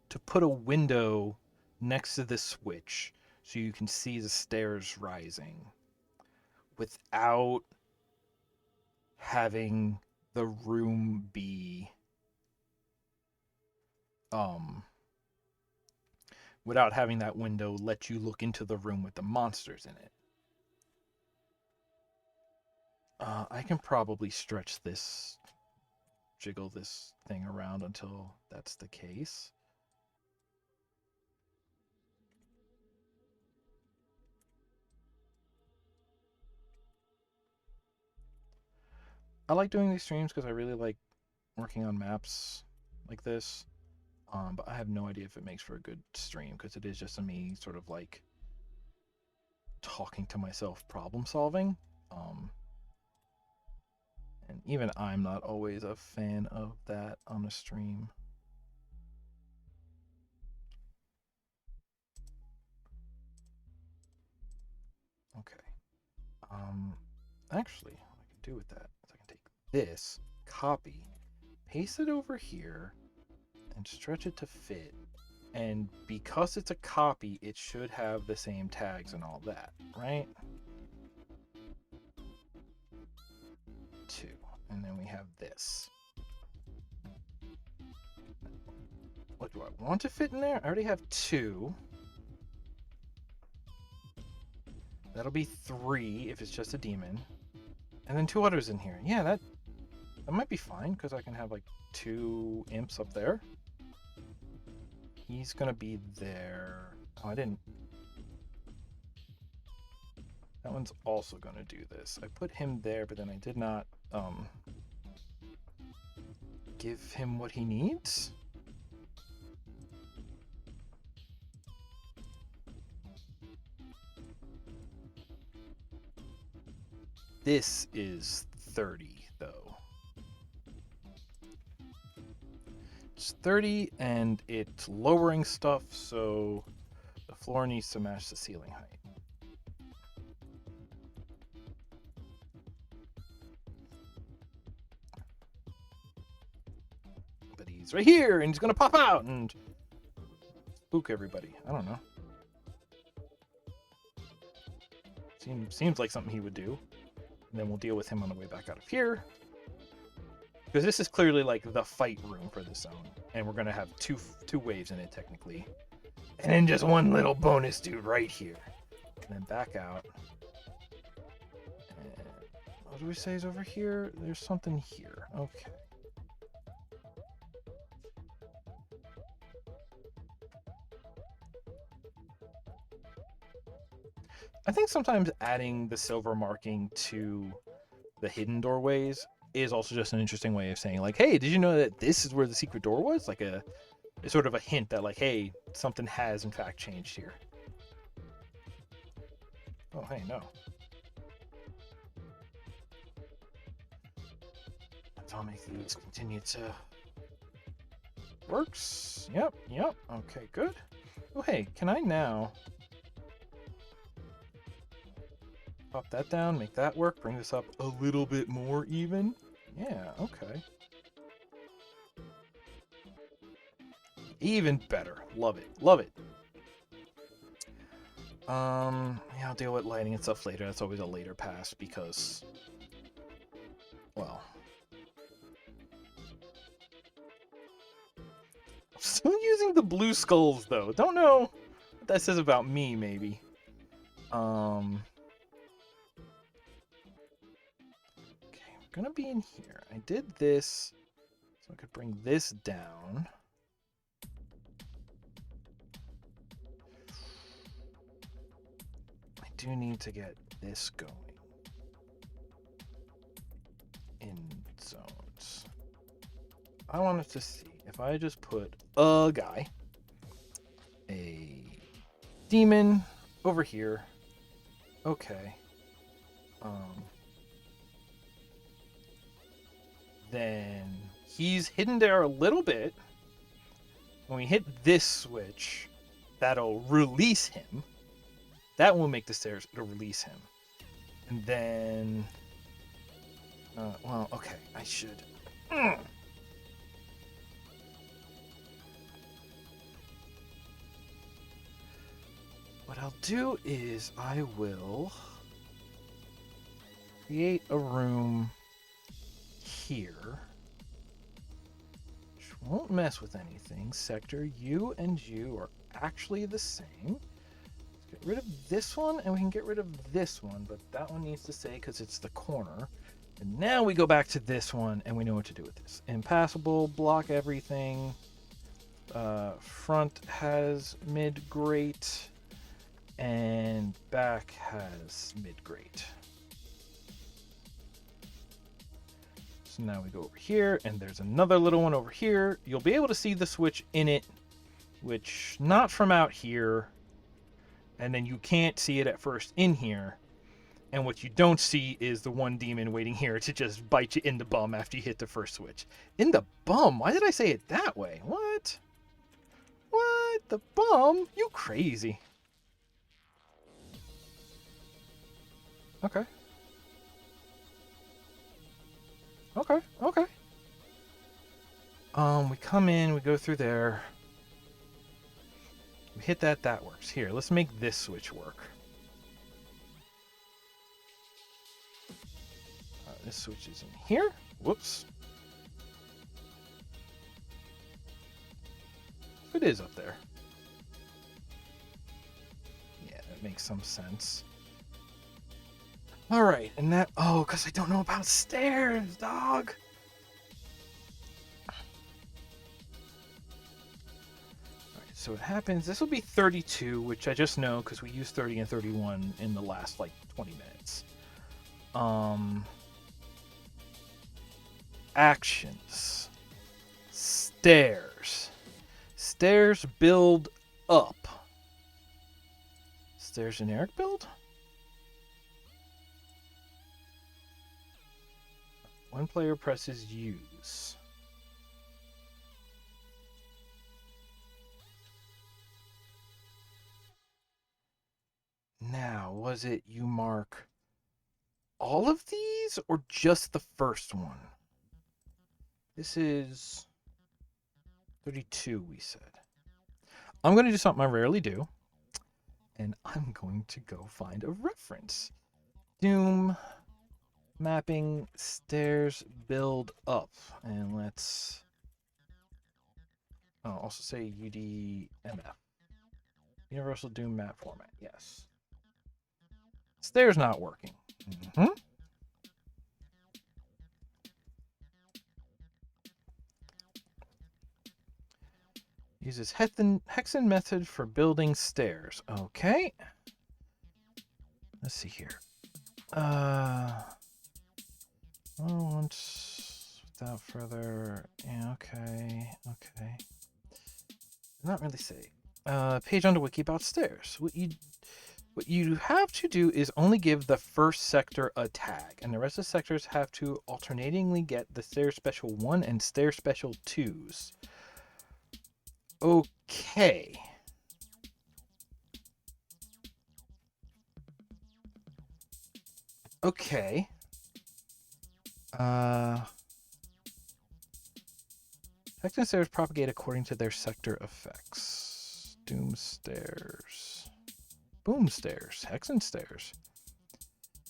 to put a window next to this switch so you can see the stairs rising without having the room be without having that window let you look into the room with the monsters in it. I can probably jiggle this thing around until that's the case. I like doing these streams because I really like working on maps like this. But I have no idea if it makes for a good stream because it is just me sort of like talking to myself, problem solving. And even I'm not always a fan of that on a stream. Okay. Actually, what I can do with that is I can take this, copy, paste it over here, and stretch it to fit. And because it's a copy, it should have the same tags and all that, right? 2. And then we have this. What do I want to fit in there? I already have 2. That'll be 3 if it's just a demon. And then 2 others in here. Yeah, that might be fine because I can have like 2 imps up there. He's gonna be there. Oh, I didn't. That one's also gonna do this. I put him there, but then I did not give him what he needs. This is 30 though. It's 30 and it's lowering stuff, so the floor needs to match the ceiling height. But he's right here, and he's gonna pop out and spook everybody. I don't know. Seems like something he would do. And then we'll deal with him on the way back out of here. Because this is clearly like the fight room for this zone. And we're gonna have two waves in it technically. And then just one little bonus dude right here. And then back out. And what do we say is over here? There's something here. Okay. I think sometimes adding the silver marking to the hidden doorways is also just an interesting way of saying, like, hey, did you know that this is where the secret door was? Like it's sort of a hint that, like, hey, something has in fact changed here. Oh, hey, no. Let's all make these continue to... Works. Yep. Okay, good. Oh, hey, can I now... Pop that down, make that work, bring this up a little bit more even. Yeah, okay. Even better. Love it. Love it. Yeah, I'll deal with lighting and stuff later. That's always a later pass because, well, I'm still using the blue skulls though. Don't know what that says about me, maybe. Okay, I'm gonna be in here. I did this so I could bring this down. I do need to get this going in zones. I wanted to see if I just put a guy, a demon over here. Okay. Then he's hidden there a little bit. When we hit this switch, that'll release him. That will make the stairs, it'll release him. And then, well, okay, I should. What I'll do is I will create a room here, which won't mess with anything. Sector, you and you are actually the same. Get rid of this one, and we can get rid of this one, but that one needs to stay because it's the corner. And now we go back to this one, and we know what to do with this. Impassable, block everything. Front has mid-grate, and back has mid-grate. So now we go over here, and there's another little one over here. You'll be able to see the switch in it, which not from out here. And then you can't see it at first in here. And what you don't see is the one demon waiting here to just bite you in the bum after you hit the first switch. In the bum? Why did I say it that way? What? What? The bum? You crazy. Okay. Okay. We come in, we go through there. We hit that, that works. Here, let's make this switch work. This switch is in here. Whoops. It is up there. Yeah, that makes some sense. All right, and that, oh, because I don't know about stairs, dog. So it happens, this will be 32, which I just know because we used 30 and 31 in the last, like, 20 minutes. Actions. Stairs. Stairs build up. Stairs generic build? One player presses use. was it you mark all of these or just the first one? This is 32, we said. I'm going to do something I rarely do, and I'm going to go find a reference. DooM mapping stairs build up, and let's also say UDMF. Universal DooM map format, yes. Stairs not working. Uses hexen method for building stairs. Okay. Let's see here. Once without further. Yeah, okay. Not really say. Page on the wiki about stairs. What you have to do is only give the first sector a tag, and the rest of the sectors have to alternatingly get the stair special 1 and stair special 2s. Okay. Okay. Hexen stairs propagate according to their sector effects. Doom stairs. Boom stairs. Hexen stairs.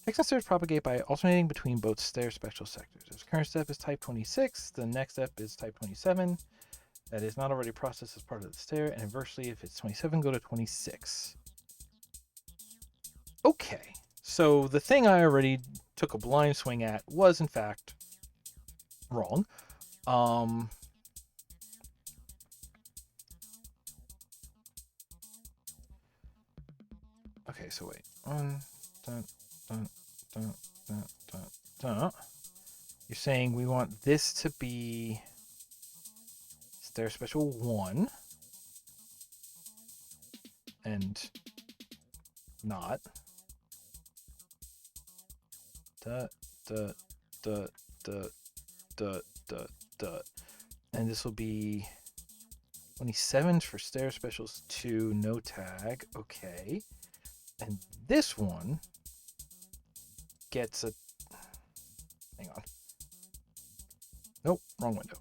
Hexen stairs propagate by alternating between both stair special sectors. If the current step is type 26, the next step is type 27. That is not already processed as part of the stair, and inversely, if it's 27, go to 26. Okay, so the thing I already took a blind swing at was, in fact, wrong. Okay, so wait. You're saying we want this to be stair special 1 and not and this will be 27 for stair specials 2, no tag. Okay, and this one gets a, hang on, nope, wrong window.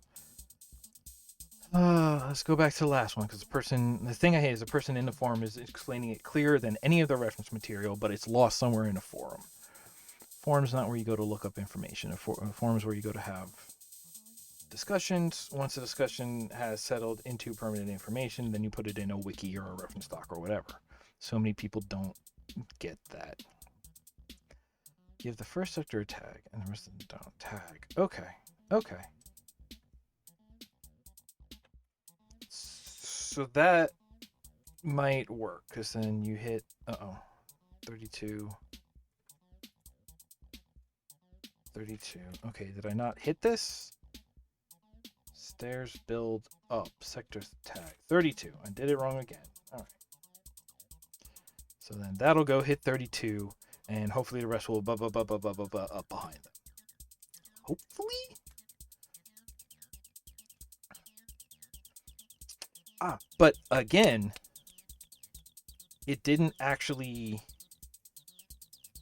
Let's go back to the last one, because the thing I hate is the person in the forum is explaining it clearer than any of the reference material, but it's lost somewhere in a forum. Forum's not where you go to look up information. A forum is where you go to have discussions. Once the discussion has settled into permanent information, then you put it in a wiki or a reference doc or whatever. So many people don't get that. Give the first sector a tag, and the rest of them don't tag. Okay. So that might work, because then you hit, 32. Okay, did I not hit this? Stairs build up, sector tag, 32. I did it wrong again. All right. So then that'll go hit 32, and hopefully the rest will up behind them. Hopefully? But again, it didn't actually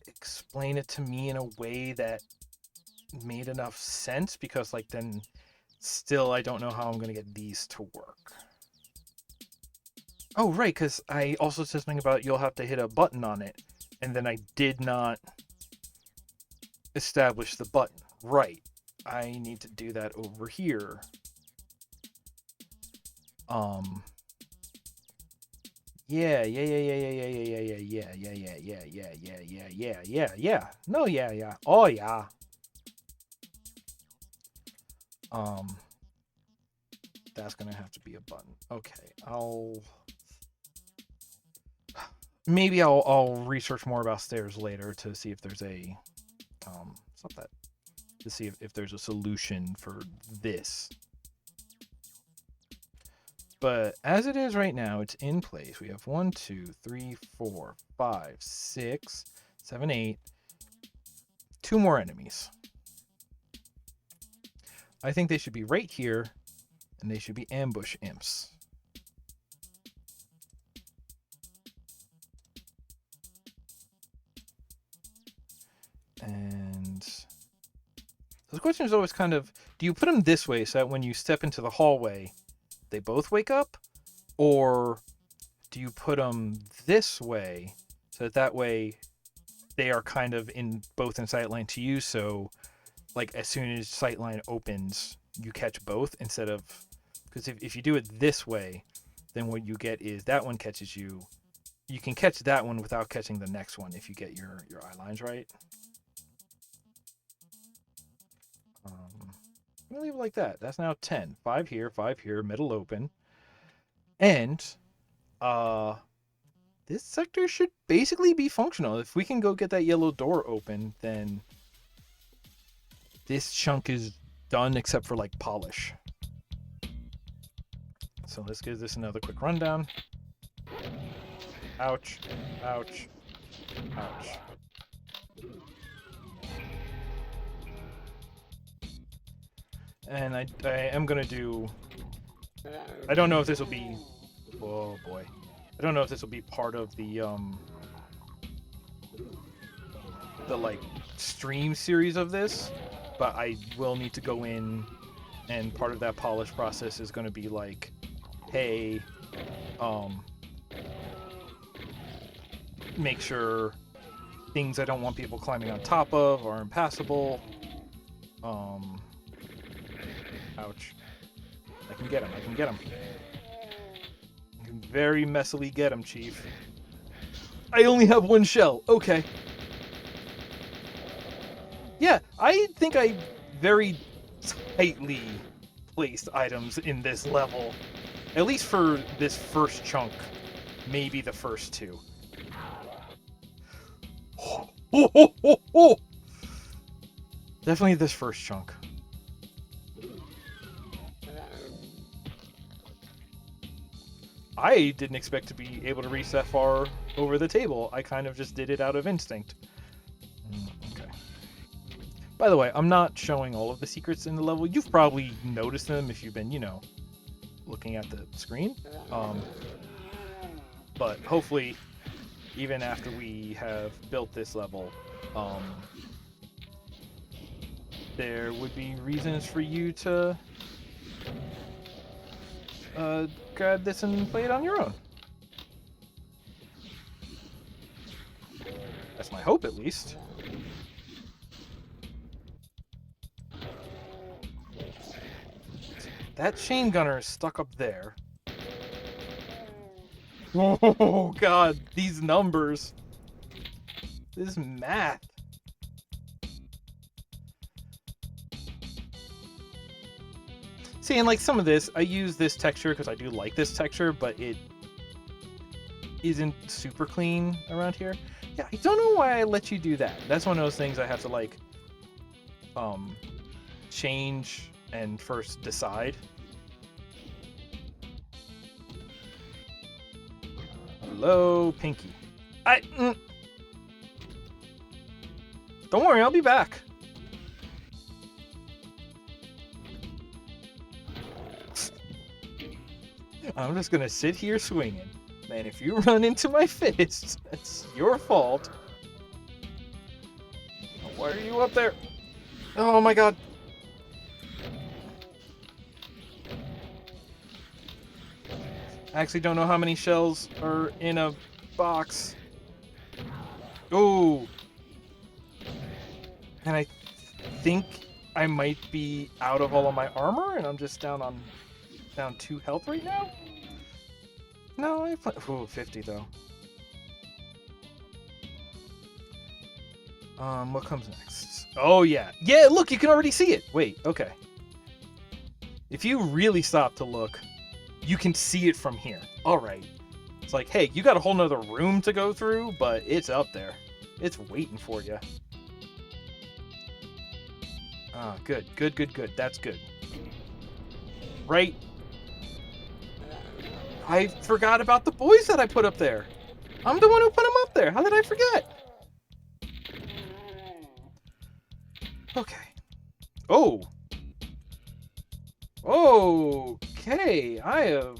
explain it to me in a way that made enough sense, because like then still I don't know how I'm going to get these to work. Oh, right, because I also said something about you'll have to hit a button on it, and then I did not establish the button. Right. I need to do that over here. Yeah. No, yeah. Oh, yeah. That's gonna have to be a button. Okay, maybe I'll research more about stairs later to see if there's a to see if there's a solution for this. But as it is right now, it's in place. We have 1, 2, 3, 4, 5, 6, 7, 8. 2 more enemies. I think they should be right here, and they should be ambush imps. And the question is always kind of, do you put them this way so that when you step into the hallway, they both wake up? Or do you put them this way so that way they are kind of both in sightline to you, so like as soon as sightline opens, you catch both instead of, because if you do it this way, then what you get is that one catches you. You can catch that one without catching the next one if you get your eye lines right. I'm gonna leave it like that. That's now 10. 5 here, middle open. And this sector should basically be functional. If we can go get that yellow door open, then this chunk is done except for like polish. So let's give this another quick rundown. Ouch, ouch, ouch. And I am gonna do, I don't know if this will be, oh boy. I don't know if this will be part of the like stream series of this, but I will need to go in, and part of that polish process is going to be like, hey, make sure things I don't want people climbing on top of are impassable. Ouch. I can get him. I can get him. I can very messily get him, Chief. I only have one shell. Okay. Yeah, I think I very tightly placed items in this level. At least for this first chunk. Maybe the first two. Oh. Definitely this first chunk. I didn't expect to be able to reach that far over the table. I kind of just did it out of instinct. Okay. By the way, I'm not showing all of the secrets in the level. You've probably noticed them if you've been, looking at the screen. But hopefully, even after we have built this level, there would be reasons for you to grab this and play it on your own. That's my hope, at least. That chain gunner is stuck up there. Oh god, these numbers. This math. See, and like some of this, I use this texture because I do like this texture, but it isn't super clean around here. Yeah, I don't know why I let you do that. That's one of those things I have to like change and first decide. Hello, Pinky. Don't worry, I'll be back. I'm just gonna sit here swinging. Man, if you run into my fist, that's your fault. Why are you up there? Oh my god. I actually don't know how many shells are in a box. Oh. And I think I might be out of all of my armor, and I'm just down 2 health right now. No, I have 50 though. What comes next? Oh yeah, look, you can already see it. Wait, okay. If you really stop to look, you can see it from here. All right. It's like, hey, you got a whole nother room to go through, but it's up there. It's waiting for you. Ah, good. That's good. Right. I forgot about the boys that I put up there. I'm the one who put them up there. How did I forget? Okay. Oh. Okay. I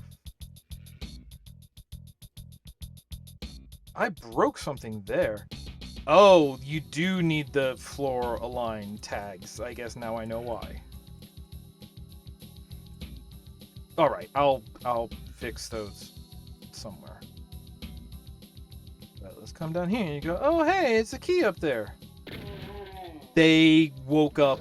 broke something there. Oh, you do need the floor align tags. I guess now I know why. All right, I'll fix those somewhere. Let's come down here and you go, oh, hey, it's a key up there. They woke up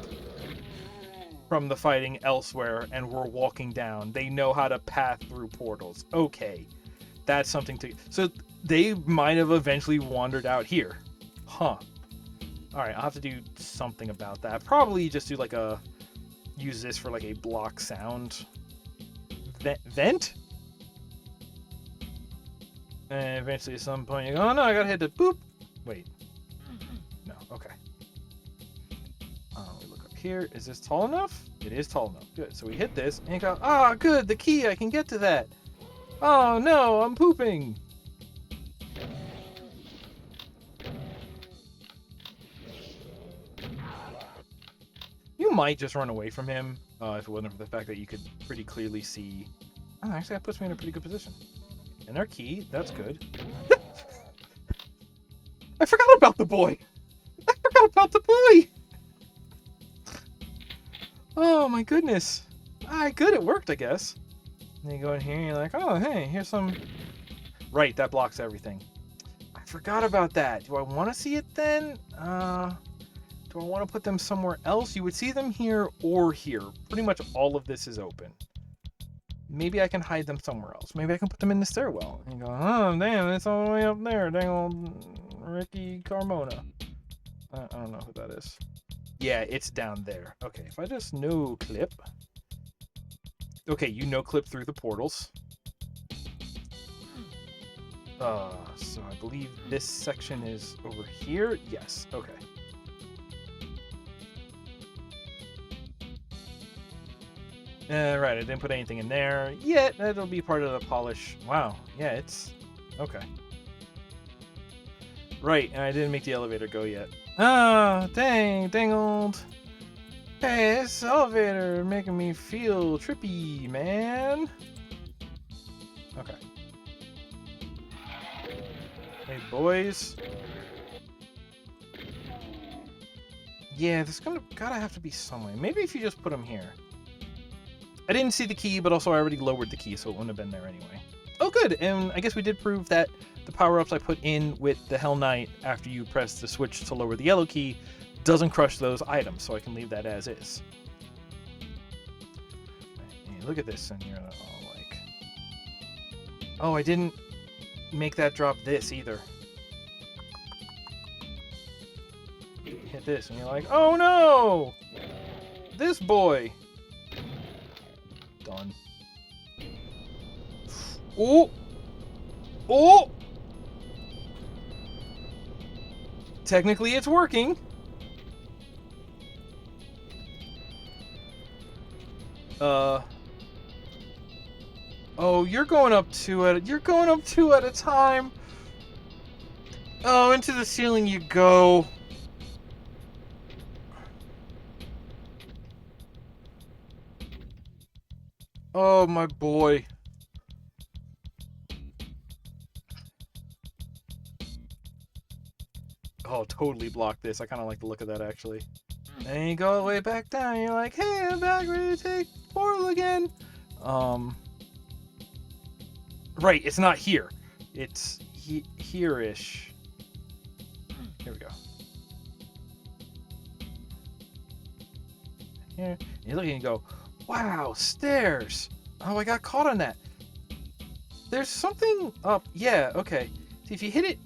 from the fighting elsewhere and were walking down. They know how to path through portals. Okay, that's something to... So they might have eventually wandered out here. Huh. All right, I'll have to do something about that. Probably just do like a... Use this for like a block sound. Vent? And eventually at some point you go, oh no, I gotta hit the boop. Wait. No, okay. We look up here. Is this tall enough? It is tall enough. Good. So we hit this and you go, ah, good, the key, I can get to that. Oh no, I'm pooping. You might just run away from him if it wasn't for the fact that you could pretty clearly see. Oh, actually, that puts me in a pretty good position. And our key, that's good. I forgot about the boy. I forgot about the boy. Oh my goodness. Good, it worked, I guess. And you go in here and you're like, oh, hey, here's some... Right, that blocks everything. I forgot about that. Do I want to see it then? Do I want to put them somewhere else? You would see them here or here. Pretty much all of this is open. Maybe I can hide them somewhere else. Maybe I can put them in the stairwell. And you go, oh, damn, it's all the way up there. Dang old Ricky Carmona. I don't know who that is. Yeah, it's down there. Okay, if I just no-clip. Okay, you no-clip through the portals. So I believe this section is over here. Yes, okay. Right, I didn't put anything in there yet. That'll be part of the polish. Wow, yeah, it's... Okay. Right, and I didn't make the elevator go yet. Ah, dang old... Hey, this elevator making me feel trippy, man. Okay. Hey, boys. Yeah, there's gotta have to be some way. Maybe if you just put them here. I didn't see the key, but also I already lowered the key, so it wouldn't have been there anyway. Oh, good, and I guess we did prove that the power-ups I put in with the Hell Knight after you press the switch to lower the yellow key doesn't crush those items, so I can leave that as is. And look at this, and you're all like... Oh, I didn't make that drop this either. You hit this, and you're like, oh no! This boy! Done. Oh! Oh! Technically, it's working. Oh, you're going up two at a time. Oh, into the ceiling you go. Oh, my boy. Oh, totally blocked this. I kind of like the look of that, actually. And you go all the way back down. And you're like, hey, I'm back ready to take portal again. Right, it's not here. It's here-ish. Here we go. Here. And you look and you go, wow, stairs. Oh, I got caught on that. There's something up. Yeah, okay. See, if you hit it,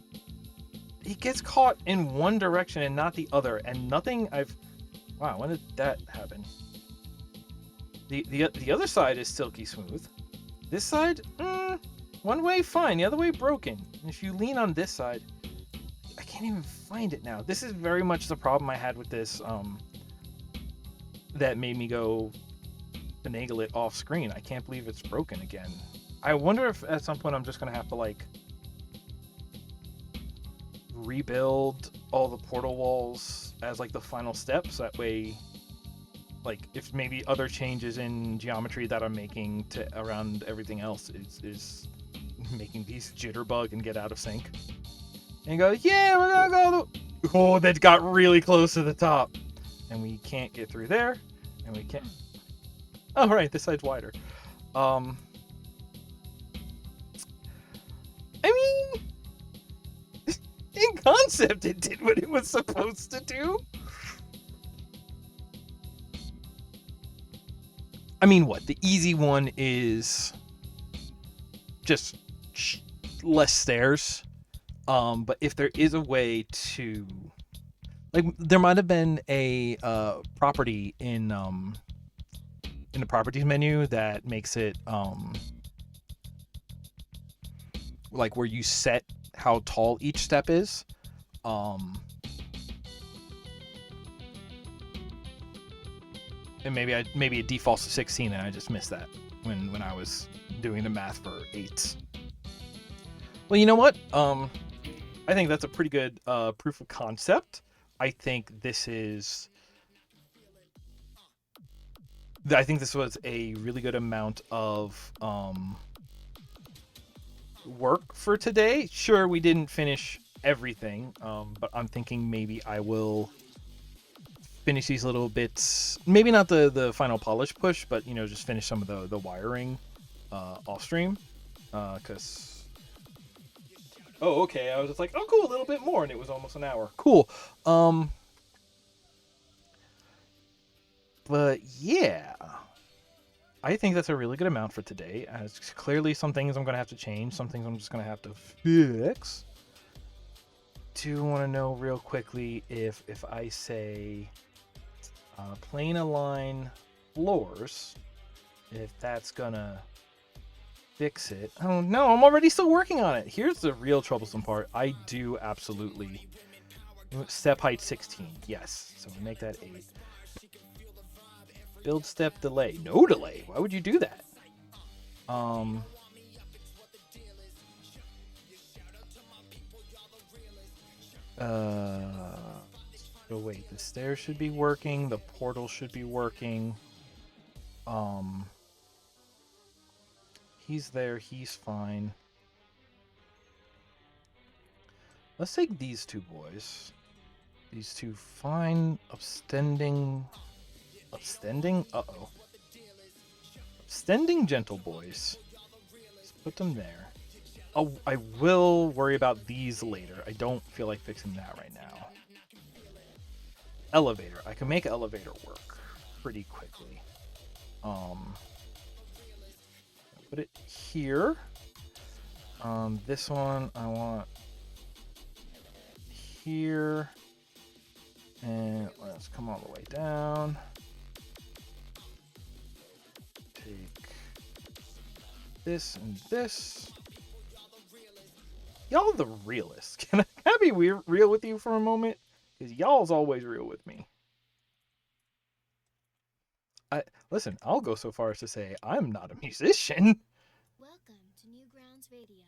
it gets caught in one direction and not the other. And nothing I've... Wow, when did that happen? The other side is silky smooth. This side, one way fine, the other way broken. And if you lean on this side, I can't even find it now. This is very much the problem I had with this, that made me go finagle it off screen. I can't believe it's broken again. I wonder if at some point I'm just gonna have to like rebuild all the portal walls as like the final steps. That way, like if maybe other changes in geometry that I'm making to around everything else is making these jitterbug and get out of sync. And go, yeah, we're gonna go. Oh, that got really close to the top. And we can't get through there. And we can't. Oh, right, this side's wider. I mean, in concept, it did what it was supposed to do. I mean, what? The easy one is just less stairs. But if there is a way to, like, there might have been a property in the properties menu that makes it like where you set how tall each step is. And maybe it defaults to 16 and I just missed that when I was doing the math for 8s. Well, you know what? I think that's a pretty good proof of concept. I think this was a really good amount of work for today. Sure, we didn't finish everything, but I'm thinking maybe I will finish these little bits. Maybe not the final polish push, but just finish some of the wiring off stream. Because oh, okay, I was just like, I'll go a little bit more, and it was almost an hour. Cool. But yeah, I think that's a really good amount for today. As clearly, some things I'm going to have to change, some things I'm just going to have to fix. Do want to know real quickly if I say plane align floors, if that's going to fix it. Oh no, I'm already still working on it. Here's the real troublesome part. I do absolutely step height 16. Yes, so we make that 8. Build step delay. No delay. Why would you do that? So wait, the stairs should be working, the portal should be working. He's there, he's fine. Let's take these two boys. These two fine, upstanding, uh-oh. Upstanding gentle boys. Let's put them there. Oh, I will worry about these later. I don't feel like fixing that right now. Elevator. I can make elevator work pretty quickly. Put it here. This one I want here. And let's come all the way down. Take this and this. Y'all the realists. Can I be real with you for a moment? Because y'all's always real with me. Listen, I'll go so far as to say I'm not a musician. Welcome to Newgrounds Radio.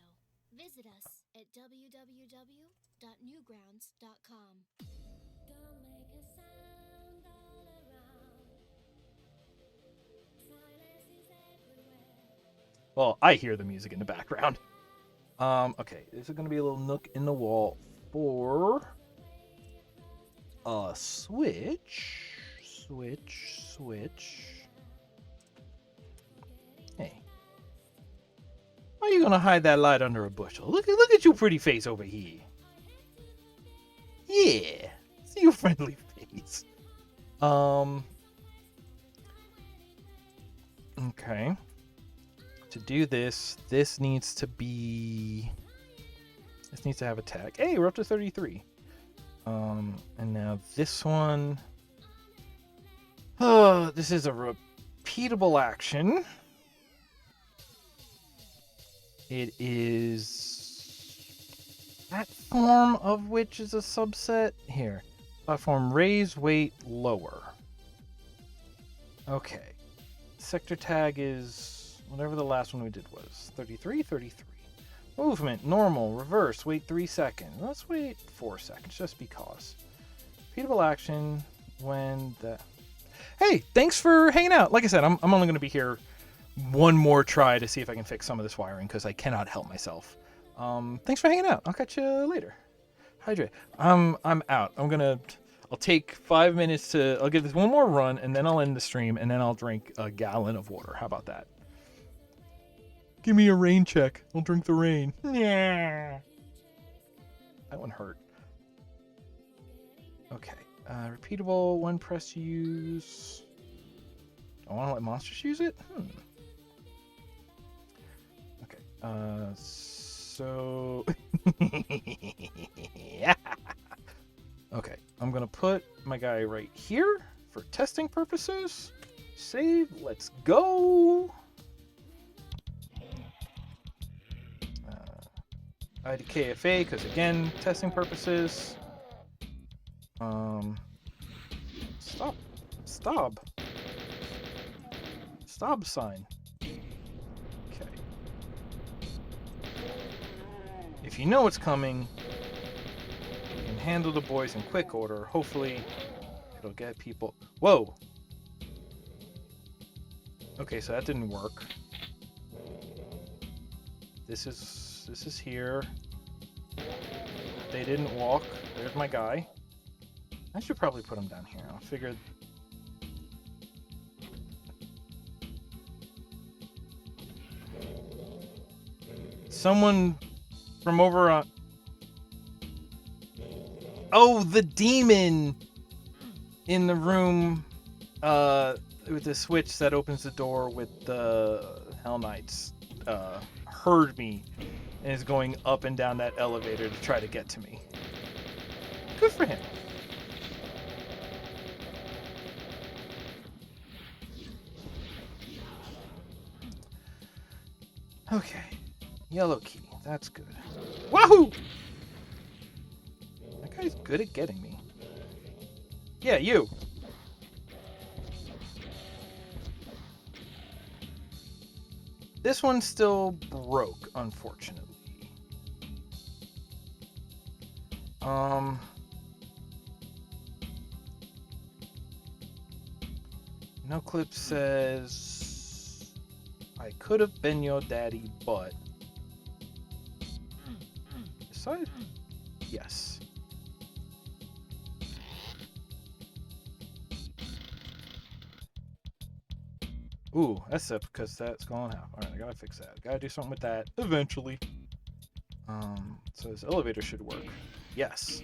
Visit us at www.newgrounds.com. Don't make a sound all around. Silence is everywhere. Well, I hear the music in the background. Okay, this is gonna be a little nook in the wall for a switch. Hey, why are you gonna hide that light under a bushel? Look at your pretty face over here. Yeah, see your friendly face. Okay. To do this, this needs to have a tag. Hey, we're up to 33. And now this one. This is a repeatable action. It is platform, of which is a subset. Here. Platform raise, weight, lower. Okay. Sector tag is whatever the last one we did was. 33. Movement, normal, reverse, wait 3 seconds. Let's wait 4 seconds, just because. Repeatable action when the... Hey, thanks for hanging out. Like I said, I'm only going to be here one more try to see if I can fix some of this wiring, because I cannot help myself. Thanks for hanging out. I'll catch you later. Hydrate. I'm out. I'll take 5 minutes to. I'll give this one more run, and then I'll end the stream, and then I'll drink a gallon of water. How about that? Give me a rain check. I'll drink the rain. Yeah. That one hurt. Okay. Repeatable one press use. I want to let monsters use it? Okay. So. Yeah. Okay. I'm going to put my guy right here for testing purposes. Save. Let's go. I did KFA because, again, testing purposes. Stop. Stop sign. Okay. If you know what's coming, you can handle the boys in quick order. Hopefully, it'll get people. Whoa. Okay, so that didn't work. This is here. They didn't walk. There's my guy. I should probably put him down here. I figured. Someone from over on. Oh, the demon in the room with the switch that opens the door with the Hell Knights heard me and is going up and down that elevator to try to get to me. Good for him. Okay. Yellow key. That's good. Wahoo! That guy's good at getting me. Yeah, you. This one's still broke, unfortunately. No clip says I could have been your daddy, but decide? Yes. Ooh, that's up because that's going out. Alright, I gotta fix that. Gotta do something with that eventually. So this elevator should work. Yes.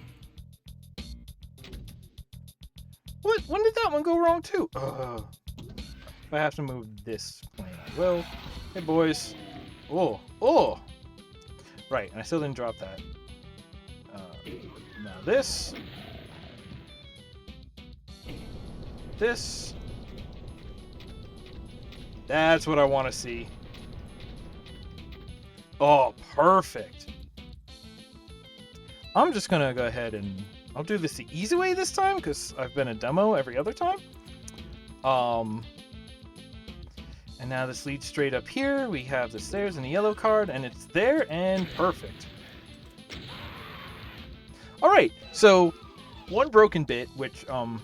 What? When did that one go wrong too? If I have to move this plane, I will. Hey, boys. Oh. Right, and I still didn't drop that. Now this. This. That's what I want to see. Oh, perfect. I'm just going to go ahead and I'll do this the easy way this time because I've been a demo every other time. And now this leads straight up here. We have the stairs and the yellow card, and it's there and perfect. All right, so one broken bit, which I'll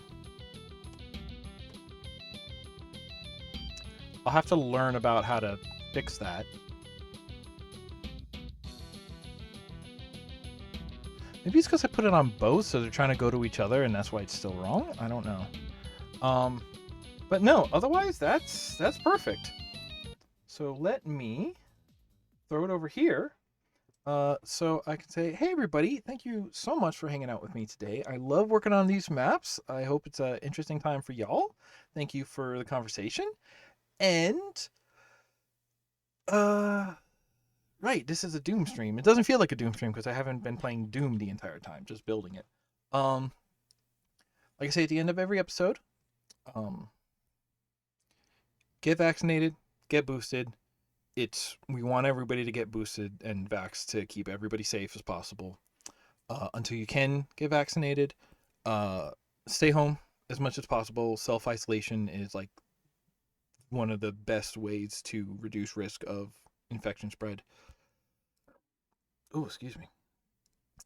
have to learn about how to fix that. Maybe it's because I put it on both, so they're trying to go to each other, and that's why it's still wrong. I don't know. But no, otherwise that's perfect. So let me throw it over here. So I can say, hey everybody, thank you so much for hanging out with me today. I love working on these maps. I hope it's an interesting time for y'all. Thank you for the conversation. And right, this is a Doom stream. It doesn't feel like a Doom stream because I haven't been playing Doom the entire time, just building it. Like I say at the end of every episode, get vaccinated, get boosted. We want everybody to get boosted and vaxxed to keep everybody safe as possible. Until you can get vaccinated, stay home as much as possible. Self-isolation is like one of the best ways to reduce risk of infection spread. Oh, excuse me.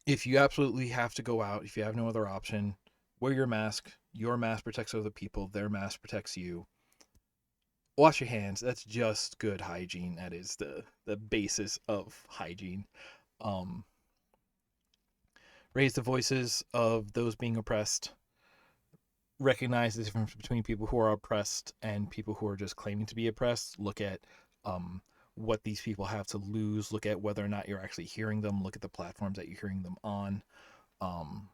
If you absolutely have to go out, if you have no other option, wear your mask. Your mask protects other people. Their mask protects you. Wash your hands. That's just good hygiene. That is the basis of hygiene. raise the voices of those being oppressed, recognize the difference between people who are oppressed and people who are just claiming to be oppressed. Look at what these people have to lose. Look at whether or not you're actually hearing them. Look at the platforms that you're hearing them on. Um,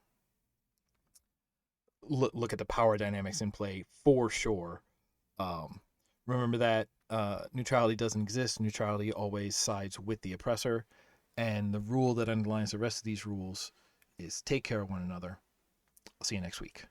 look at the power dynamics in play for sure. Um, remember that neutrality doesn't exist. Neutrality always sides with the oppressor. And the rule that underlines the rest of these rules is take care of one another. I'll see you next week.